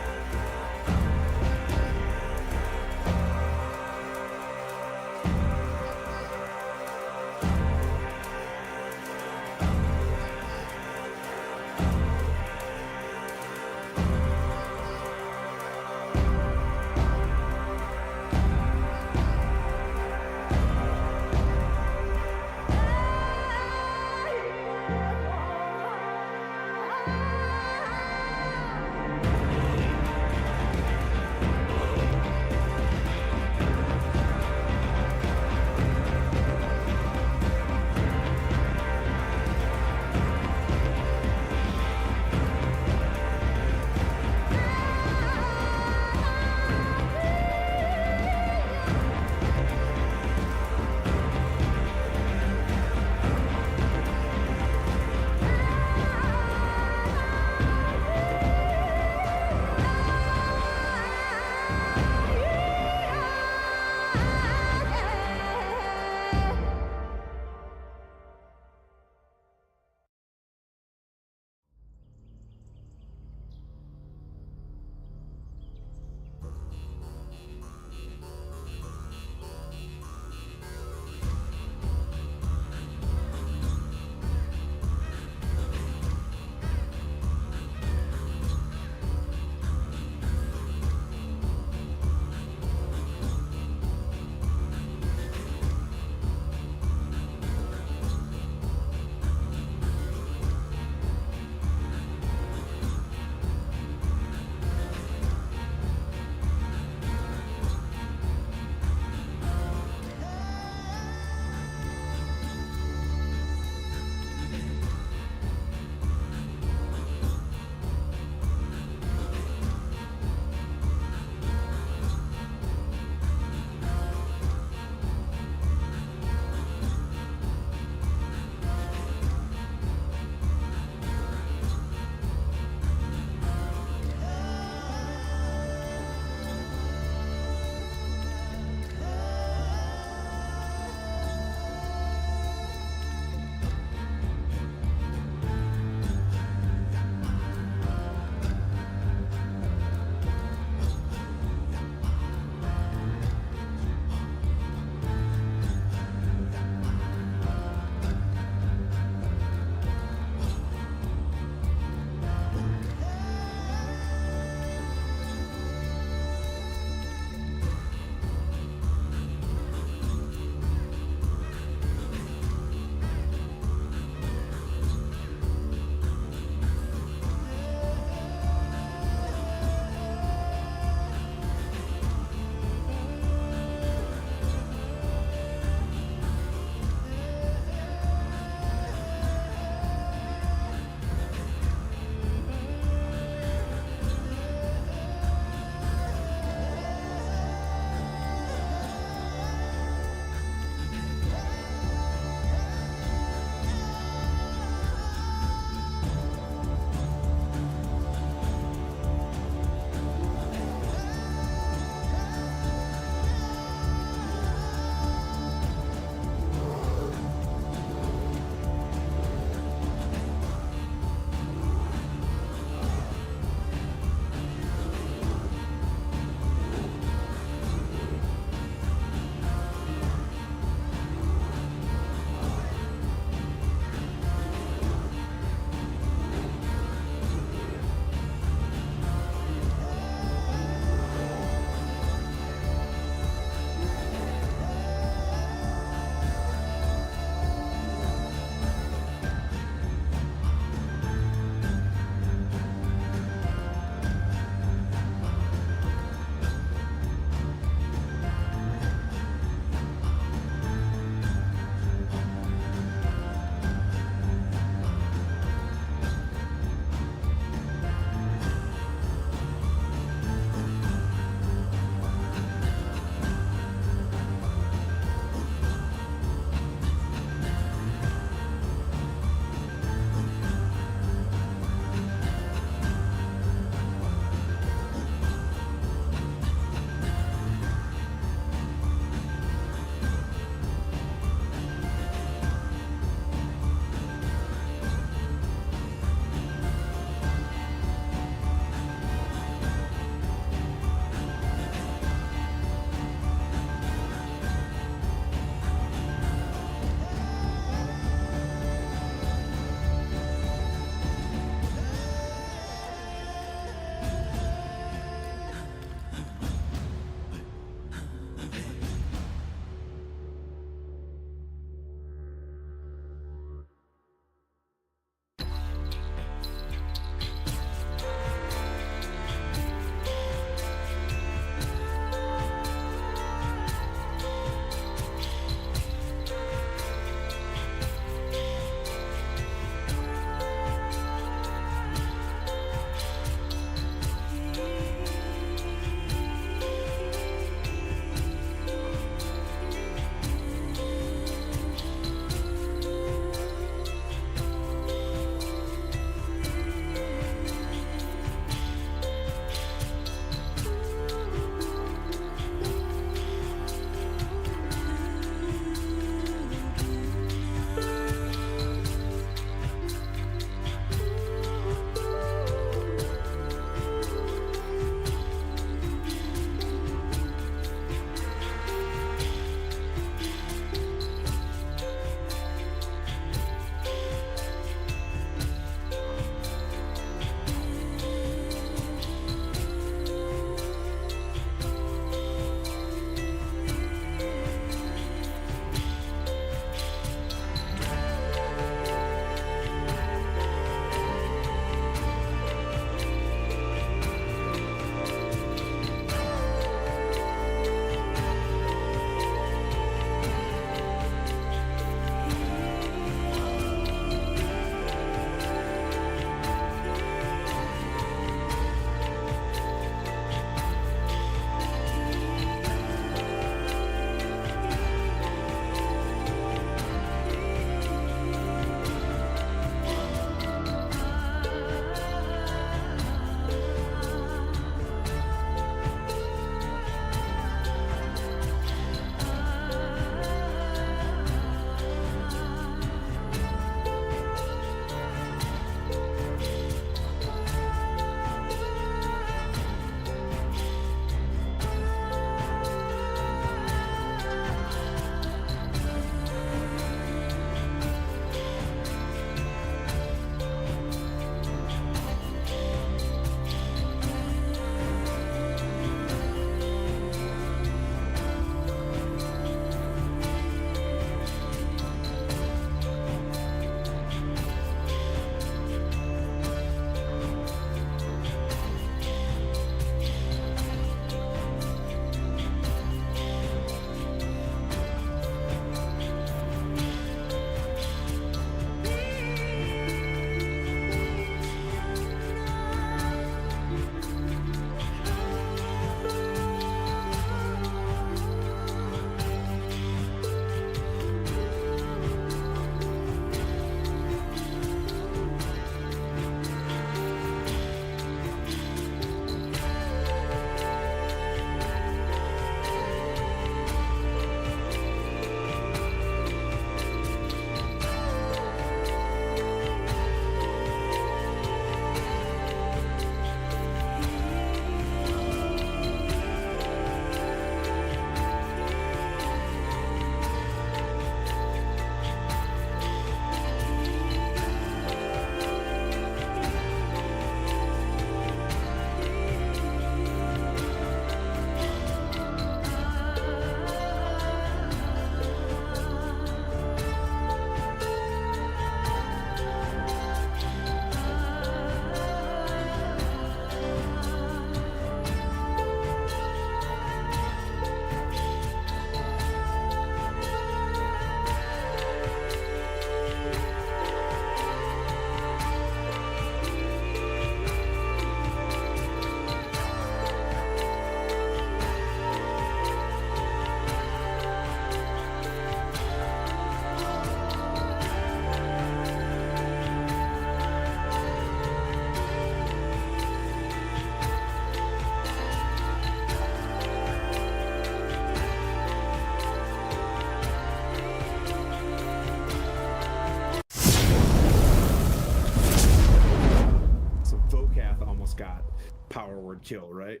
kill, right?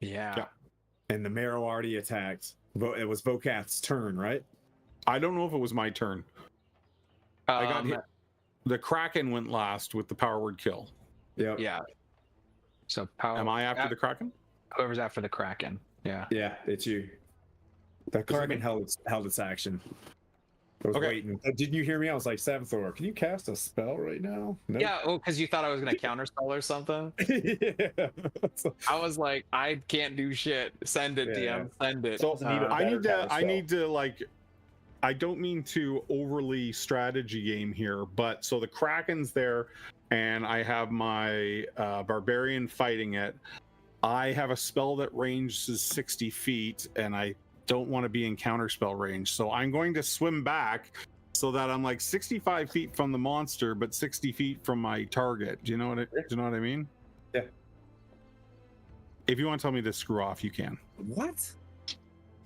Yeah. Yeah. And the Marrow already attacked. It was Vokath's turn, right? I don't know if it was my turn. I got hit. The Kraken went last with the power word kill. Yep. Yeah. So power. Am I after the Kraken? Whoever's after the Kraken. Yeah. Yeah, it's you. The Kraken held its action. I was waiting. Didn't you hear me? I was like, Sabathor, can you cast a spell right now? Nope. Yeah. Oh, because you thought I was gonna counterspell or something. Yeah. I was like, I can't do shit. Send it, Yeah. DM. Send it. So I need to like. I don't mean to overly strategy game here, but so the Kraken's there, and I have my barbarian fighting it. I have a spell that ranges 60 feet, and I don't want to be in counterspell range, so I'm going to swim back so that I'm like 65 feet from the monster, but 60 feet from my target. Do you know what I mean? Yeah. If you want to tell me to screw off, you can. What?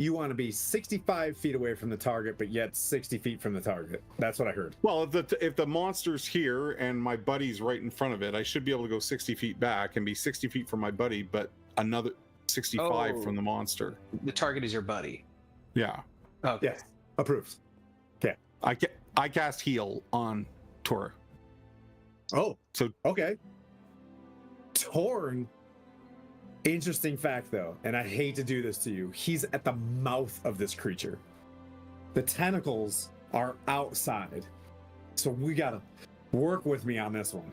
You want to be 65 feet away from the target, but yet 60 feet from the target. That's what I heard. Well, if the monster's here and my buddy's right in front of it, I should be able to go 60 feet back and be 60 feet from my buddy, but another 65 from the monster. The target is your buddy. Yeah. Okay. Yes. Approved. Okay. I cast heal on Tora. Oh, So okay. Torn. Interesting fact, though, and I hate to do this to you. He's at the mouth of this creature. The tentacles are outside. So we gotta work with me on this one.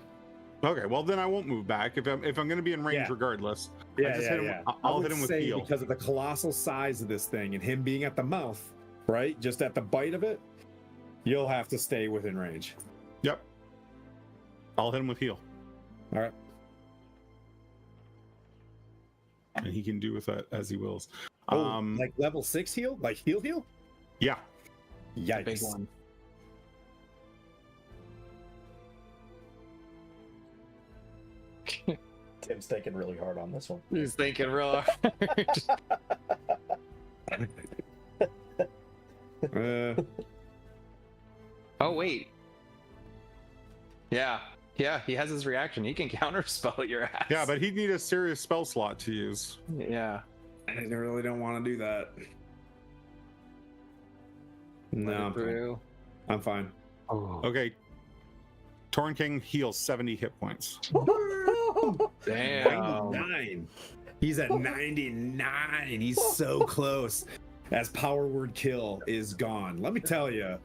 okay, well then I won't move back if I'm going to be in range Yeah. regardless. Yeah, just hit him- I I'll would hit him with say heal. because of the colossal size of this thing and him being at the mouth, right? Just at the bite of it, you'll have to stay within range. Yep. I'll hit him with heal, All right. and he can do with that as he wills. Oh, like level 6 heal? Like heal? Yeah. Yikes. Big one. Tim's thinking really hard on this one. He's thinking real hard. Oh wait. Yeah. Yeah, he has his reaction. He can counterspell your ass. Yeah, but he'd need a serious spell slot to use. Yeah. I really don't want to do that. No, I'm fine. Oh. Okay. Torn King heals 70 hit points. Damn. 99. He's at 99. He's so close. As power word kill is gone. Let me tell you,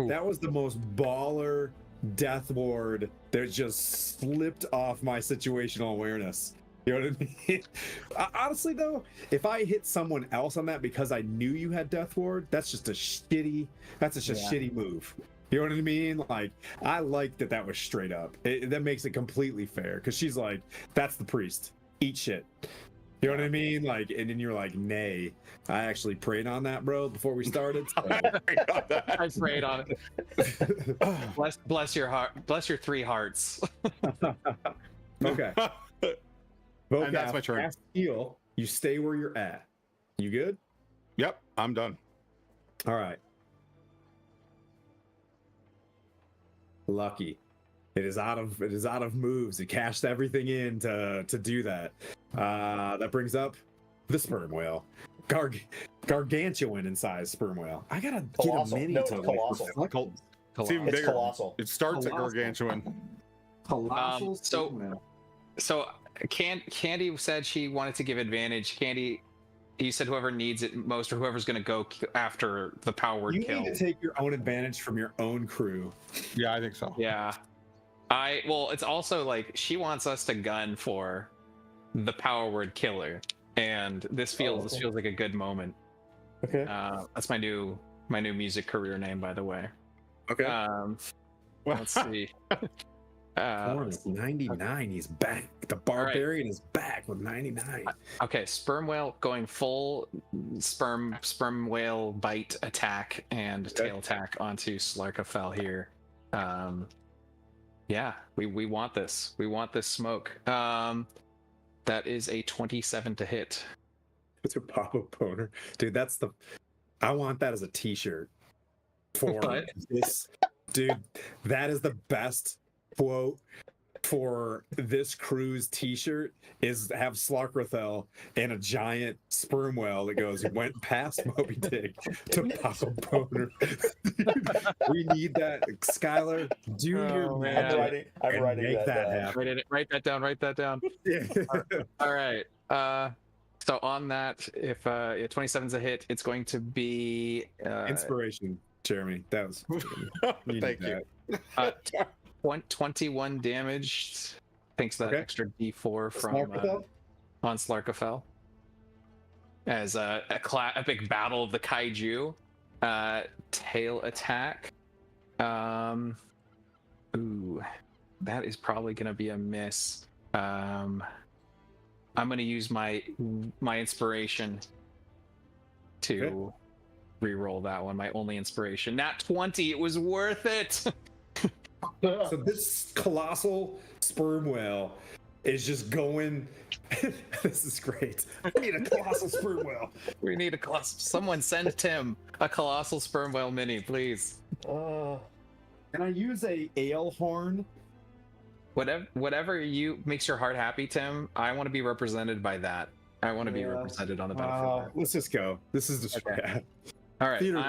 that was the most baller death ward that just slipped off my situational awareness. You know what I mean? Honestly, though, if I hit someone else on that because I knew you had death ward, that's just a shitty move. You know what I mean? Like, I like that was straight up. That makes it completely fair because she's like, that's the priest. Eat shit. You know what I mean? Like, and then you're like, nay. I actually prayed on that, bro, before we started. So. I prayed on it. Bless your heart. Bless your 3 hearts. Okay. And that's my turn. Cast heal. You stay where you're at. You good? Yep, I'm done. All right. Lucky. It is out of moves. It cashed everything in to do that. That brings up the sperm whale. Gargantuan in size sperm whale. I gotta Colossal. get a mini No, to it's like, colossal. reflect on. It's even It's bigger. colossal. It starts at Colossal. gargantuan. Colossal So- sperm whale. So Candy said she wanted to give advantage. Candy, you said whoever needs it most or whoever's going to go after the power word You kill. need to take your own advantage from your own crew. Yeah, I think so. Yeah. Well, it's also like she wants us to gun for the power word killer, and this feels like a good moment. Okay. That's my new music career name, by the way. Okay. Let's see. Torrance, 99. He's back. The barbarian is back with 99. Okay, sperm whale going full sperm whale bite attack and tail attack onto Slarkrathel here. Yeah, we want this. We want this smoke. That is a 27 to hit. What's your pop-up boner? Dude, I want that as a t-shirt. For What? this. Dude, that is the best quote for this crew's t-shirt is have Slarkrathel and a giant sperm whale that goes went past Moby Dick to pop a boner. We need that, Skylar. Do your man. magic I'm and writing make that down. happen. Write that down. Write that down. Yeah. All right. So on that, if 27's a hit, it's going to be Inspiration, Jeremy. That was needed Thank you. that. 21 damage, thanks to that Okay. extra D4 from Slarkrathel? on Slarkrathel. As a big battle of the kaiju, tail attack. Ooh, that is probably gonna be a miss. I'm gonna use my inspiration to re-roll that one. My only inspiration. Nat 20. It was worth it. So this colossal sperm whale is just going. This is great. I need a colossal sperm whale. We need a colossal. Someone send Tim a colossal sperm whale mini, please. Can I use a ale horn? Whatever you makes your heart happy, Tim. I want to be represented by that. I want to be represented on the battlefield. Let's just go. This is the Okay. All right. Theater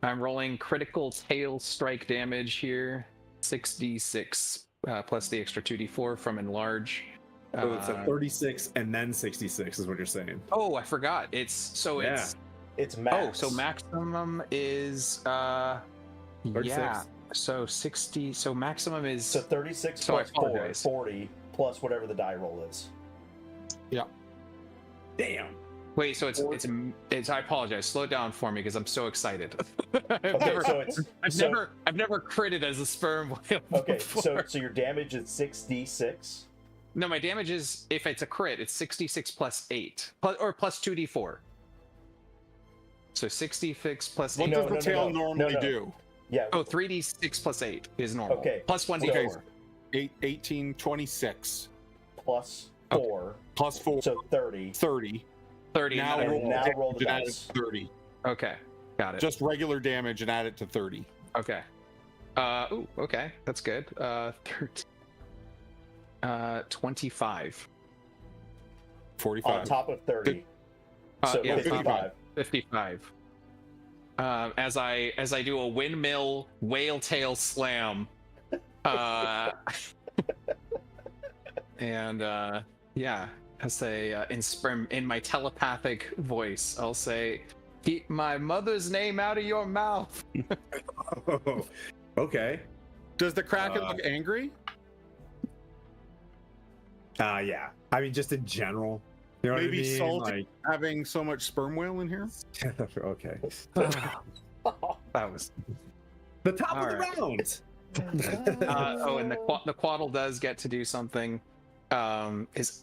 I'm rolling critical tail strike damage here. 6d6 plus the extra 2d4 from enlarge. So it's a 36 and then 66 is what you're saying. Oh, I forgot. It's max. oh, so maximum is 36. yeah. So 60. So maximum is So 36 So I plus 4, apologize. 40 plus whatever the die roll is. Damn. wait. So it's. I apologize. Slow down for me because I'm so excited. Okay, so it's I've never critted as a sperm whale. okay. before. So your damage is 6d6. No, my damage is, if it's a crit, it's 66 plus 8 plus 2d4. So 66 plus 8. What No, does the no, tail no. normally No, no. do? Yeah. Oh, 3d6 plus 8 is normal. Okay. Plus 1d4. Okay. 18, 26. Plus Okay. 4. Plus 4, So 30. 30. 30. Now and roll, now damage roll the and add it dice. to 30. Okay. Got it. Just regular damage and add it to 30. Okay. Ooh, okay. That's good. 13. 25. 45. On top of 30. So yeah, 55. 55. As I do a windmill whale tail slam. And yeah, I say in my telepathic voice, I'll say, "Keep my mother's name out of your mouth." Oh, okay. Does the Kraken look angry? Yeah. I mean, just in general. You know Maybe what I mean? salty having so much sperm whale in here? Like, okay. That was. The top All of the right. round. Oh, and the Quaddle does get to do something. Is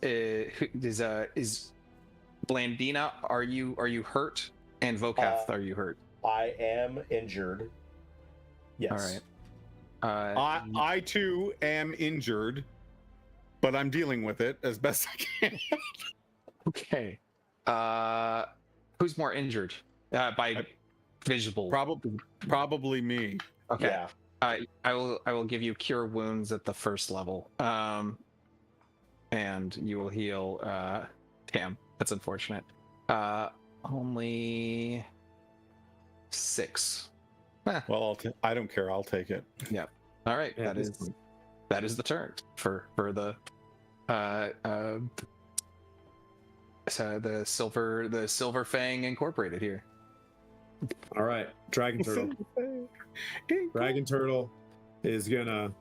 Blandina? Are you hurt? And Vokath, are you hurt? I am injured. Yes. All right. I too am injured, but I'm dealing with it as best I can. Okay. Who's more injured? By visible. Probably me. Okay. Yeah. I will give you cure wounds at the first level. And you will heal. Damn, that's unfortunate. Only 6. Well, I don't care. I'll take it. All right. Yeah, that is the turn for the so the silver fang incorporated here. All right. Dragon Turtle. Dragon Turtle is gonna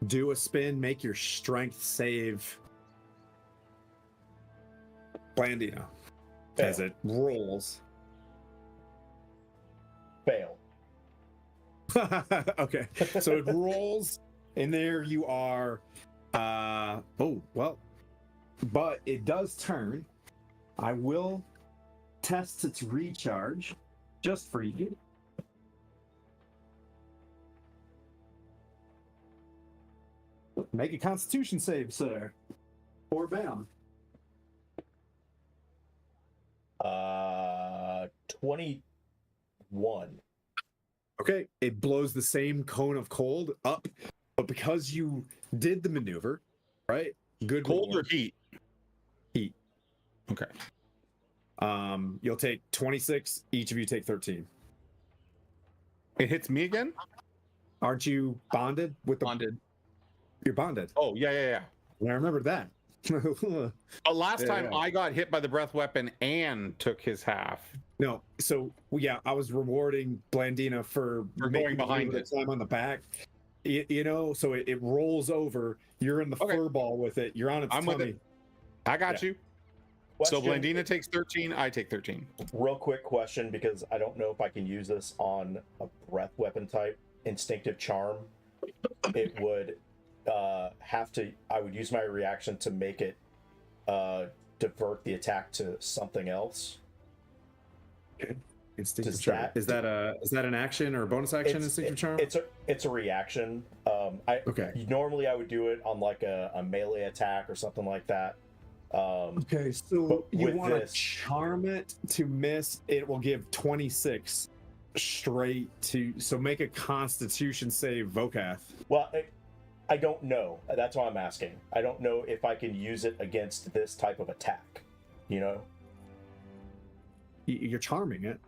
do a spin, make your strength save. Blandina. As Fail. it rolls. Fail. Okay. So it rolls, and there you are. Oh, well. But it does turn. I will test its recharge just for you. Make a constitution save, sir. Or bound. 21. Okay, it blows the same cone of cold up But because you did the maneuver, right? Good Cold roll. or heat? Heat. Okay. You'll take 26. Each of you take 13. It hits me again? Aren't you bonded with the? Bonded. You're bonded. Oh, yeah. I remember that. Last time Yeah. I got hit by the breath weapon and took his half. No, so yeah, I was rewarding Blandina for For making going behind the time on the back. You know, so it rolls over. You're in the Okay. fur ball with it. You're on its I'm with tummy. it. I got you. So Question, Blandina takes 13, I take 13. real quick question, because I don't know if I can use this on a breath weapon type. Instinctive charm. It would have to. I would use my reaction to make it divert the attack to something else. Instinctive Does charm. that- Is that an action or a bonus action? Instinctive charm. It's a reaction. Okay. Normally I would do it on like a melee attack or something like that. Okay, so But you with want to this- charm it to miss. It will give 26 straight to. So make a Constitution save, Vokath. Well, I don't know. That's why I'm asking. I don't know if I can use it against this type of attack. You know? You're charming it.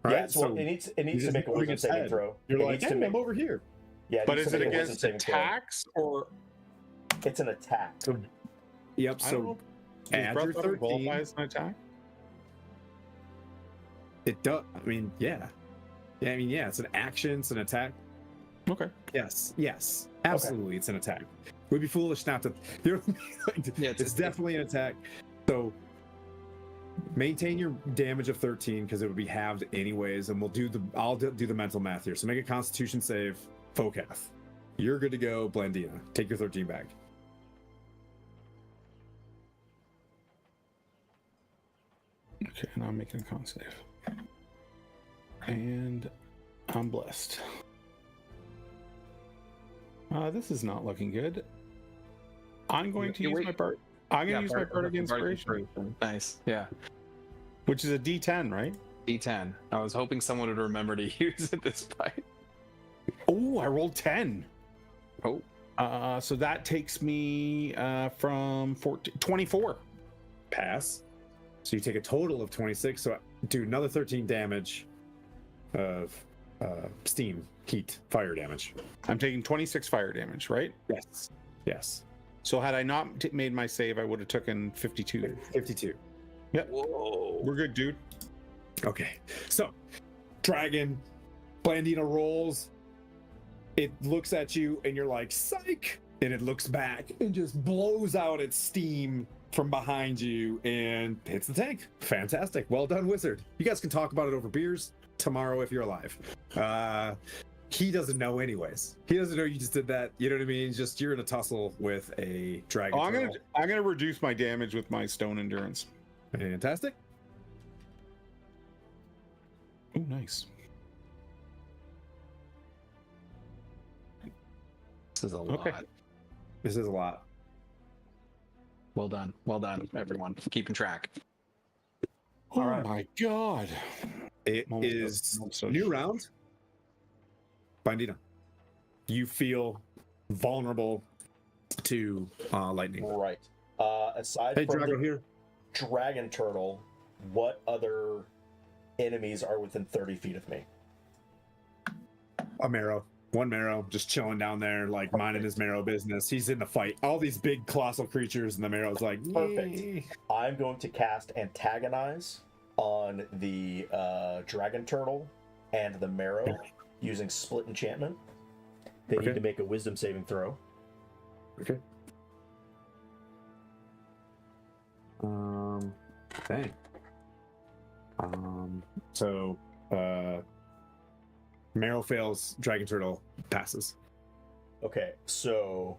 Yeah. Right? So it needs to just make a moving wisdom its saving head. throw. You're It like, needs hey, to make, I'm over here. yeah. But needs is to it make a wisdom against saving throw. attacks or It's an attack. So, yep. I don't know. So Does add breath your weapon 13. qualify as an attack? It does. I mean, yeah. Yeah. I mean, yeah. It's an action. It's an attack. Okay. Yes. Yes. Absolutely. It's an attack. We'd be foolish not to. You know what I mean? Like, Yeah, it's definitely an attack. So maintain your damage of 13 because it would be halved anyways, and I'll do the mental math here. So make a Constitution save, Focath. You're good to go, Blandina. Take your 13 back. Okay, and I'm making a con save. And I'm blessed. This is not looking good. I'm going to use my part. I'm going to use my Bardic Inspiration, Nice. Yeah. which is a D10, right? D10. I was hoping someone would remember to use it this fight. Oh, I rolled 10. Oh. So that takes me from 24. Pass. So you take a total of 26. So do another 13 damage of steam, heat, fire damage. I'm taking 26 fire damage, right? Yes. Yes. So had I not made my save, I would have taken 52. 52. Yep. Whoa. We're good, dude. Okay. So, dragon, Blandina rolls. It looks at you and you're like, psych! And it looks back and just blows out its steam from behind you and hits the tank. Fantastic. Well done, wizard. You guys can talk about it over beers tomorrow if you're alive. He doesn't know anyways. He doesn't know you just did that. You know what I mean? Just you're in a tussle with a dragon. Oh, I'm turtle. gonna reduce my damage with my stone endurance. Fantastic. Oh, nice. This is a Okay. lot. This is a lot. Well done. Well done, everyone. Keeping track. Oh right. my god. It Moment of- is moment of- new round. Bandina, you feel vulnerable to lightning. Right. Aside Hey, from Drago the here. dragon turtle, what other enemies are within 30 feet of me? A marrow. One marrow just chilling down there, like minding his marrow business. He's in the fight. All these big colossal creatures, and the marrow's like, Perfect. "Yay." I'm going to cast Antagonize on the dragon turtle and the marrow using split enchantment. They Okay. need to make a wisdom saving throw. Okay. Dang. So, marrow fails, dragon turtle passes. Okay, so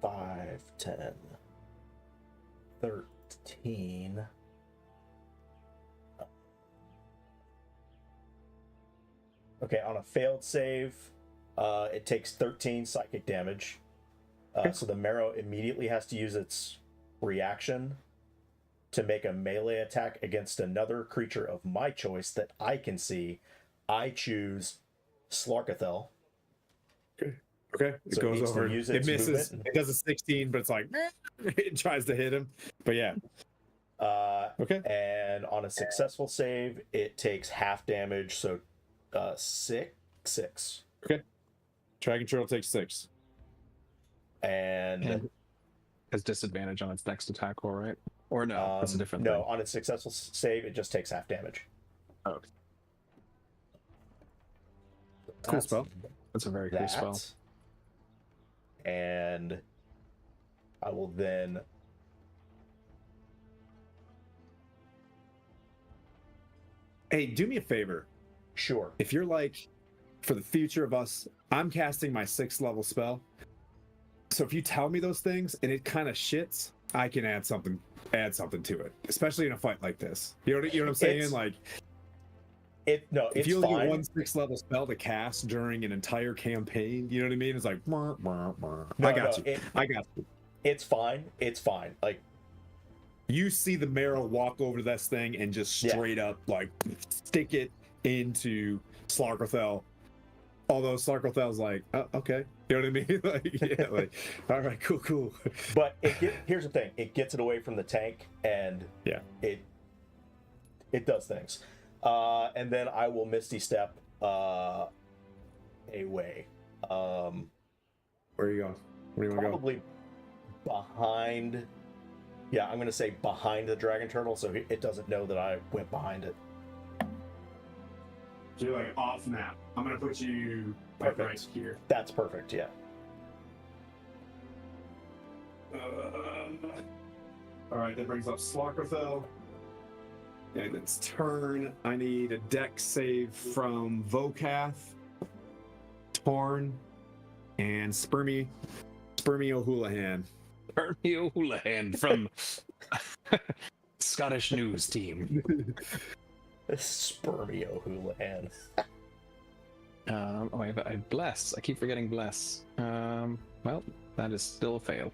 5, 10, 13. Okay, on a failed save, it takes 13 psychic damage. So the marrow immediately has to use its reaction to make a melee attack against another creature of my choice that I can see. I choose Slarkrathel. Okay, it So it goes needs to over. use It its misses. movement. It does a 16, but it's like it tries to hit him. But yeah, okay. And on a successful save, it takes half damage, so 6. Okay. Dragon Turtle takes 6. And has disadvantage on its next attack, all right? Or no, that's a different no, thing. on its successful save, it just takes half damage. Oh, Cool spell. that's a very cool spell. And I will then Hey, do me a favor. sure. If you're like, for the future of us, I'm casting my 6th level spell. So if you tell me those things and it kind of shits, I can add something to it, especially in a fight like this. You know what I'm saying? It's- Like, if if it's you only fine. get one 6th level spell to cast during an entire campaign, you know what I mean? It's like, I got you. I got you. It's fine. It's fine. Like, You see the marrow walk over to this thing and just straight up like stick it into Slarkrathel. Although Slarkrathel's like, oh, okay, you know what I mean? Like, yeah, like, all right, cool. but here's the thing: it gets it away from the tank, and Yeah. it does things. And then I will Misty Step away. Where are you going? Where do you want to go? Probably behind. Yeah, I'm gonna say behind the dragon turtle, so it doesn't know that I went behind it. So you're like off map. I'm gonna put you like, right here. That's perfect. Yeah. All right, that brings up Slarkrathel. And its turn. I need a dex save from Vokath, Torn, and Spermio Houlihan. Bernie O'Houlihan from Scottish News Team. Spermio Houlihan. I have bless. I keep forgetting bless. Well, that is still a fail.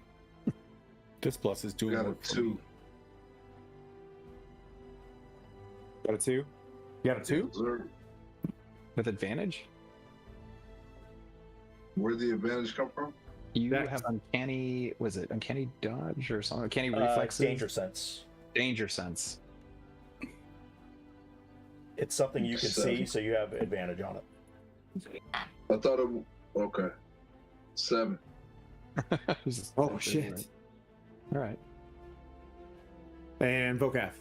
This plus is doing Got a work for me. 2. Got a 2? You got a 2? Sir. With advantage? Where'd the advantage come from? You Dex. have uncanny, was it uncanny dodge or something? Uncanny reflexes? Danger sense. Danger sense. It's something you can 7. see, so you have advantage on it. I thought it. Okay. 7. Oh, shit. All right. And Vokath.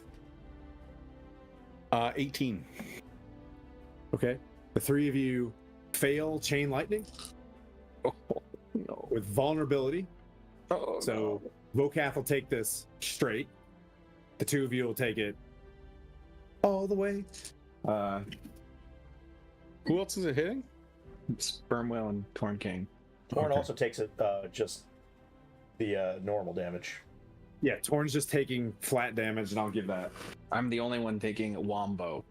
18. Okay. The 3 of you fail chain lightning Oh, no. with vulnerability. Oh, So Vokath will take this straight. The 2 of you will take it all the way. Who else is it hitting? no. Spermwell and Torn King. Torn Okay. also takes it just the normal damage. Yeah, Torn's just taking flat damage, and I'll give that. I'm the only one taking Wombo.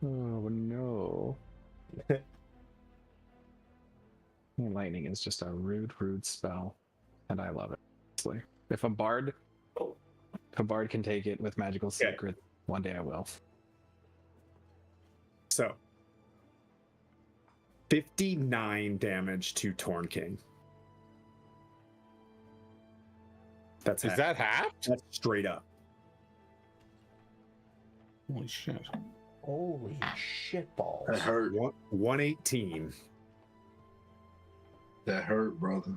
Oh no. Lightning is just a rude spell, and I love it. Honestly. If a bard can take it with magical Okay. secret, one day I will. So 59 damage to Torn King. That's Is half. that half? That's straight up. Holy shit. Holy shit balls. That hurt. 118 That hurt, brother.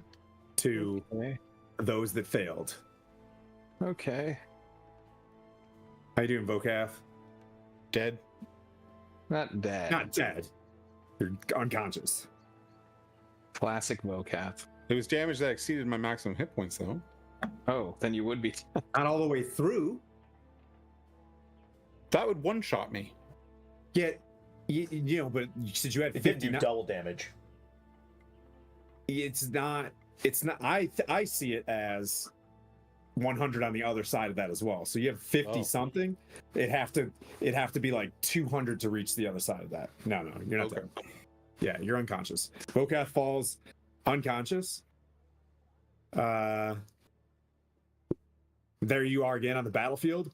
to Okay. those that failed. Okay. How you doing, Vokath? Dead. Not dead. Not dead. You're unconscious. Classic Vocath. It was damage that exceeded my maximum hit points, though. Oh, then you would be. Not all the way through. That would one-shot me. Yet, you know, but since you had It didn't do 59, double damage. it's not. I see it as 100 on the other side of that as well. So you have 50 Oh. something. It'd have to be like 200 to reach the other side of that. No, you're not Okay. there. Yeah, you're unconscious. Vokath falls unconscious. There you are again on the battlefield.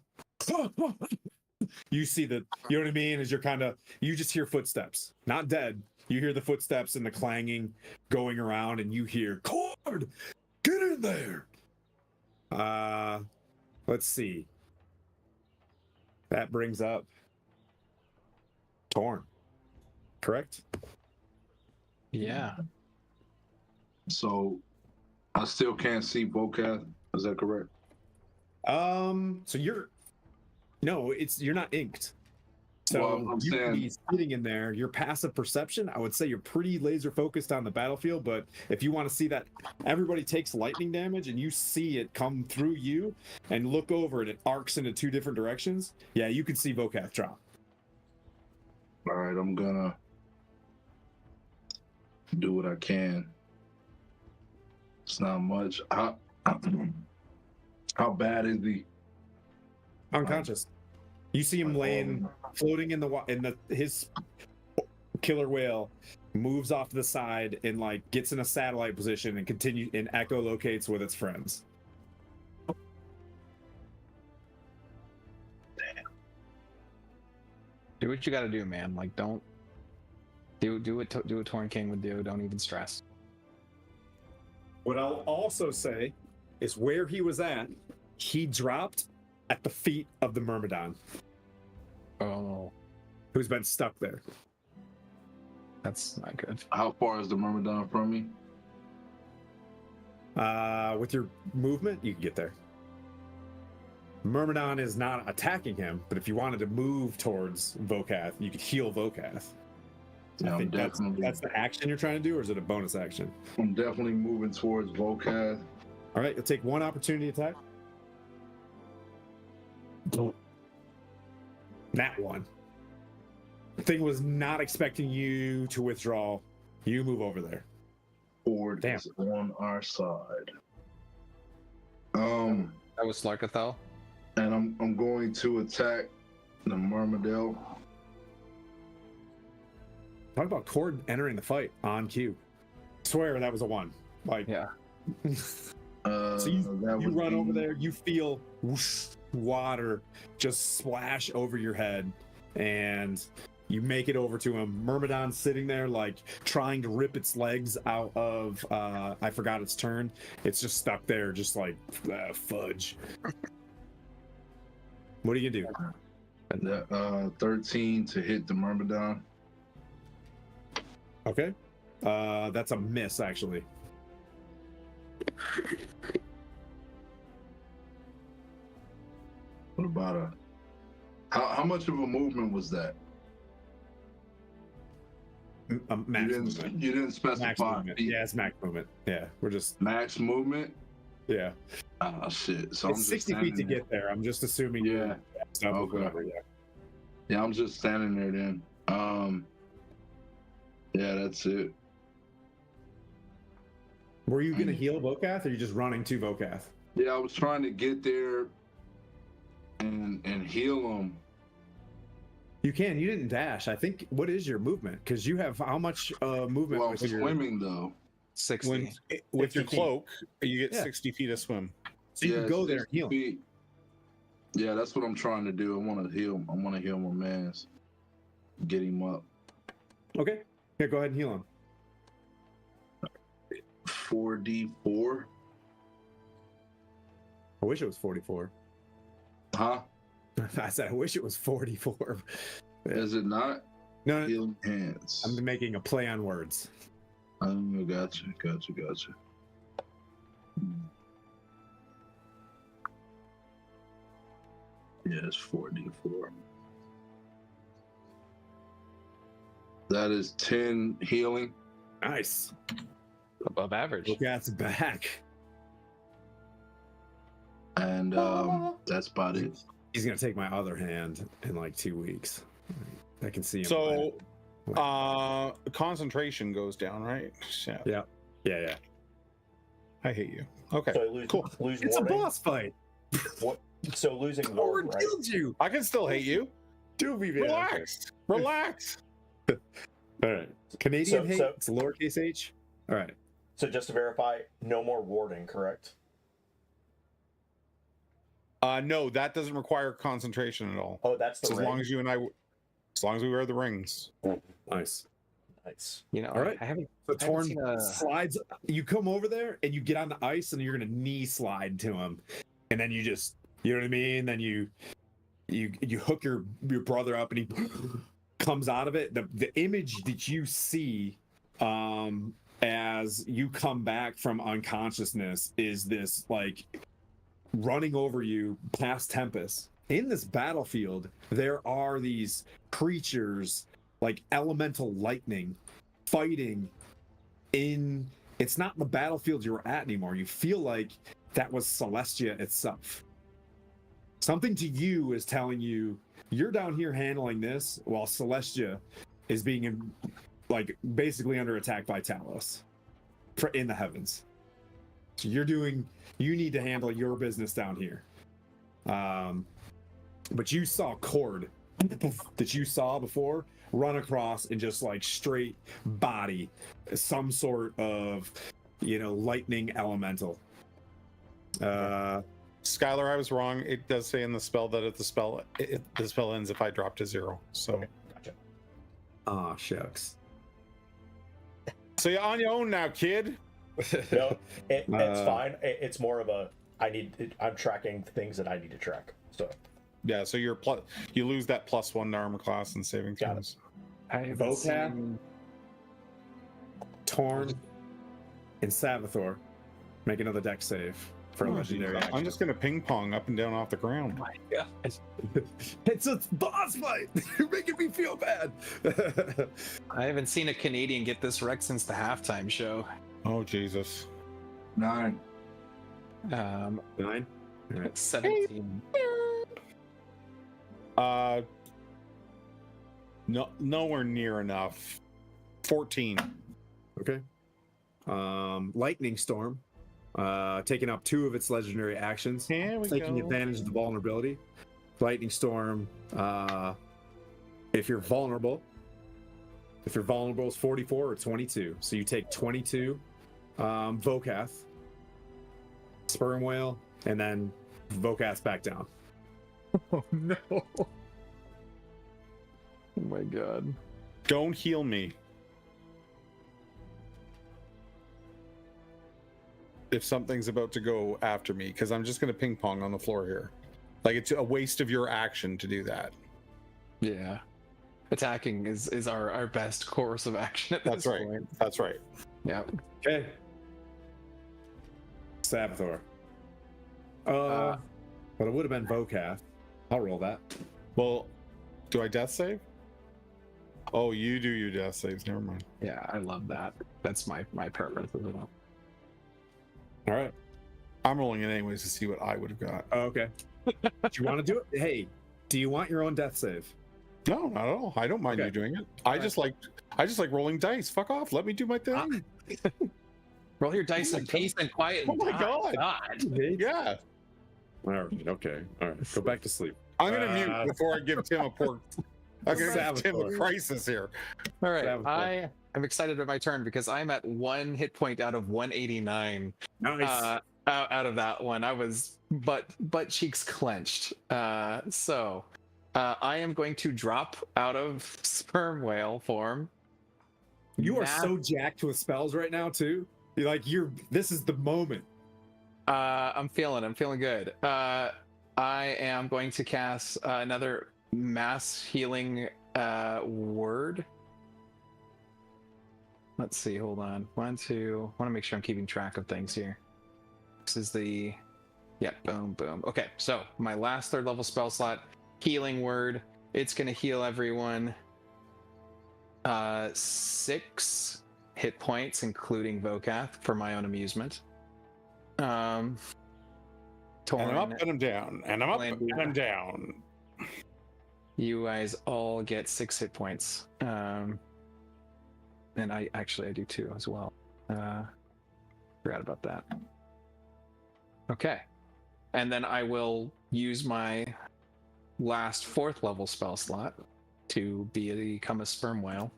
You see the, you know what I mean? As you're kind of, you just hear footsteps, not dead. You hear the footsteps and the clanging going around, and you hear, Cord, get in there. Let's see. That brings up Torn, correct? Yeah. So I still can't see Vocath. Is that correct? So you're, no, you're not inked. So Well, I'm you can saying- be sitting in there. Your passive perception, I would say you're pretty laser focused on the battlefield. But if you want to see that everybody takes lightning damage and you see it come through you and look over and it arcs into two different directions, yeah, you can see Vocath drop. All right, I'm gonna do what I can. It's not much. How bad is he? Unconscious. You see him laying, floating in his killer whale moves off to the side and like gets in a satellite position and continue and echolocates with its friends. Do what you got to do, man. Like, don't do what Torn King would do. Don't even stress. What I'll also say is where he was at, he dropped at the feet of the Myrmidon, Oh, who's been stuck there. that's not good. How far is the Myrmidon from me? With your movement, you can get there. Myrmidon is not attacking him, but if you wanted to move towards Vocath, you could heal Vocath. Yeah, I think that's definitely. the action you're trying to do, or is it a bonus action? I'm definitely moving towards Vocath. All right, you'll take one opportunity attack. That one. Thing was not expecting you to withdraw. You move over there. Ford Damn. is on our side. That was Slarkrathel. And I'm going to attack the Myrmidon. Talk about Cord entering the fight on cue. Swear that was a one. Like, Yeah. so you run over there, you feel whoosh, water just splash over your head, and you make it over to him. Myrmidon's sitting there, like trying to rip its legs out of. I forgot its turn. It's just stuck there, just like fudge. What are you gonna do? 13 to hit the Myrmidon. Okay, that's a miss actually. What about how much of a movement was that? Max movement. You didn't Max specify. movement. Yeah, it's max movement. Yeah, we're just Max movement. yeah. Oh shit! So It's I'm just 60 feet standing to there. get there. I'm just assuming. Yeah. Stuff Okay. whatever. Yeah. Yeah, I'm just standing there then. Yeah, that's it. Were you gonna heal Vocath, or are you just running to Vocath? Yeah, I was trying to get there and heal him. You can. You didn't dash. I think. What is your movement? Because you have how much movement Well, with your swimming though. 60. With 50 your feet. cloak, you get Yeah. 60 feet of swim. So you Yeah, can go there and 60 heal. feet. Yeah, that's what I'm trying to do. I want to heal. I want to heal my man's. Get him up. Okay. Yeah, go ahead and heal him. 4d4. I wish it was 44. Huh? I said I wish it was 44. Is it not? No, Healing hands. I'm making a play on words. Gotcha. Yeah, it's 4d4. That is 10 healing. Nice. Above average. Vocath's back. And that's about it. He's gonna take my other hand in like 2 weeks. I can see him. So, concentration goes down, right? Yeah. Yeah. I hate you. Okay. So I lose, Cool. lose It's a warding. boss fight. What? So losing ward, Howard right? killed you. I can still hate you. Do me, man. Relax. Relax. All right. Canadian So- hate. so- It's lowercase h. All right. So just to verify, no more warding, correct? No, that doesn't require concentration at all. Oh, that's the So as ring. long as you and I, as long as we wear the rings. Nice. Nice. You know, All right. I haven't. So I haven't Torn seen a- slides. You come over there and you get on the ice and you're gonna knee slide to him, and then you just, you know what I mean. Then you hook your brother up and he comes out of it. The image that you see as you come back from unconsciousness is this like running over you past Tempest. In this battlefield, there are these creatures like elemental lightning fighting in, it's not the battlefield you're at anymore. You feel like that was Celestia itself. Something to you is telling you you're down here handling this while Celestia is being like basically under attack by Talos in the heavens. So you need to handle your business down here. But you saw Cord that you saw before run across and just like straight body some sort of, lightning elemental. Skylar, I was wrong. It does say in the spell that if the spell ends if I drop to 0. So, Okay, gotcha. Aw, shucks. so you're on your own now, kid. No, it's fine. It's more of a I'm tracking things that I need to track. So Yeah, so you lose that +1 to armor class and saving Got it. throws. I haven't Vocab? seen- Torn and Savathor make another deck save for a Oh, legendary geez. action. I'm just gonna ping pong up and down off the ground. It's a boss fight. You're making me feel bad. I haven't seen a Canadian get this wrecked since the halftime show. Oh Jesus! 9. 9. 17. No, nowhere near enough. 14. Okay. Lightning Storm, taking up 2 of its legendary actions, Here we taking go. advantage of the vulnerability. Lightning Storm, if you're vulnerable is 44 or 22. So you take 22 Vokath, Sperm Whale, and then Vokath back down. Oh no. Oh my god. Don't heal me. If something's about to go after me, because I'm just gonna ping pong on the floor here. Like it's a waste of your action to do that. Yeah. Attacking is our best course of action at That's this right. point. That's right. Yeah. Okay. Savathor. But it would have been Vokath. I'll roll that. Well, do I death save? Oh, you do your death saves. Never mind. Yeah, I love that. That's my preference as well. All right. I'm rolling it anyways to see what I would have got. Oh, okay. Do you want to do it? Hey, do you want your own death save? No, not at all. I don't mind Okay. you doing it. I just like rolling dice. Fuck off. Let me do my thing. Roll your dice in peace and quiet. Oh my God. Yeah. All right. Okay. All right. Go back to sleep. I'm gonna mute before I give Tim a pork. I'm gonna give Tim a Savathor. crisis here. All right. Savathor. I am excited about my turn because I'm at 1 hit point out of 189. Nice. Out of that one, I was butt cheeks clenched. So I am going to drop out of sperm whale form. you are Math- so jacked with spells right now, too. This is the moment. I'm feeling good. I am going to cast another mass healing word. Let's see, hold on. 1, 2. I want to make sure I'm keeping track of things here. This is the, yeah, boom, boom. Okay, so my last 3rd level spell slot, healing word. It's going to heal everyone 6 hit points, including Vokath, for my own amusement. And I'm up and I'm down. And I'm up and I'm down. You guys all get 6 hit points. And I do too as well. Forgot about that. Okay. And then I will use my last 4th level spell slot to become a sperm whale.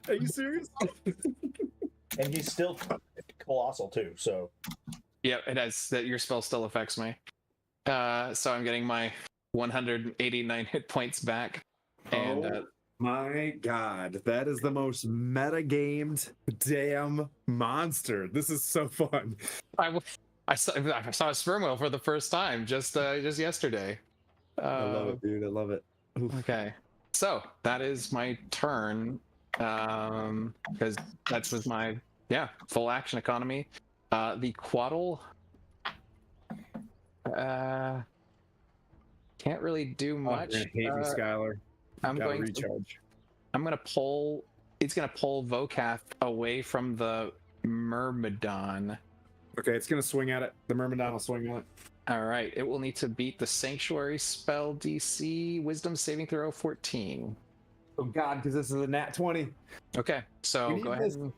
Are you serious? and he's still colossal too. So Yeah, it has that your spell still affects me. So I'm getting my 189 hit points back. And Oh my god, that is the most metagamed damn monster. This is so fun. I saw a sperm whale for the first time just yesterday. I love it, dude. I love it. Oof. Okay, so that is my turn. Because that's with my full action economy. The Quaddle can't really do much. You're gonna hate me, Skylar. I'm Gotta going recharge. I'm gonna pull. It's gonna pull Vokath away from the Myrmidon. Okay, it's gonna swing at it. The Myrmidon will swing at it. All right, it will need to beat the Sanctuary spell DC Wisdom saving throw 14. Oh god, because this is a nat 20. Okay, so We need go ahead this. and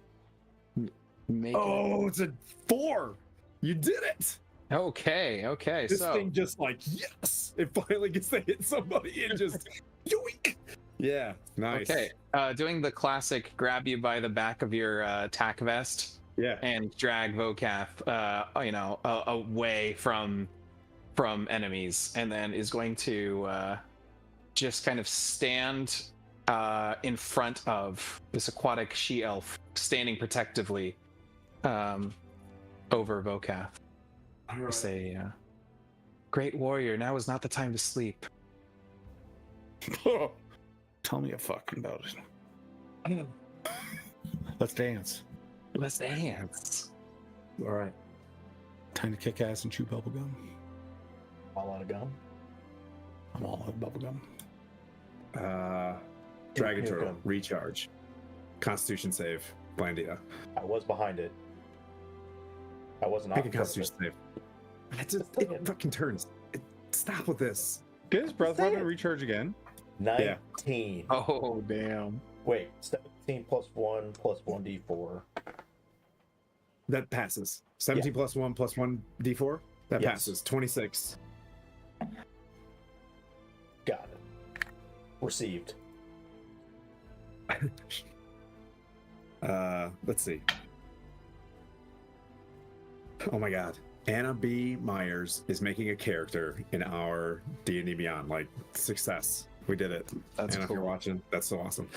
make it. Oh, it's a 4. You did it. Okay, This so thing just like, yes, it finally gets to hit somebody and just yoink. Yeah, nice. okay, doing the classic grab you by the back of your tack vest Yeah. and drag Vokath, away from enemies, and then is going to just kind of stand in front of this aquatic she-elf, standing protectively over Vokath. All Say, great warrior, now is not the time to sleep. Tell me a fucking about it. Let's dance. Let's dance. All right. Time to kick ass and chew bubblegum. All out of gum. I'm all out of bubblegum. Dragon Here Turtle, come. recharge. Constitution save, Blandia. I was behind it. I wasn't Make a off Constitution purpose. save. It fucking turns. Stop with this. Did his breath weapon recharge again? 19. Oh, damn. Wait, 17 plus 1 plus 1d4. That passes. 17 plus 1 plus 1 d4. That Yes. passes. 26. Got it. Received. Let's see. Oh my god. Anna B. Myers is making a character in our D&D Beyond. Like, success. We did it. That's Anna, if you're cool. watching, that's so awesome.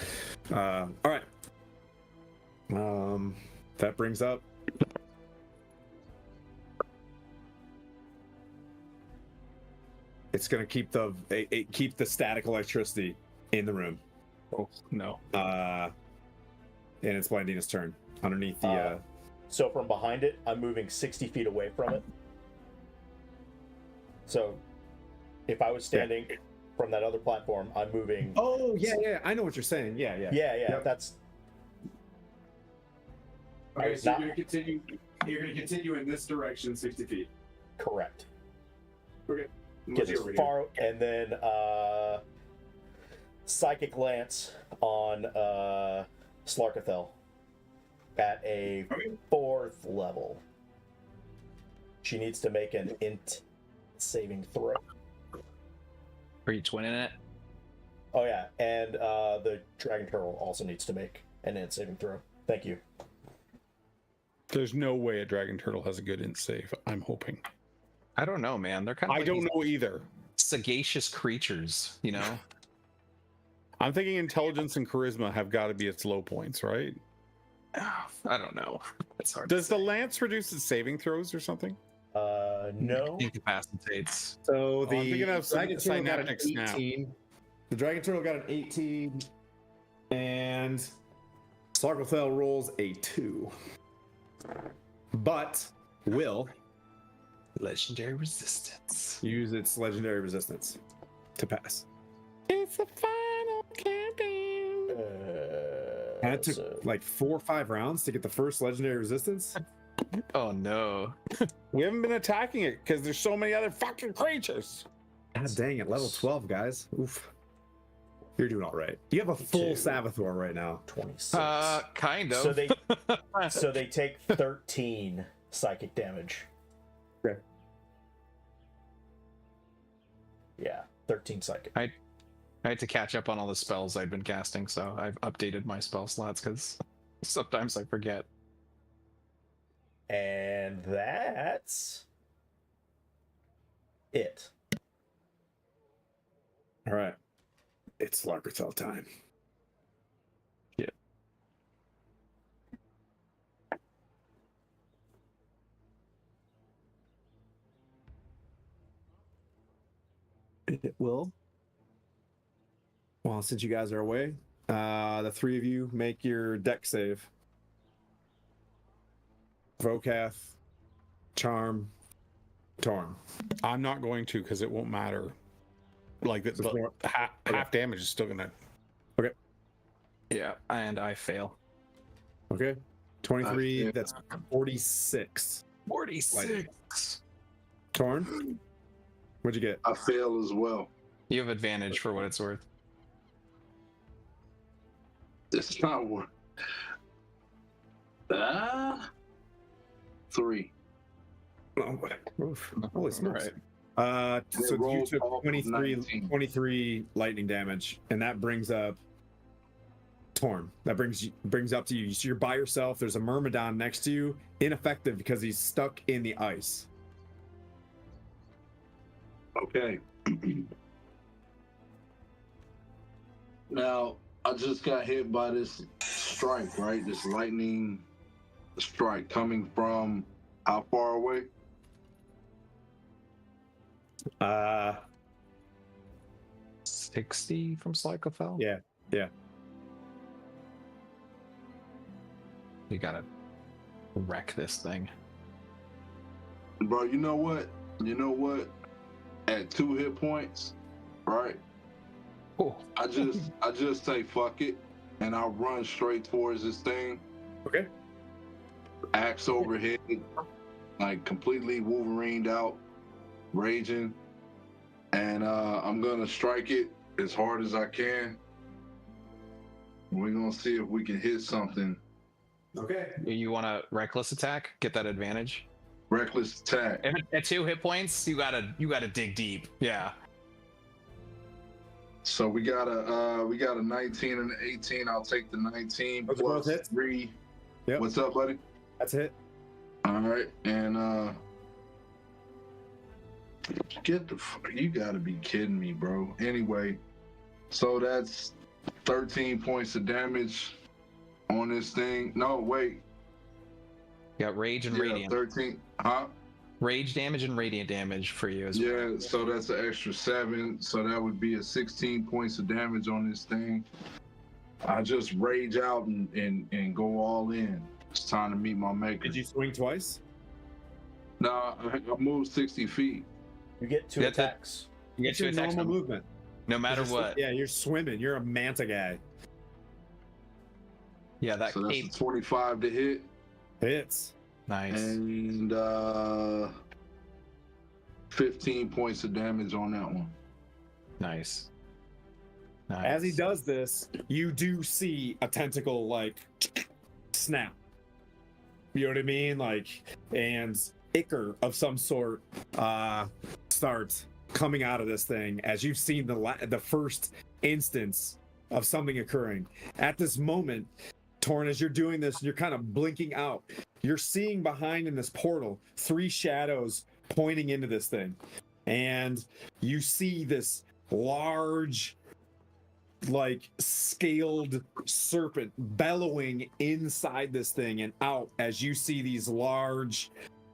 All right. That brings up it's gonna keep the static electricity in the room. Oh, no. And it's Blandina's turn. Underneath the So from behind it, I'm moving 60 feet away from it. So if I was standing from that other platform, I'm moving. Oh yeah, I know what you're saying. Yeah. Yeah, Yep. that's Okay, so Not- you're gonna continue in this direction 60 feet. correct. Okay. Get as far, and then Psychic Lance on Slarkrathel at a Okay. 4th level. She needs to make an int saving throw. Are you twinning it? Oh yeah, and the Dragon Turtle also needs to make an int saving throw. Thank you. There's no way a dragon turtle has a good int save. I'm hoping. I don't know, man. They're kind of I don't know either. sagacious creatures, you know? I'm thinking intelligence and charisma have got to be its low points, right? I don't know. It's hard. Does the lance reduce its saving throws or something? No. Incapacitates. So I'm thinking of Dragon Turtle got an synaptic snap. 18. The Dragon Turtle got an 18, and Slarkrathel rolls a 2. But will Legendary resistance. use its legendary resistance to pass. It's the final campaign. And it took So- like 4 or 5 rounds to get the first legendary resistance. Oh no. We haven't been attacking it because there's so many other fucking creatures. God dang it, level 12, guys. Oof. You're doing all right. You have a full 52. Savathor right now. 26. Kind of. So they take 13 psychic damage. Okay. Yeah, 13 psychic. I had to catch up on all the spells I'd been casting, so I've updated my spell slots because sometimes I forget. And that's it. All right. It's Slarkrathel time. Yeah. It will. Well, since you guys are away, the three of you make your deck save. Vokath, Charm, Torm. I'm not going to because it won't matter. Like that, So it's more- half damage is still gonna. Yeah, and I fail. Okay. 23, Yeah. that's 46. 46. Torn, what'd you get? I fail as well. You have advantage for what it's worth. It's not worth. 3. Oh, oof. Holy smokes. Right. So you rolled took off 19. 23 lightning damage, and that brings up Torm. That brings up to you. So you're by yourself. There's a Myrmidon next to you, ineffective because he's stuck in the ice. Okay. Now, I just got hit by this strike, right? This lightning strike coming from how far away? 60 from Slarkrathel? Yeah. You gotta wreck this thing. Bro, you know what? At 2 hit points, right? Oh. I just say fuck it, and I run straight towards this thing. Okay. Axe overhead, like completely Wolverined out, raging, and I'm gonna strike it as hard as I can. We're gonna see if we can hit something. Okay. You want to reckless attack? Get that advantage? Reckless attack. If at 2 hit points, you gotta dig deep. Yeah. So we got a 19 and an 18. I'll take the 19 Those are both plus hits? 3. Yep. What's up, buddy? That's it. All right, and you gotta be kidding me, bro. Anyway, so that's 13 points of damage on this thing. No, wait. You got rage and Yeah, radiant. 13. Huh? Rage damage and radiant damage for you as well. Yeah, so that's an extra 7. So that would be a 16 points of damage on this thing. I just rage out and go all in. It's time to meet my maker. Did you swing twice? Nah, I moved 60 feet. You get 2 That's it. attacks. You get It's 2 your attacks normal movement. no matter You're what. Yeah, you're swimming. You're a manta guy. Yeah, that So that's cape. a 25 to hit. Hits. Nice. And 15 points of damage on that one. Nice. As he does this, you do see a tentacle like snap. You know what I mean? Like, and ichor of some sort starts coming out of this thing as you've seen the first instance of something occurring. At this moment, Torn, as you're doing this, you're kind of blinking out. You're seeing behind in this portal 3 shadows pointing into this thing. And you see this large, like, scaled serpent bellowing inside this thing and out as you see these large,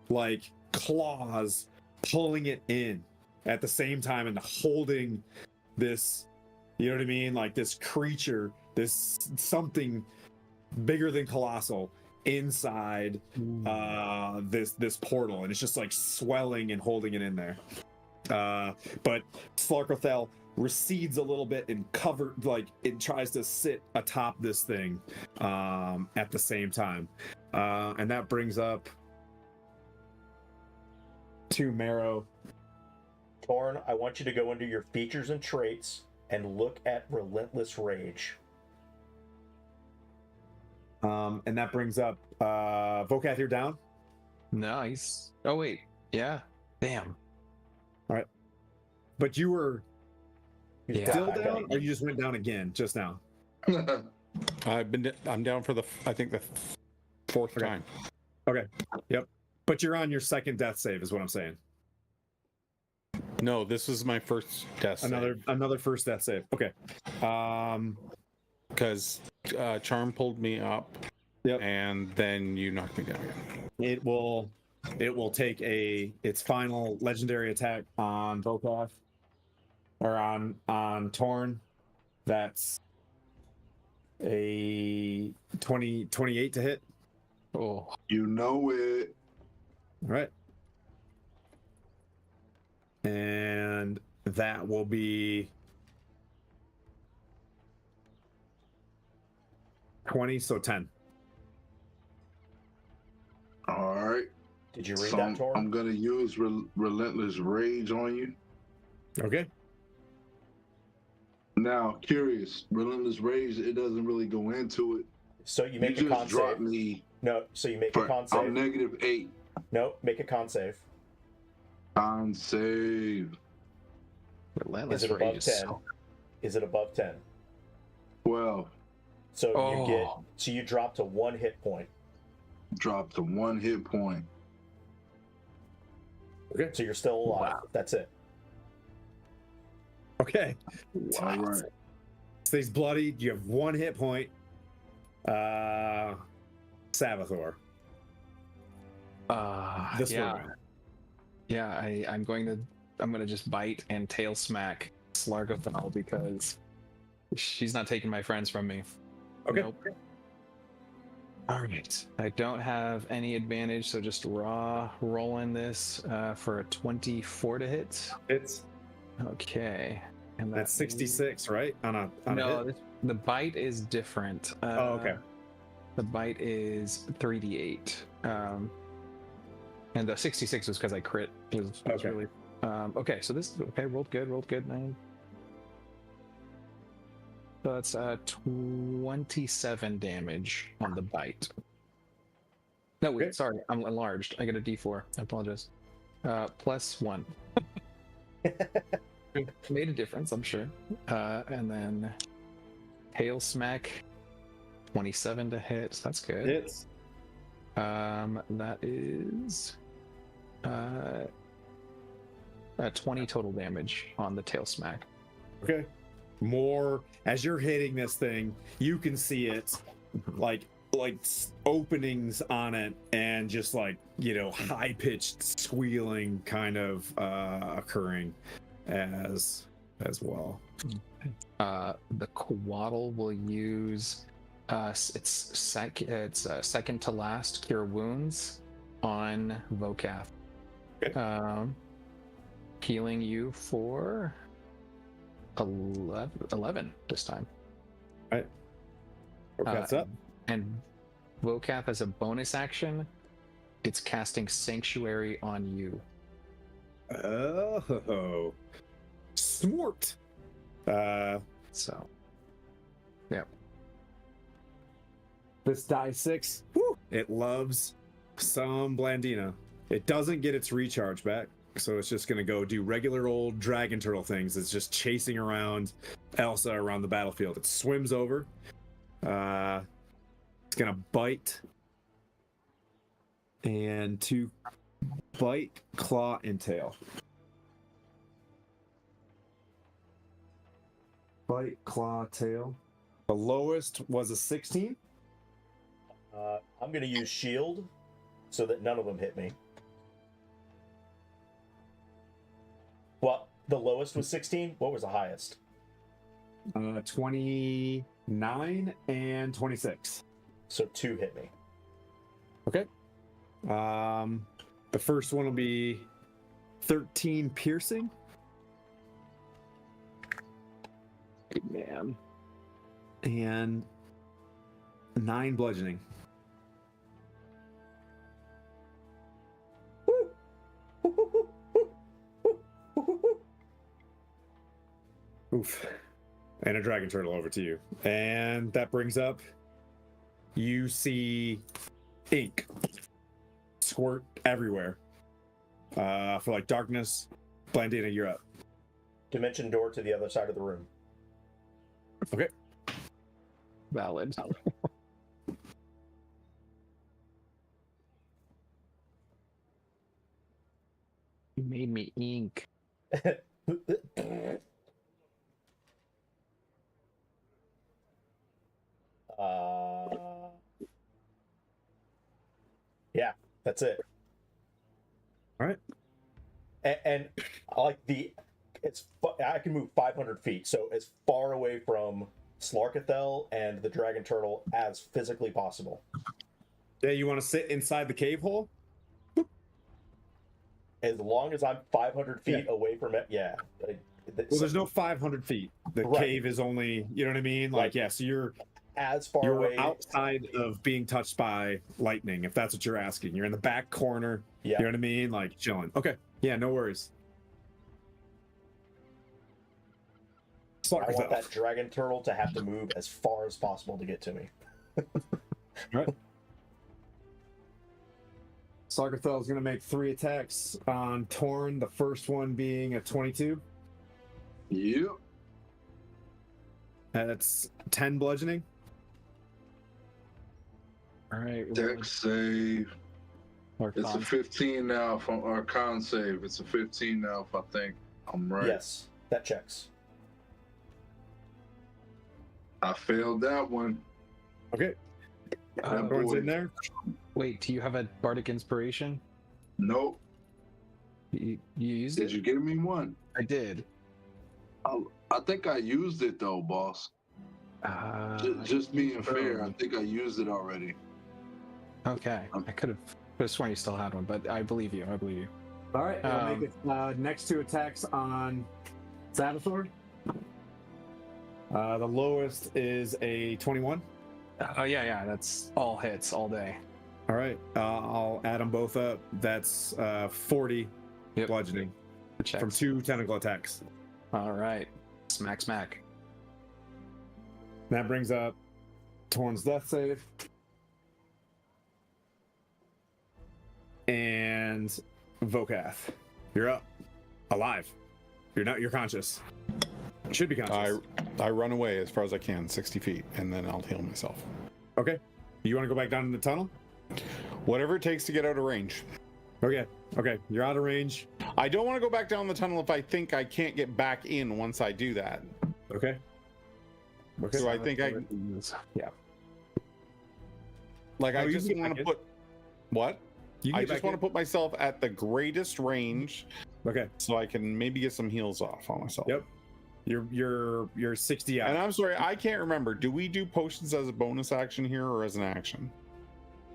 like, claws pulling it in at the same time and holding this, you know what I mean? Like this creature, this something bigger than colossal inside this portal, and it's just like swelling and holding it in there. But Slarkrathel recedes a little bit and it tries to sit atop this thing at the same time, and that brings up to Marrow. Torn, I want you to go into your features and traits and look at Relentless Rage. And that brings up Vokath, you're down. Nice. Oh wait. Yeah. Damn. But you were Yeah. still down, or you just went down again just now? I'm down for I think the 4th Okay. time. Okay. Yep. But you're on your second death save, is what I'm saying. No, this was my first death save. Another first death save. Okay. Because Charm pulled me up, Yep. and then you knocked me down again. It will take its final legendary attack on Volkov or on Torn. That's a 28 to hit. Oh, You know it. All right. And that will be 20, so 10. All right. Did you read So that, Tor? I'm gonna use relentless rage on you. Okay. Now, curious, relentless rage. It doesn't really go into it. So you You make a con just dropped save. me. No, so you make a con save. I'm -8. No, make a con save. Con save. relentless Is it above rage is 10? so- Is it above 10? 12. So Oh. you drop to 1 hit point. Drop to 1 hit point. Okay. So you're still alive. Wow. That's it. Okay. All right. Stays bloodied. You have 1 hit point. Savathor. This yeah. one. Yeah, I'm gonna just bite and tail smack Slarkrathel because she's not taking my friends from me. Okay. Nope. All right. I don't have any advantage, so just raw rolling this for a 24 to hit. It's Okay. And that's 66, right? On a No, hit? the bite is different. Oh, okay. The bite is 3d8. And the 66 was because I crit. It was Okay. really. Okay, so this okay. Rolled good. So that's 27 damage on the bite. No, wait, Okay. sorry, I'm enlarged. I get a D4. I apologize. +1. Made a difference, I'm sure. And then tail smack, 27 to hit. So that's good. Hits. That is 20 total damage on the tail smack. Okay. More as you're hitting this thing, you can see it like openings on it and just like, high pitched squealing kind of occurring as well. The Quaddle will use its second to last cure wounds on Vokath. Okay. Healing you for 11 this time. Okay, that's up. And Vokath, as a bonus action, it's casting Sanctuary on you. Oh, smart. So, yeah. This die 6, it loves some Blandina. It doesn't get its recharge back, so it's just going to go do regular old dragon turtle things. It's just chasing around Elsa around the battlefield. It swims over. It's going to bite. And to bite, claw, and tail. Bite, claw, tail. The lowest was a 16. I'm going to use shield so that none of them hit me. Well, the lowest was 16. What was the highest? 29 and 26. So 2 hit me. Okay. The first one will be 13 piercing. Good man. And 9 bludgeoning. Oof. And a dragon turtle over to you. And that brings up, you see ink squirt everywhere. For like darkness. Blandina, you're up. Dimension door to the other side of the room. Okay. Valid. You made me ink. uh, yeah, that's it. All right. And like I can move 500 feet, so as far away from Slarkrathel and the dragon turtle as physically possible. Yeah, you want to sit inside the cave hole? As long as I'm 500 feet away from it, yeah. Well, there's no 500 feet. The Right. cave is only, you know what I mean? Like, Right. yeah, so you're as far away outside of being touched by lightning, if that's what you're asking. You're in the back corner. Yeah. You know what I mean? Like chilling. Okay. Yeah, no worries. I want that dragon turtle to have to move as far as possible to get to me. Right. Slarkrathel is going to make 3 attacks on Torn, the first one being a 22. Yep. That's 10 bludgeoning. All right. Dex save. Or It's a 15 now from our con save. It's a 15 now if I think I'm right. Yes, that checks. I failed that one. Okay. Everyone's boy. in there. Wait, do you have a bardic inspiration? Nope. You used Did it? you give me one? I did. I think I used it though, boss. Just being fair, I think I used it already. Okay. I could have sworn you still had one, but I believe you. I believe you. All right. I'll make it next 2 attacks on Sabathor. The lowest is a 21. Oh, yeah. That's all hits all day. All right. I'll add them both up. That's 40 Yep. bludgeoning Checks. from 2 tentacle attacks. All right. Smack. That brings up Torn's death save. And Vokath. You're up. Alive. You're conscious. You should be conscious. I run away as far as I can, 60 feet, and then I'll heal myself. Okay. You want to go back down in the tunnel? Whatever it takes to get out of range. Okay. You're out of range. I don't want to go back down the tunnel if I think I can't get back in once I do that. Okay. So I think Yeah. Like, Oh, I you just can get want back to in. put... What? You can I get just back want in. to put myself at the greatest range Okay. so I can maybe get some heals off on myself. Yep. You're 60 out. And I'm sorry, I can't remember. Do we do potions as a bonus action here or as an action?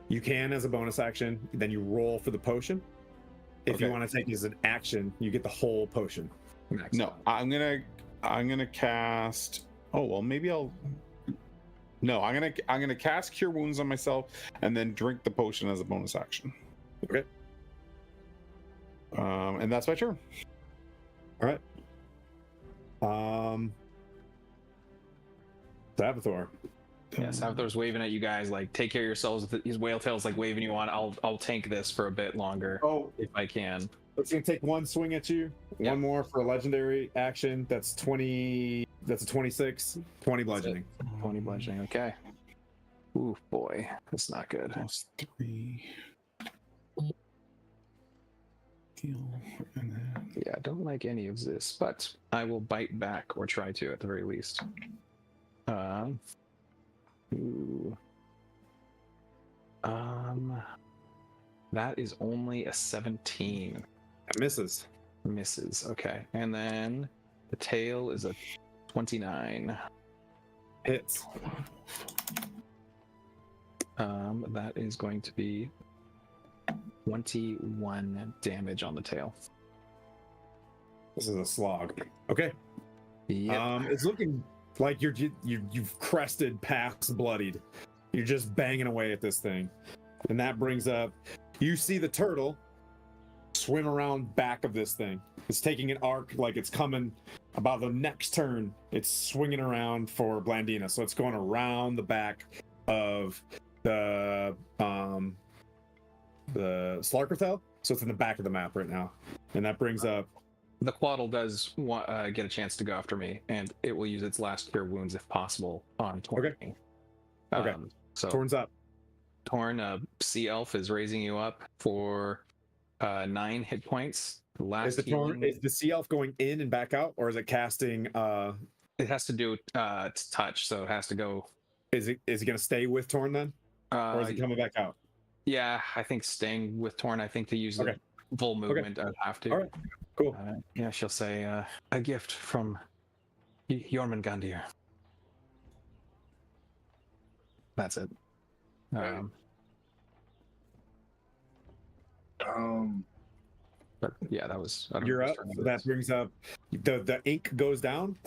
You can as a bonus action, then you roll for the potion. If you Okay. want to take it as an action, you get the whole potion. Max No, out. I'm gonna cast. Oh well, maybe I'll. No, I'm gonna cast Cure Wounds on myself and then drink the potion as a bonus action. Okay. And that's my turn. All right. Sabathor. Yeah, Sabathor's waving at you guys like, take care of yourselves. His whale tail's like waving you on. I'll tank this for a bit longer Oh, if I can. it's gonna take 1 swing at you. Yep. 1 more for a legendary action. That's 20. That's a 26. 20 bludgeoning. 20 bludgeoning. Okay. Ooh, boy, that's not good. +3. Heal, and then Yeah, I don't like any of this, but I will bite back or try to at the very least. Ooh. That is only a 17. That misses. Misses. Okay. And then the tail is a 29. Hits. That is going to be 21 damage on the tail. This is a slog. Okay. Yep. It's looking like you've crested past bloodied. You're just banging away at this thing, and that brings up. You see the turtle swim around back of this thing. It's taking an arc, like it's coming about the next turn. It's swinging around for Blandina, so it's going around the back of the Slarkrathel. So it's in the back of the map right now, and that brings up. The Quaddle does get a chance to go after me, and it will use its last cure wounds if possible on Torn. Okay. So Torn's up. Torn, Sea Elf is raising you up for 9 hit points. The Is last the healing, is the sea elf going in and back out, or is it casting? it has to do to touch, so it has to go. Is it going to stay with Torn then, or is it coming back out? Yeah, I think staying with Torn. I think to use the Okay. full movement, I'd have to. All right. Cool. Yeah, she'll say a gift from Jormungandr. That's it. But yeah, that was. I don't You're know up. whose turn So it that is. brings up the ink goes down.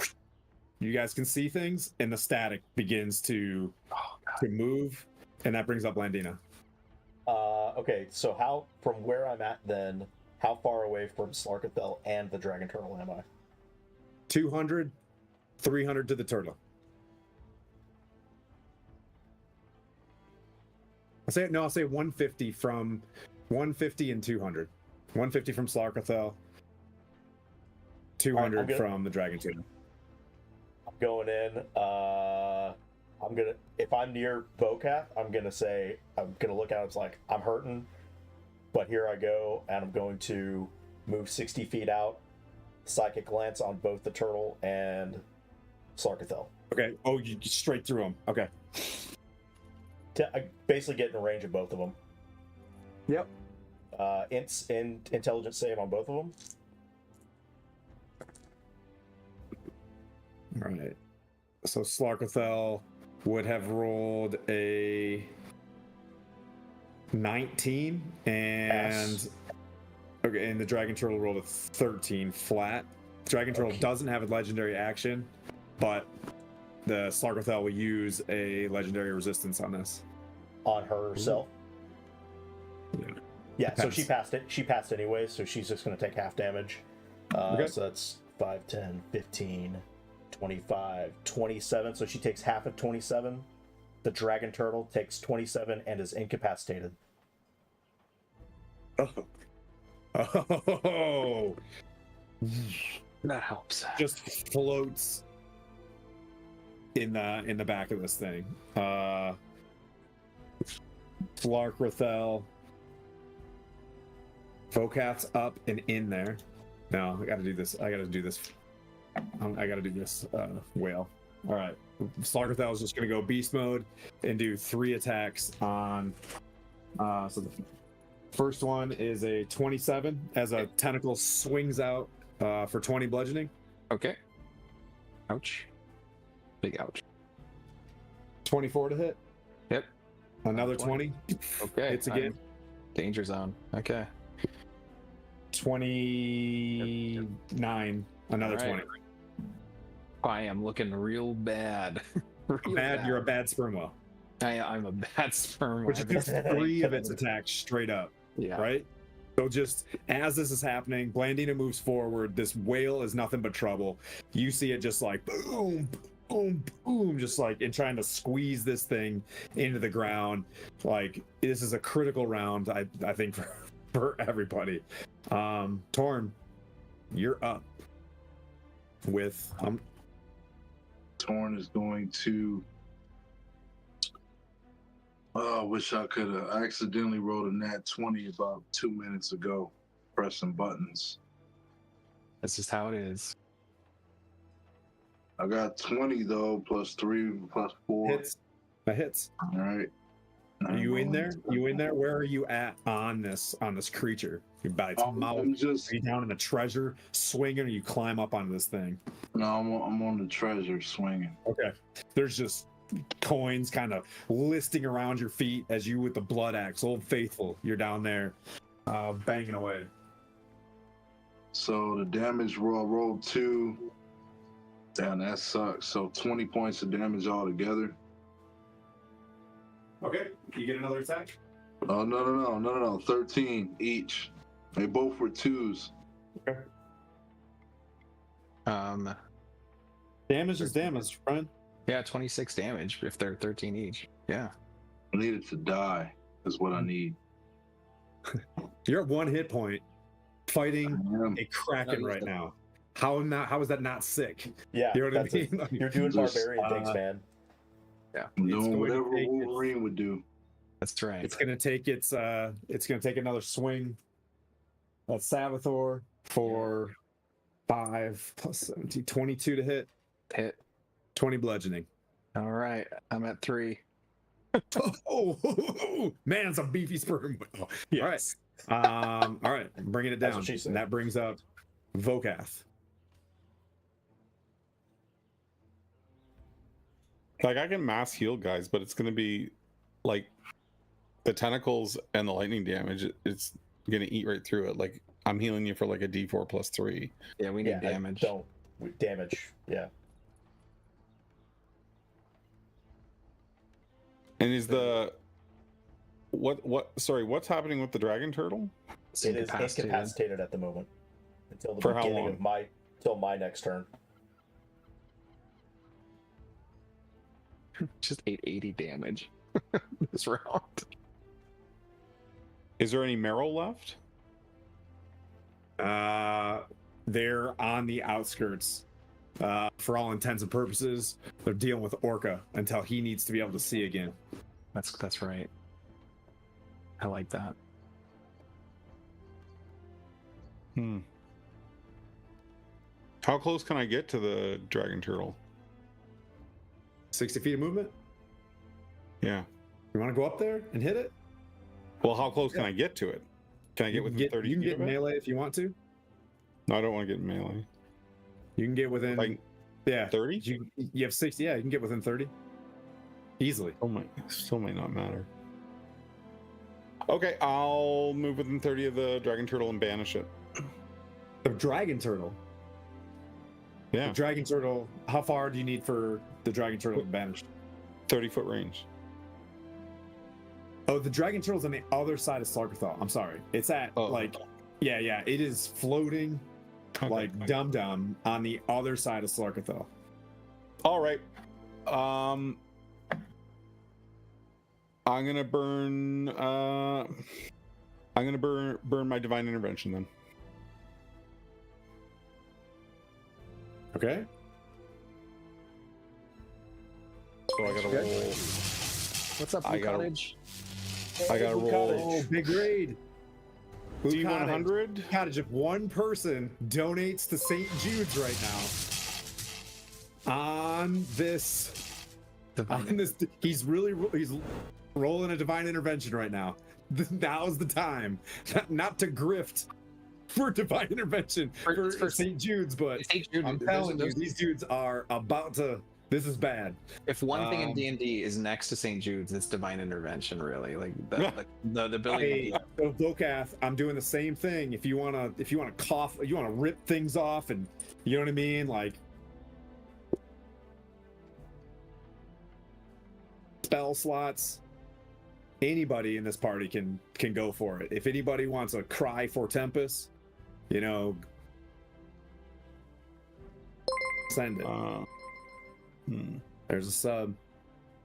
You guys can see things, and the static begins to move, and that brings up Landina. Okay, so how from where I'm at then? How far away from Slarkrathel and the dragon turtle am I? 200, 300 to the turtle. I'll say 150 from 150 and 200. 150 from Slarkrathel, 200 Alright, from the dragon turtle. I'm going in. I'm gonna, if I'm near Vokath, I'm gonna look at it. It's like I'm hurting, but here I go, and I'm going to move 60 feet out, psychic glance on both the turtle and Slarkrathel. Okay. Oh, you straight through them. Okay. I basically get in range of both of them. Yep. Intelligence save on both of them. All right. So Slarkrathel would have rolled a 19, and Pass. okay, and the dragon turtle rolled a 13 flat. Dragon turtle doesn't have a legendary action, but the Slarkrathel will use a legendary resistance on this. On herself. Yeah. Yeah, so Pass. she passed it. She passed anyway, so she's just going to take half damage. Okay. So that's 5, 10, 15, 25, 27. So she takes half of 27. The dragon turtle takes 27 and is incapacitated. Oh, That helps. just floats in the back of this thing. Slarkrathel. Vokath's up and in there. No, I gotta do this. I gotta do this. Whale. All right. Slarkrathel is just gonna go beast mode and do 3 attacks on. So the first one is a 27 as a tentacle swings out for 20 bludgeoning. Okay. Ouch. Big ouch. 24 to hit. Yep. Another 20. Okay. Hits again. I'm danger zone. Okay. 29. Another All right. 20. I am looking real bad. Real Bad. You're a bad sperm whale. I'm a bad sperm. Which is 3 of its attacks straight up. Yeah. Right? So just as this is happening, Blandina moves forward. This whale is nothing but trouble. You see it just like boom, boom, boom, just like in trying to squeeze this thing into the ground. Like this is a critical round, I think, for everybody. Torn, you're up with Torn is going to. Oh, I wish I could have. I accidentally rolled a nat 20 about 2 minutes ago, pressing buttons. That's just how it is. I got 20 though, plus 3, plus 4. hits. That hits. All right. Are you in there? You in there? Where are you at on this creature? You by its mouth. I'm just. Are you down in the treasure swinging, or you climb up onto this thing? No, I'm on the treasure swinging. Okay. There's just coins kind of listing around your feet as you with the blood axe, Old Faithful. You're down there, banging away. So the damage rolled 2. Damn, that sucks. So 20 points of damage altogether. Okay. You get another attack. Oh no! 13 each. They both were 2s. Okay. Damage is damage, friend. Yeah, 26 damage if they're 13 each. Yeah. I needed to die. Is what I need. You're at 1 hit point, fighting I a kraken right now. How is that not sick? Yeah, You know what I that's mean? it. You're doing Just, barbarian things, man. Yeah. am It's doing going to whatever take Wolverine would do. That's right. It's gonna take another swing. That's Sabathor. 4, 5 plus 17, 22 to hit, Hit. 20 bludgeoning. All right, I'm at 3. Oh, man, it's a beefy sperm whale. Yes. All right, bringing it That's down. what she said. And that brings up Vokath. Like I can mass heal guys, but it's gonna be like the tentacles and the lightning damage. It's gonna eat right through it. Like I'm healing you for like a D4 plus 3. Yeah, we need Yeah, damage. Damage. Yeah. And is the what's happening with the dragon turtle? It's It is incapacitated. incapacitated at the moment until the For how beginning long? of my next turn. Just 880 damage this round. Is there any marrow left? They're on the outskirts. For all intents and purposes, they're dealing with Orca until he needs to be able to see again. That's right. I like that. How close can I get to the dragon turtle? 60 feet of movement. Yeah. You want to go up there and hit it? Well, how close can I get to it? Can I get within 30 You can feet get of it? melee if you want to. No, I don't want to get in melee. You can get within. Like yeah, 30? you have 60. Yeah, you can get within 30 easily. Still might not matter. Okay, I'll move within 30 of the dragon turtle and banish it. The dragon turtle. Yeah, The dragon turtle. How far do you need for the dragon turtle to banish? 30-foot range. Oh, the dragon turtle's on the other side of Slarkrathel. I'm sorry. It's at like, yeah. It is floating Okay, like fine. dum-dum on the other side of Slarkrathel. All right. I'm gonna burn. I'm gonna burn my divine intervention then. Okay. So I gotta roll. What's up, I Blue gotta- Cottage? I gotta Blue roll. Oh, big raid. Blue Cottage. D100. Cottage, if one person donates to St. Jude's right now on this, he's rolling a divine intervention right now. Now's the time, not to grift for divine intervention for St. Jude's, but St. Jude, I'm telling you, these dudes are about to. This is bad. If one thing in D&D is next to St. Jude's, it's divine intervention. Really, like the ability. Hey, so Vokath, I'm doing the same thing. If you wanna cough, you wanna rip things off, and you know what I mean, like spell slots. Anybody in this party can go for it. If anybody wants a cry for Tempest, send it. There's a sub.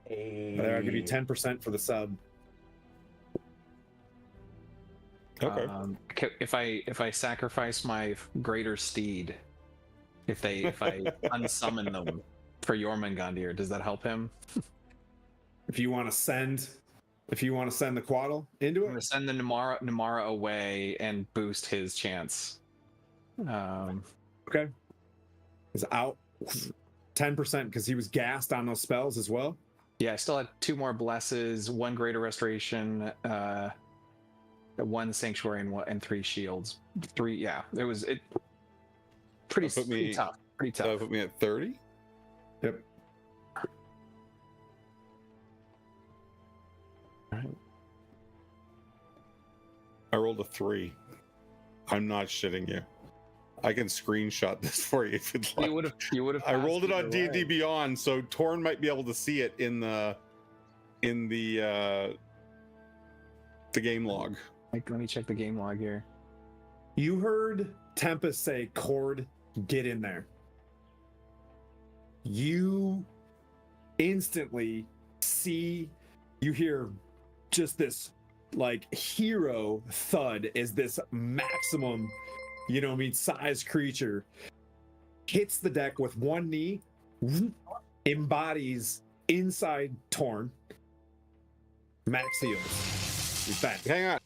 There, I'll give you 10% for the sub. Okay. If I sacrifice my greater steed, if I unsummon them for Jormungandr, does that help him? If you want to send the Quaddle into I'm gonna it, send the Namara away and boost his chance. okay. Is out 10% because he was gassed on those spells as well. Yeah, I still had 2 more blesses, 1 greater restoration, 1 sanctuary, and 3 shields. 3, yeah. It was pretty tough. Pretty So that tough. put me at 30. Yep. I rolled a 3. I'm not shitting you. I can screenshot this for you if you'd like. You would have. I rolled it on D&D Beyond, so Torn might be able to see it in the game log. Let me check the game log here. You heard Tempest say, "Cord, get in there." You instantly you hear just this like hero thud as this maximum, size creature hits the deck with one knee, embodies inside Torn. Max heals. He's back. Hang on.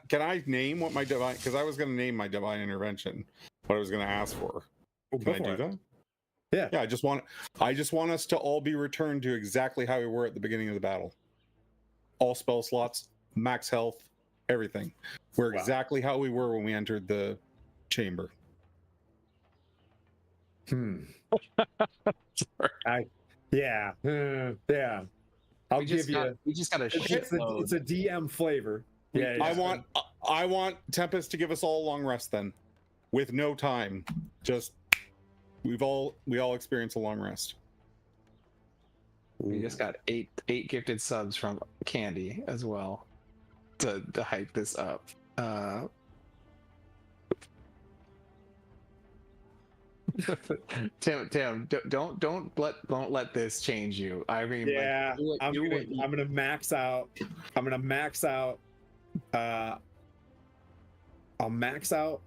Can I name what my divine? Because I was going to name my divine intervention. What I was going to ask for. Can I do that? Yeah. Yeah. I just want us to all be returned to exactly how we were at the beginning of the battle. All spell slots, max health, everything. We're exactly how we were when we entered the chamber. Yeah. I'll give you. We just got a shitload. It's a DM flavor. Yeah. I want Tempest to give us all a long rest then, with no time. Just we all experience a long rest. We just got eight gifted subs from Candy as well to hype this up. Tim, don't let this change you. I mean, yeah, like, I'm gonna max out. I'm gonna max out. I'll max out.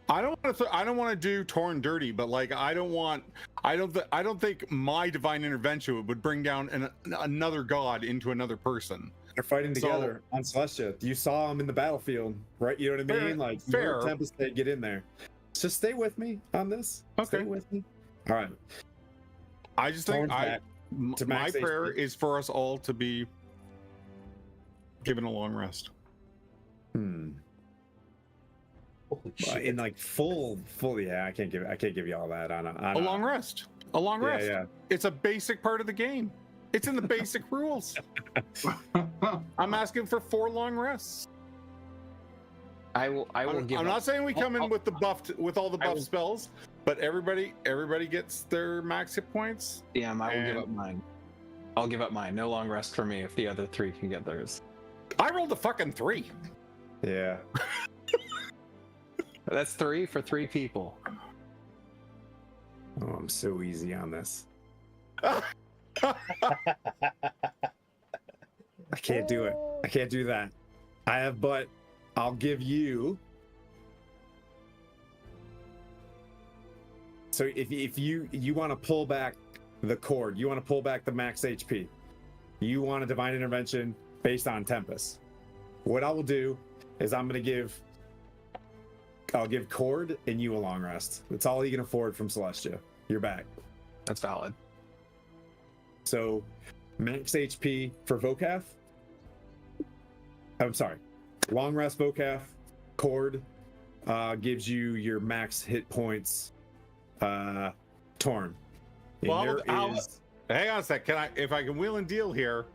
I don't want to do torn dirty, but like I don't think my divine intervention would bring down another god into another person. They're fighting together on Celestia. You saw them in the battlefield, right? You know what I mean? Like, fair. Tempest, get in there. Just stay with me on this. Okay. Stay with me. All right. I just think my prayer HP. is for us all to be given a long rest. Holy shit. In like full. Yeah, I can't give you all that on A long rest. A long rest. Yeah. It's a basic part of the game. It's in the basic rules. I'm asking for 4 long rests. I will give. I'm up. not saying we come in with the with all the buff will- spells, but everybody gets their max hit points. Yeah, I will give up mine. I'll give up mine. No long rest for me if the other 3 can get theirs. I rolled a fucking 3. Yeah. That's 3 for 3 people. Oh, I'm so easy on this. I can't do it. I can't do that. But I'll give you. So if you want to pull back the cord, you want to pull back the max HP, you want a divine intervention based on Tempest. What I will do is I'll give Cord and you a long rest. That's all you can afford from Celestia. You're back. That's valid. So, max HP for Vokath. I'm sorry. Long rest Vokath. Cord gives you your max hit points. Torn. And Well, there is- hang on a sec. If I can wheel and deal here,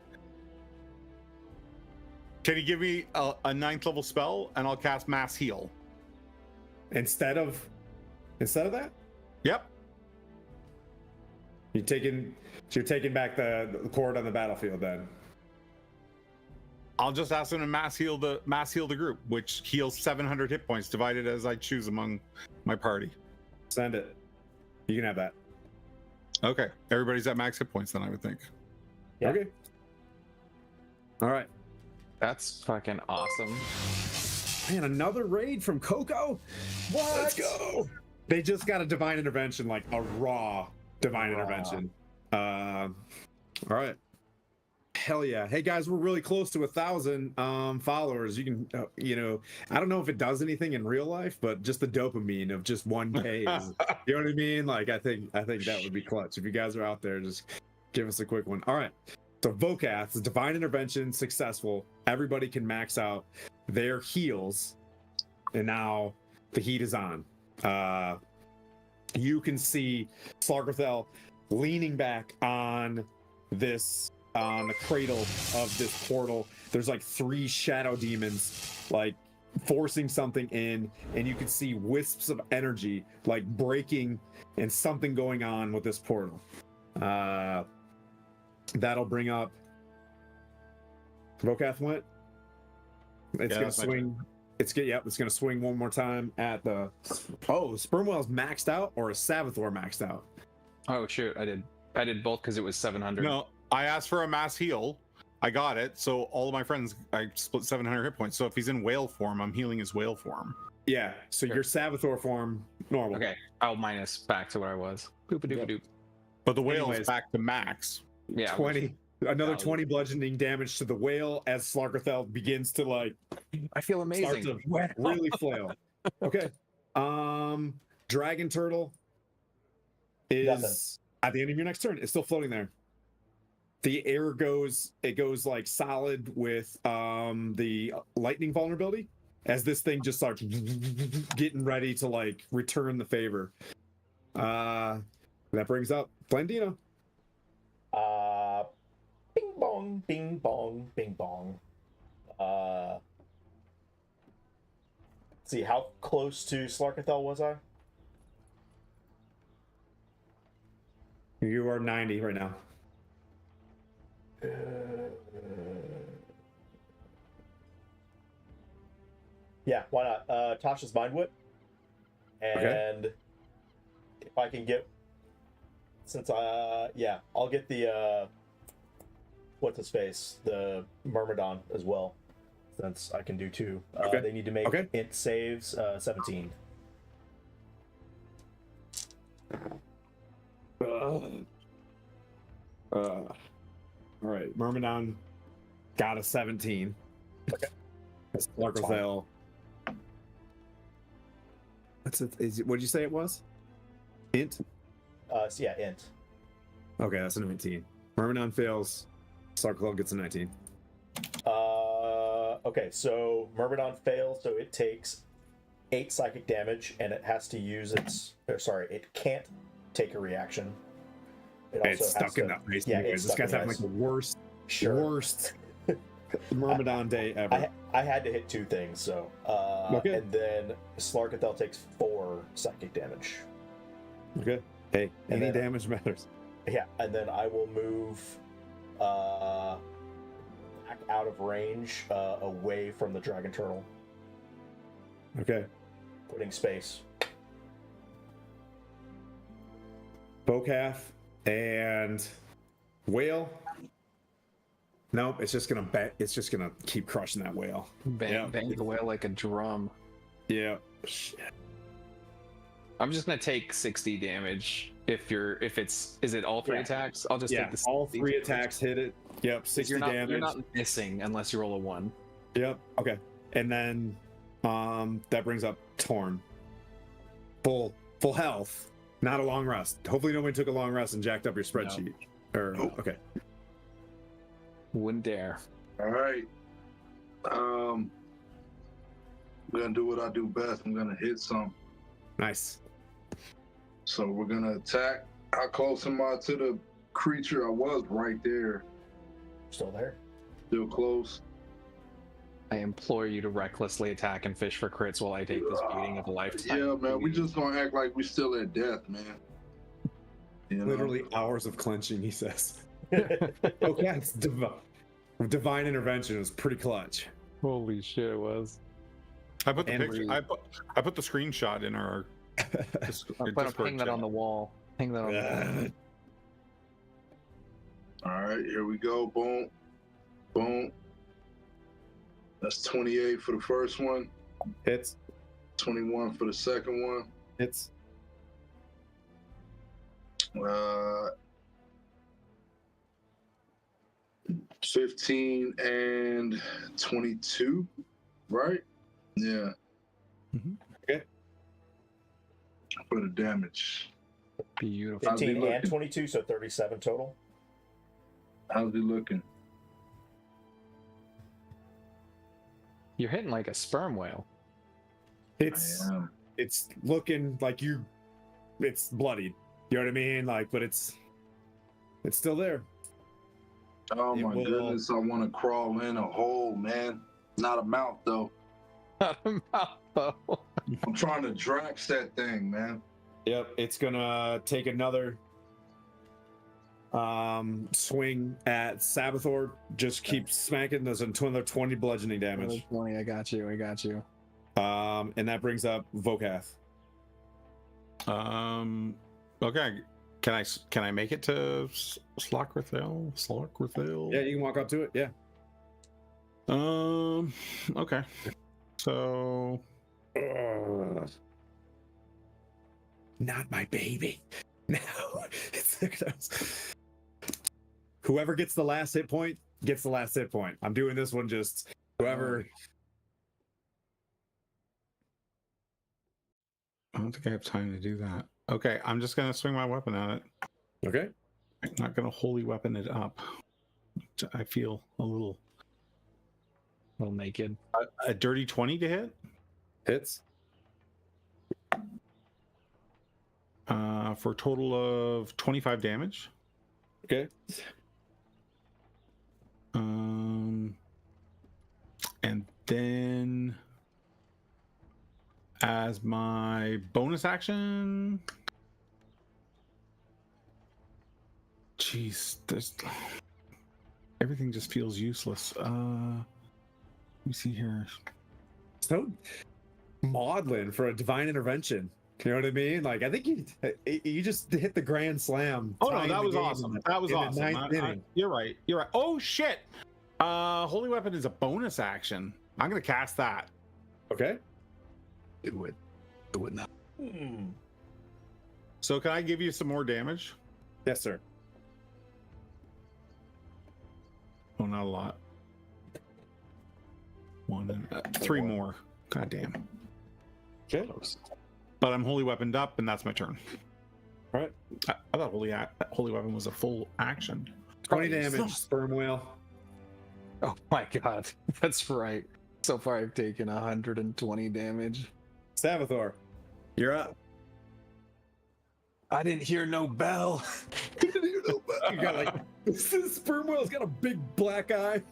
can you give me a 9th level spell and I'll cast Mass Heal? instead of that, Yep. you're taking back the cord on the battlefield. Then I'll just ask them to mass heal the group, which heals 700 hit points divided as I choose among my party. send it. You can have that. Okay, everybody's at max hit points then, I would think. Yeah. Okay. All right. That's fucking awesome. Man, another raid from Coco. What? Let's go. They just got a divine intervention, like a raw divine intervention. All right. Hell yeah. Hey guys, we're really close to 1,000 followers. You can, I don't know if it does anything in real life, but just the dopamine of just 1K is, you know what I mean? Like, I think that would be clutch. If you guys are out there, just give us a quick one. All right. So Vokath, the divine intervention successful. Everybody can max out their heals, and now the heat is on. You can see Slarkrathel leaning back on the cradle of this portal. There's like 3 shadow demons like forcing something in, and you can see wisps of energy like breaking and something going on with this portal. That'll bring up Vokath went. It's gonna swing. It's good. Yep, it's gonna swing one more time at the. Oh, Spermwell's maxed out, or is Savathor maxed out? Oh shoot, I did both because it was 700. No, I asked for a mass heal. I got it. So all of my friends, I split 700 hit points. So if he's in whale form, I'm healing his whale form. Yeah. So your Savathor form normal. Okay, I'll minus back to where I was. Boop-a-doop-a-doop. But the whale Anyways. is back to max. Yeah. 20. Another Value. 20 bludgeoning damage to the whale as Slarkrathel begins to like I feel start amazing. to really flail. Okay. Dragon turtle is at the end of your next turn. It's still floating there. The air goes like solid with the lightning vulnerability as this thing just starts getting ready to like return the favor. That brings up Blandina. Bing bong, bing bong, bing bong. See, how close to Slarkrathel was I? You are 90 right now. Yeah, why not? Tasha's Mind Whip. And if I can get, since I'll get the what's his face, the Myrmidon as well, since I can do two. They need to make int saves 17. All right, Myrmidon got a 17. Okay. Slarkrathel. What's it? What'd you say it was? Int. So yeah, int. Okay, that's a 19. Myrmidon fails. Slarkrathel gets a 19. Okay, so Myrmidon fails, so it takes 8 psychic damage, and it has to use its. It can't take a reaction. It's stuck in that place. Yeah, anyways. This guy's having like the worst Myrmidon day ever. I had to hit 2 things, so and then Slarkrathel takes 4 psychic damage. Okay. Hey, And any then- damage matters. Yeah, and then I will move back out of range, away from the dragon turtle, Okay. putting space. Bocath and whale. Nope, it's just gonna It's just gonna keep crushing that whale. Bang the whale like a drum. Yeah. Shit. I'm just gonna take 60 damage. Is it all 3 attacks? I'll just take the all 60 3 damage. attacks hit it. Yep, 60 damage. You're not missing unless you roll a 1. Yep. Okay. And then that brings up Torn. Full health. Not a long rest. Hopefully nobody took a long rest and jacked up your spreadsheet. Okay. Wouldn't dare. All right. I'm gonna do what I do best. I'm gonna hit some. Nice. So we're gonna attack. How close am I to the creature? I was right there. Still there? Still close. I implore you to recklessly attack and fish for crits while I take this beating of a lifetime. Yeah, man. We just gonna act like we still at death, man. You know? Literally hours of clenching, he says. Okay, it's divine intervention was pretty clutch. Holy shit, it was. I put the And picture. I put the screenshot in our. I'm gonna ping that on the wall. Ping that on the wall. All right, here we go. Boom, boom. That's 28 for the first one. Hits. 21 for the second one. Hits. 15 and 22, right? Yeah. Mhm. Okay. For the damage. Beautiful. How's he 15 and looking? 22, so 37 total. How's he looking? You're hitting like a sperm whale. It's I am. it's looking like it's bloodied. You know what I mean? Like, but it's still there. Oh It my will- goodness, I want to crawl in a hole, man. Not a mouth, though. Not a mouthful. I'm trying to Drax that thing, man. Yep, it's gonna take another swing at Sabathor. Just keep smacking. There's another 20 bludgeoning damage. 20, I got you. And that brings up Vokath. Okay. Can I make it to Slarkrathel? Yeah, you can walk up to it. Yeah. Okay. So Not my baby. No. It's whoever gets the last hit point gets the last hit point. I'm doing this one just whoever. I don't think I have time to do that. Okay, I'm just gonna swing my weapon at it. Okay. I'm not gonna holy weapon it up. I feel a little naked. a dirty 20 to hit. Hits. For a total of 25 damage. Okay. And then as my bonus action, jeez, there's everything just feels useless. Let me see here. So maudlin for a divine intervention. You know what I mean? Like, I think you just hit the grand slam. Oh no, that was awesome. That was awesome. You're right. You're right. Oh shit! Holy weapon is a bonus action. I'm gonna cast that. Okay. Do it. Do it now. So can I give you some more damage? Yes, sir. Oh, not a lot. One and 3 more. God damn. Okay. But I'm holy weaponed up, and that's my turn. All right. I thought holy weapon was a full action. 20 damage, sperm whale. Oh my god, that's right. So far, I've taken 120 damage. Savathor, you're up. I didn't hear no bell. You got like this sperm whale's got a big black eye.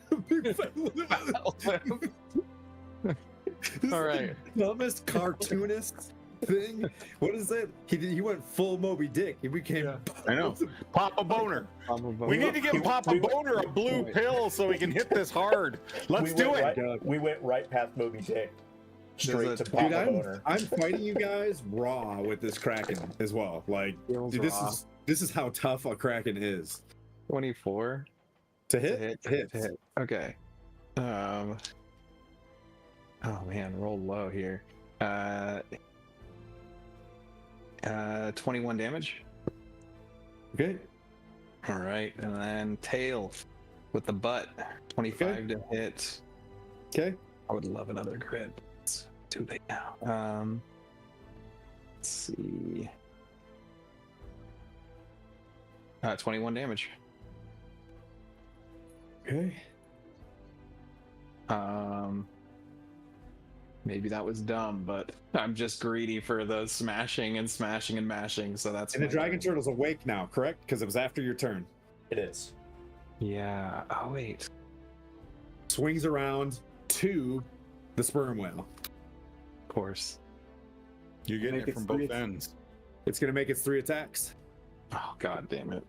All right. The dumbest cartoonist thing. What is it? He went full Moby Dick. He became. I know. Papa Boner. We need to give Papa Boner a blue pill so he can hit this hard. Let's do it. We went right past Moby Dick. Straight to Papa Boner. I'm fighting you guys raw with this Kraken as well. Like, dude, this is how tough a Kraken is. 24 to hit. To hit. Okay. Oh man, roll low here. 21 damage. Okay. All right, and then tail with the butt. 25 to hit. Okay. I would love another crit. It's too late now. Let's see. 21 damage. Okay. Maybe that was dumb, but I'm just greedy for the smashing and smashing and mashing, so that's. And the dragon turtle's awake now, correct? Because it was after your turn. It is. Yeah. Oh wait. Swings around to the sperm whale. Of course. You're getting it from both ends. It's gonna make its 3 attacks. Oh god damn it.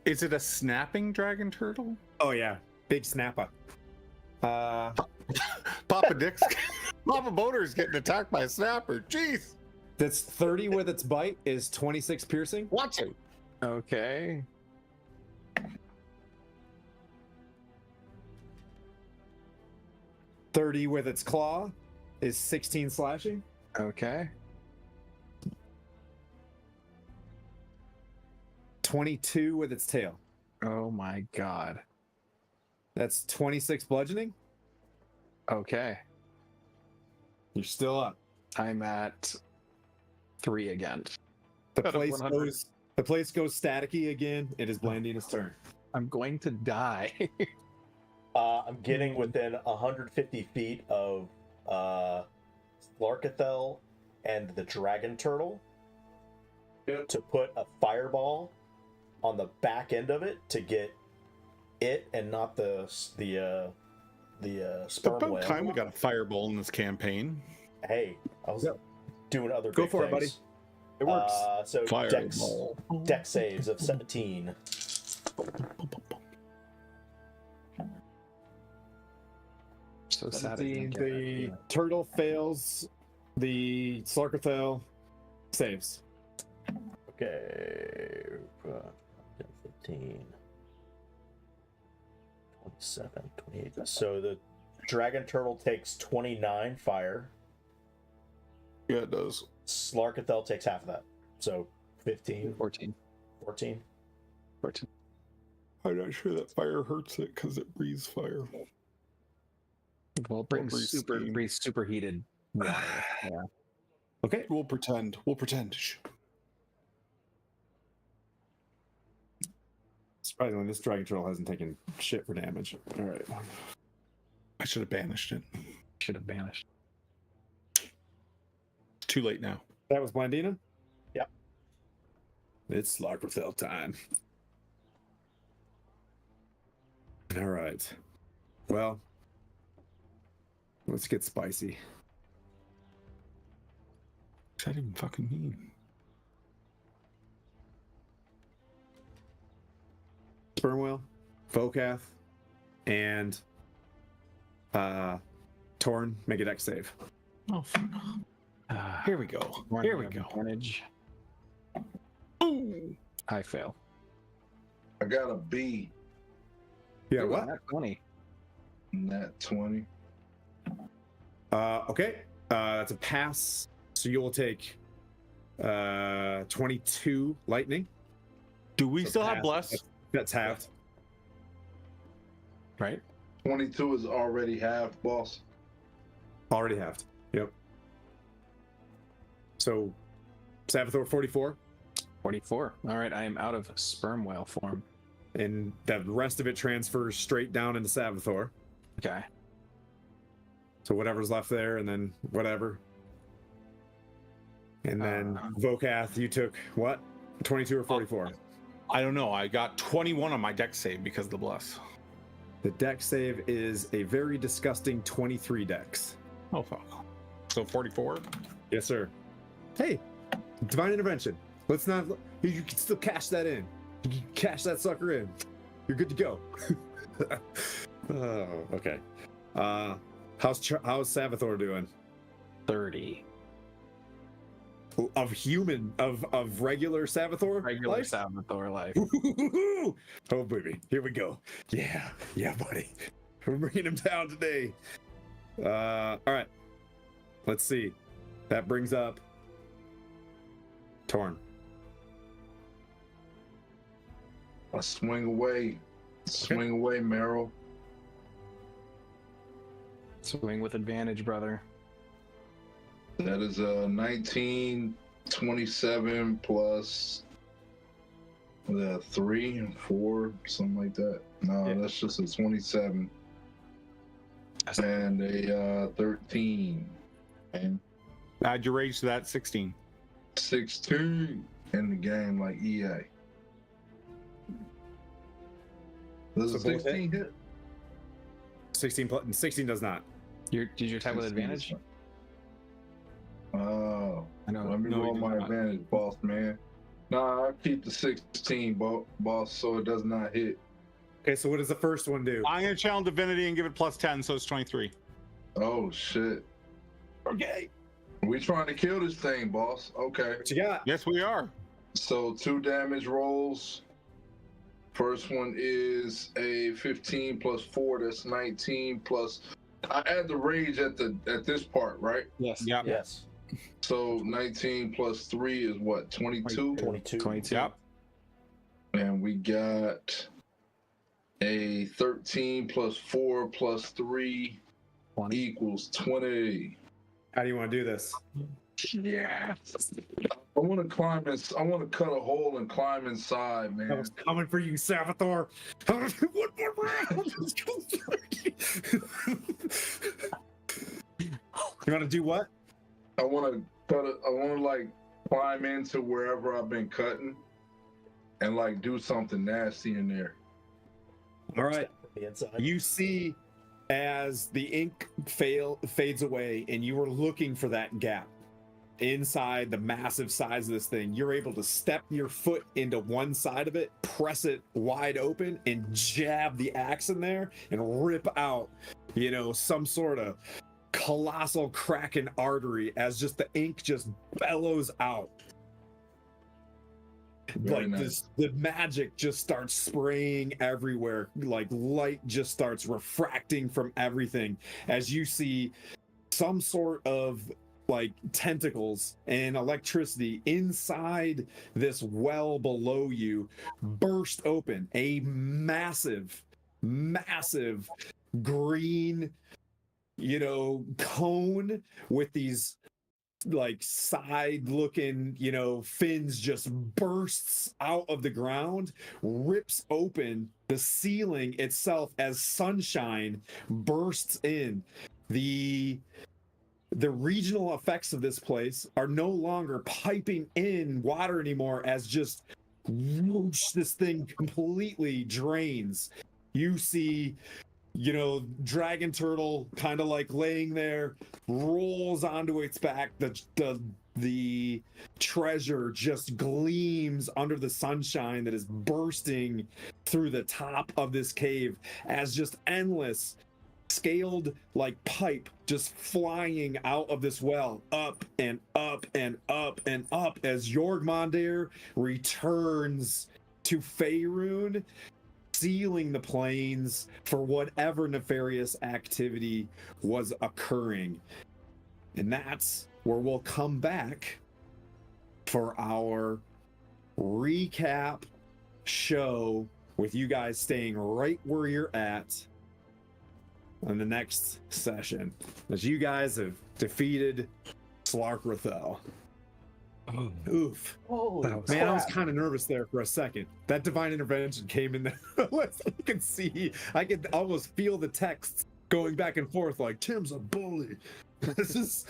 Is it a snapping dragon turtle? Oh yeah, big snapper. Papa Dick's Papa Boner's getting attacked by a snapper. Jeez. That's 30 with its bite is 26 piercing. Watch it. Okay. $30 with its claw is 16 slashing. Okay. 22 with its tail. Oh my god. That's 26 bludgeoning. Okay. You're still up. I'm at 3 again. The place goes staticky again. It is Blandina's turn. I'm going to die. I'm getting within 150 feet of Slarkrathel and the dragon turtle to put a fireball on the back end of it to get it and not the sperm It's about whale. time we got a fireball in this campaign. Hey, I was doing other Go big for it, buddy. things. It works. So Fireball. dex saves of 17. So sad. I didn't get The that. turtle fails. The Slarkrathel saves. Okay. 15. 27, 28. So the dragon turtle takes 29 fire. Yeah, it does. Slarkrathel takes half of that. So 15, 14. 14. 14. I'm not sure that fire hurts it because it breathes fire. Well, it brings breathe steam. breathes superheated water. Yeah. Okay. We'll pretend. We'll pretend. Shh. Surprisingly, this dragon troll hasn't taken shit for damage. All right. I should have banished it. Should have banished. It's too late now. That was Blandina? Yep. It's Slarkrathel time. All right. Well, let's get spicy. What's that even fucking mean? Sperm whale, Vokath, and Torn, make a dex save. Oh, fuck. Here we go. Here we go. Advantage. Ooh. I fail. I got a B. Yeah, Ooh, what? nat 20. Nat 20. Okay. That's a pass. So you will take 22 lightning. Do we So still have pass. bless? That's halved. Right? 22 is already half, boss. Already halved. Yep. So Savathor 44. 44. All right, I am out of sperm whale form. And the rest of it transfers straight down into Savathor. Okay. So whatever's left there, and then whatever. And then Vokath, you took what? 22 or 44? I don't know. I got 21 on my dex save because of the bless. The dex save is a very disgusting 23 dex. Oh, fuck. So 44? Yes, sir. Hey, divine intervention. Let's not. You can still cash that in. You can cash that sucker in. You're good to go. Oh, okay. How's Savathor doing? 30. Of regular Savathor? Regular life? Salvatore life. Oh, baby. Here we go. Yeah, buddy. We're bringing him down today. All right. Let's see. That brings up Torn. I swing away. Swing away, Meryl. Swing with advantage, brother. That is a 19, 27 plus 3, 4, something like that. No, Yeah. that's just a 27 and a 13 and Add your rage to that, 16. 16 in the game like EA. Does a So both 16 hit? 16 does not. Did you attack with 16 advantage? is fine. Oh, I know. let me no, roll you my do not. advantage, boss man. Nah, I keep the 16, boss, so it does not hit. Okay, so what does the first one do? I'm going to channel divinity and give it plus 10, so it's 23. Oh shit. Okay. We trying to kill this thing, boss. Okay. What you got? Yes, we are. So 2 damage rolls. First one is a 15 plus 4, that's 19 plus. I add the rage at this part, right? Yes. Yeah. Yes. So 19 plus 3 is what? 22? 22. 22. Yep. And we got a 13 plus 4 plus 3 20. equals 20. How do you want to do this? Yeah. I want to climb in. I want to cut a hole and climb inside, I man. was coming for you, Savathor. One more round. Let's go. You want to do what? I want to cut it. I want to like climb into wherever I've been cutting, and like do something nasty in there. All right. The inside. You see as the ink fades away and you were looking for that gap inside the massive size of this thing, you're able to step your foot into one side of it, press it wide open, and jab the axe in there and rip out, some sort of colossal crack in artery as just the ink just bellows out. Very Like nice. the magic just starts spraying everywhere. Like light just starts refracting from everything as you see some sort of like tentacles and electricity inside this well below you burst open. A massive green, cone with these like side looking, fins just bursts out of the ground, rips open the ceiling itself as sunshine bursts in. The regional effects of this place are no longer piping in water anymore, as just whoosh, this thing completely drains. You see, dragon turtle kind of like laying there, rolls onto its back. The treasure just gleams under the sunshine that is bursting through the top of this cave, as just endless scaled like pipe just flying out of this well, up and up and up and up, as Jorgmondir returns to Faerun, sealing the plains for whatever nefarious activity was occurring. And that's where we'll come back for our recap show, with you guys staying right where you're at on the next session, as you guys have defeated Slarkrathel. Oh. Oof. Holy Man, I was crap. kind of nervous there for a second. That divine intervention came in there. I can see, I can almost feel the texts going back and forth like, Tim's a bully. This is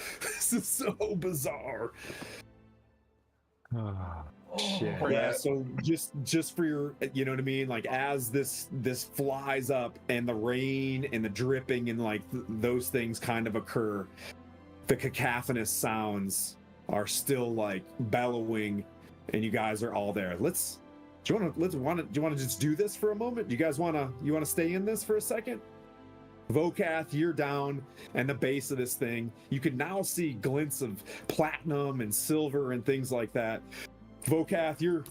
so bizarre. Ah, Shit. Yeah, so just for your, you know what I mean, like as this flies up and the rain and the dripping and like those things kind of occur, the cacophonous sounds are still like bellowing, and you guys are all there. Do you want to just do this for a moment? Do you guys want to stay in this for a second? Vokath, you're down and the base of this thing. You can now see glints of platinum and silver and things like that. Vokath, you're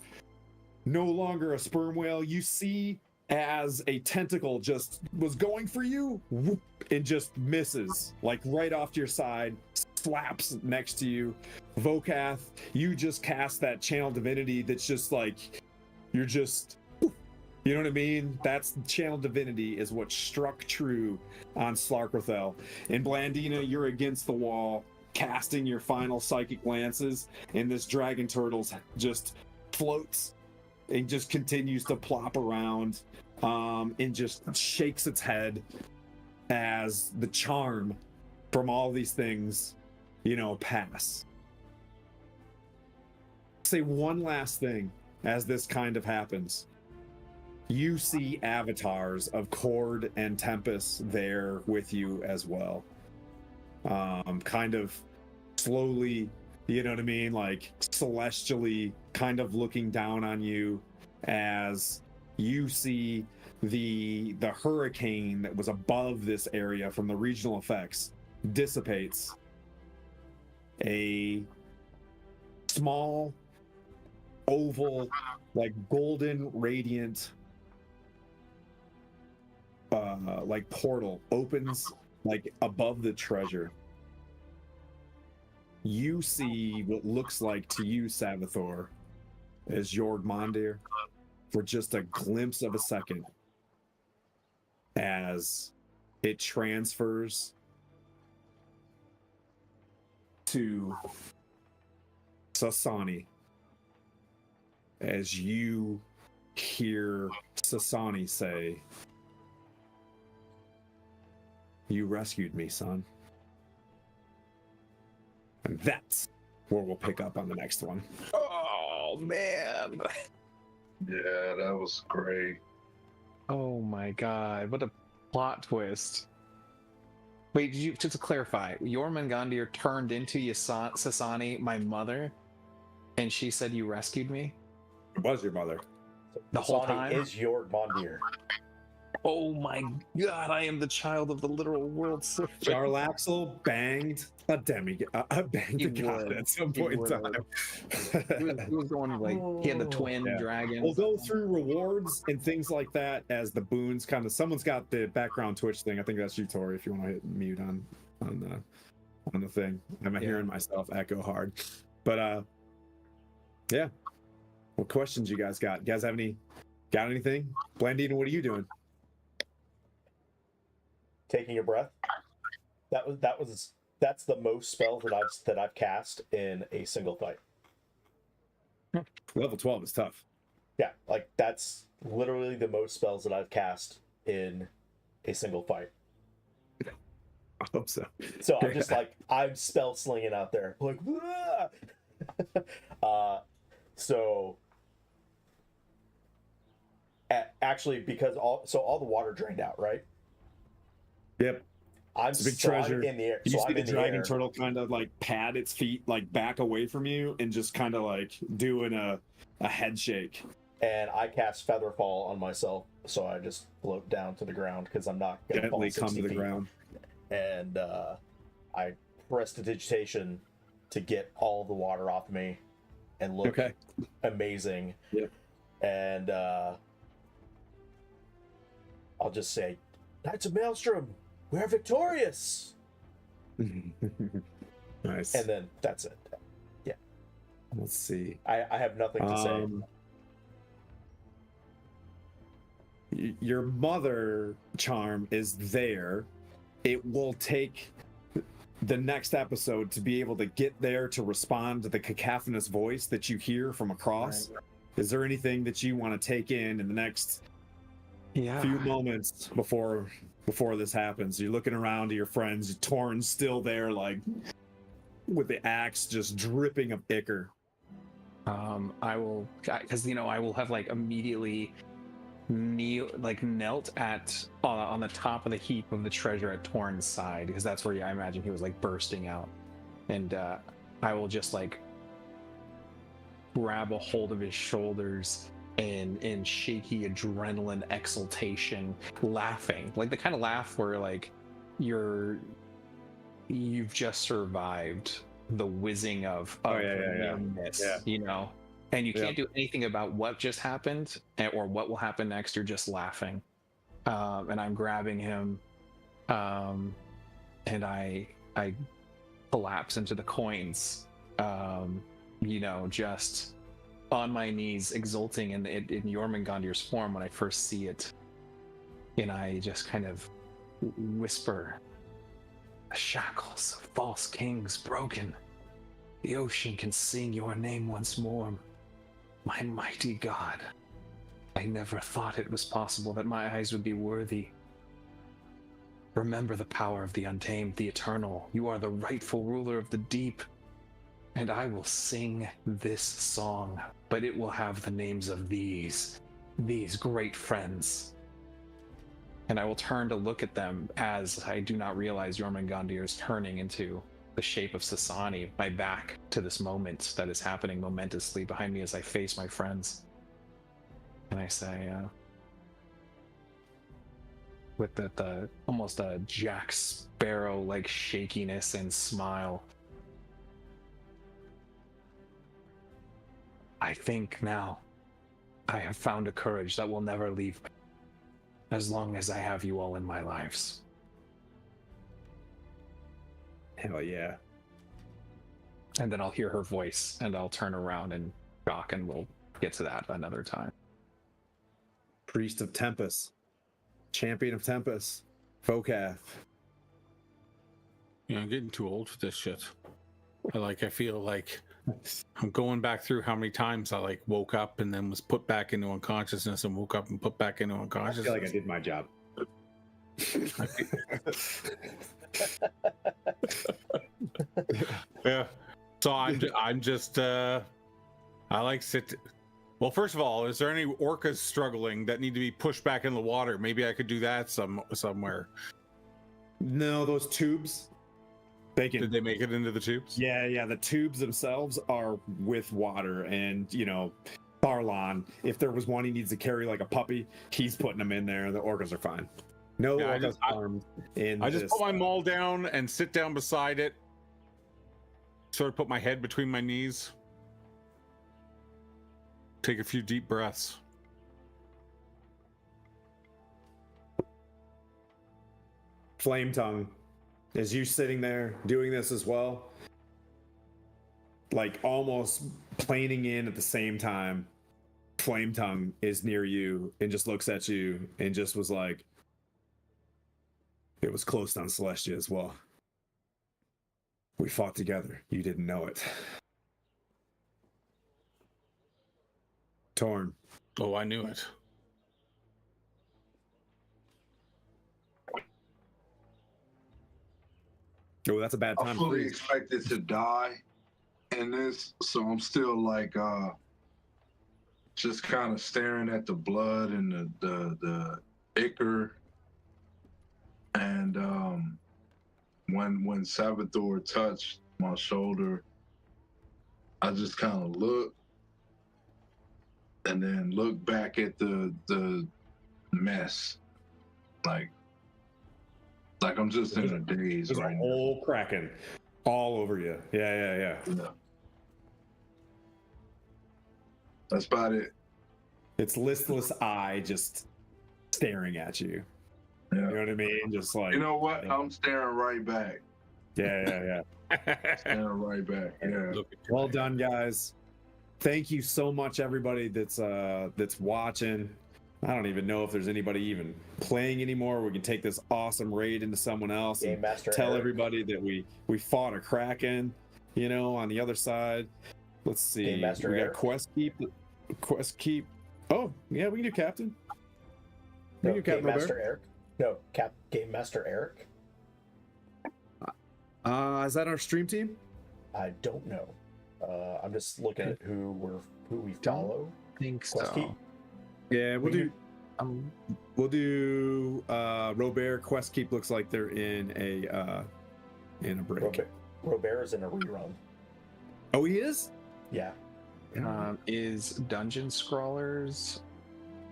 no longer a sperm whale. You see as a tentacle just was going for you, whoop, and just misses, like right off to your side, slaps next to you. Vokath, you just cast that channel divinity that's just like, you're just, you know what I mean? That's channel divinity is what struck true on Slarkrathel. And Blandina, you're against the wall, casting your final psychic glances, and this dragon turtle just floats and just continues to plop around, and just shakes its head as the charm from all these things, pass. Say one last thing as this kind of happens. You see avatars of Cord and Tempest there with you as well. Kind of slowly, you know what I mean? Like celestially kind of looking down on you, as you see the hurricane that was above this area from the regional effects dissipates. A small, oval, like golden radiant like portal opens like above the treasure. You see what looks like to you, Savathor, as Jorgmondir, for just a glimpse of a second, as it transfers to Sasani, as you hear Sasani say, "You rescued me, son." And that's where we'll pick up on the next one. Oh man. Yeah, that was great. Oh my god, what a plot twist. Wait, just to clarify, Jormungandr turned into Sasani, my mother, and she said you rescued me? It was your mother. The whole Sasani time? is Jorgmondir. Oh my god, I am the child of the literal world serpent. Jarlaxle banged a demigod. Banged He a god would. at some He point in would. time. He was going like, he had the twin Yeah. dragons. We'll go through rewards and things like that as the boons kind of. Someone's got the background Twitch thing. I think that's you, Tori. If you want to hit mute on on the thing. I'm hearing myself echo hard. But yeah. What questions you guys got? You guys have got anything? Blandina, what are you doing? Taking a breath. That's the most spells that I've cast in a single fight. Level 12 is tough. Yeah, like that's literally the most spells that I've cast in a single fight. I hope so. So I'm just like, I'm spell slinging out there, like, so actually, because all the water drained out, right? Yep. I'm It's a big so I'm treasure. in the air. You So see I'm the in the dragon air. turtle kind of like pad its feet like back away from you and just kind of like doing a head shake. And I cast Featherfall on myself, so I just float down to the ground because I'm not going to fall Gently 60 come to the feet. ground. And I prestidigitation to get all the water off me and look amazing. Yep. And I'll just say, Knights of Maelstrom, we're victorious. Nice. And then that's it. Yeah. Let's see. I have nothing to say. Your mother charm is there. It will take the next episode to be able to get there to respond to the cacophonous voice that you hear from across. Right. Is there anything that you want to take in the next few moments before this happens? You're looking around to your friends. Torn's still there, like with the axe just dripping of ichor. I will, because I will have like immediately knelt at on the top of the heap of the treasure at Torn's side, because that's where I imagine he was like bursting out, and I will just like grab a hold of his shoulders and in shaky adrenaline exultation, laughing like the kind of laugh where like you've just survived the whizzing of near miss, and you can't do anything about what just happened or what will happen next. You're just laughing. And I'm grabbing him, and I collapse into the coins, just on my knees, exulting in Jormungandr's form when I first see it. And I just kind of whisper, "The shackles of false kings broken. The ocean can sing your name once more. My mighty God, I never thought it was possible that my eyes would be worthy. Remember the power of the untamed, the eternal. You are the rightful ruler of the deep. And I will sing this song, but it will have the names of these great friends." And I will turn to look at them as I do not realize Jormungandr is turning into the shape of Sasani, my back to this moment that is happening momentously behind me as I face my friends. And I say, with the almost a Jack Sparrow like shakiness and smile, "I think now I have found a courage that will never leave me, as long as I have you all in my lives." Hell yeah. And then I'll hear her voice and I'll turn around and shock, and we'll get to that another time. Priest of Tempest. Champion of Tempest. Vokath. I'm getting too old for this shit. I feel like I'm going back through how many times I like woke up and then was put back into unconsciousness and woke up and put back into unconsciousness. I feel like I did my job. Yeah. So I'm just I like sit. Well, first of all, is there any orcas struggling that need to be pushed back in the water? Maybe I could do that somewhere. No, those tubes. Did they make it into the tubes? Yeah. The tubes themselves are with water, and Barlon, if there was one he needs to carry like a puppy, he's putting them in there. The orcas are fine. No orcas harmed in I this. just put my maul down and sit down beside it. Sort of put my head between my knees. Take a few deep breaths. Flame tongue as you sitting there doing this as well, like almost planing in at the same time, Flame Tongue is near you and just looks at you and just was like, it was close on Celestia as well. We fought together. You didn't know it. Torn. Oh, I knew it. Oh, that's a bad I time. fully Freeze. expected to die in this, so I'm still like just kind of staring at the blood and the ichor. And when Salvatore touched my shoulder, I just kind of looked and then looked back at the mess, like I'm just in a daze There's right a now. whole Kraken all over you. Yeah. Yeah. That's about it. It's listless eye just staring at you. Yeah. You know what I mean? Just like, You know what? I'm staring right back. yeah. Staring right back. Yeah. Look at Well done, guys. Thank you so much, everybody that's watching. I don't even know if there's anybody even playing anymore. We can take this awesome raid into someone else Game and Master tell Eric. everybody that we fought a Kraken, you know, on the other side. Let's see. Game Master we got Eric. Quest Keep. Oh, yeah, we can do Captain. We No, can do Game Captain Master Robert. Eric. No, Game Master Eric. Is that our stream team? I don't know. I'm just looking at who we follow. think Quest Keep. Yeah, Um, we'll do Robert. Quest Keep looks like they're in a break. Robert is in a rerun. Oh, he is? Yeah. is Dungeon Scrawlers?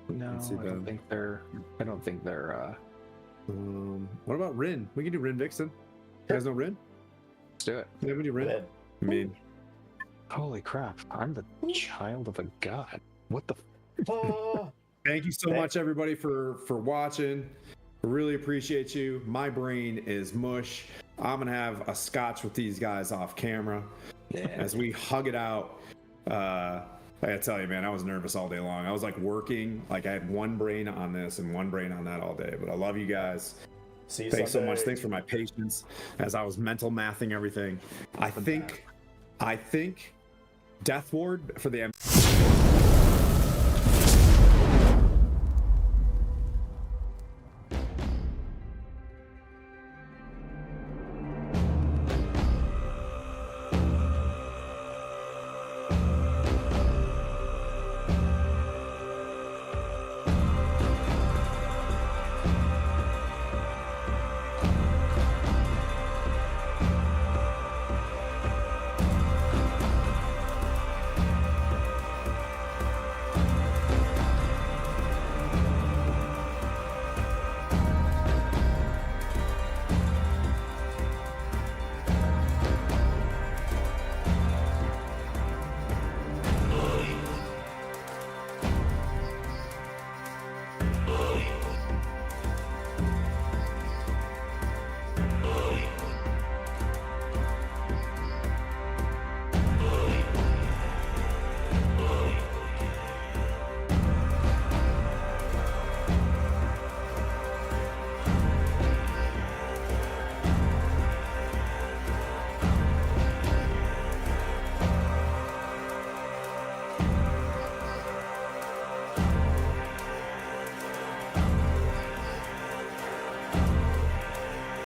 No, Let's see I don't them. think they're. I don't think they're. What about Rin? We can do Rin Vixen. You guys know Rin? Let's do it. Yeah, we do Rin. Then, I mean, Holy crap! I'm the child of a god. What the? thank you so much, everybody, for watching. I really appreciate you. My brain is mush. I'm gonna have a scotch with these guys off camera Yeah. as we hug it out. I gotta tell you, man, I was nervous all day long. I was like working, like I had one brain on this and one brain on that all day. But I love you guys. see you Thanks so Sunday. much. Thanks for my patience as I was mental mathing everything. I think Death Ward for the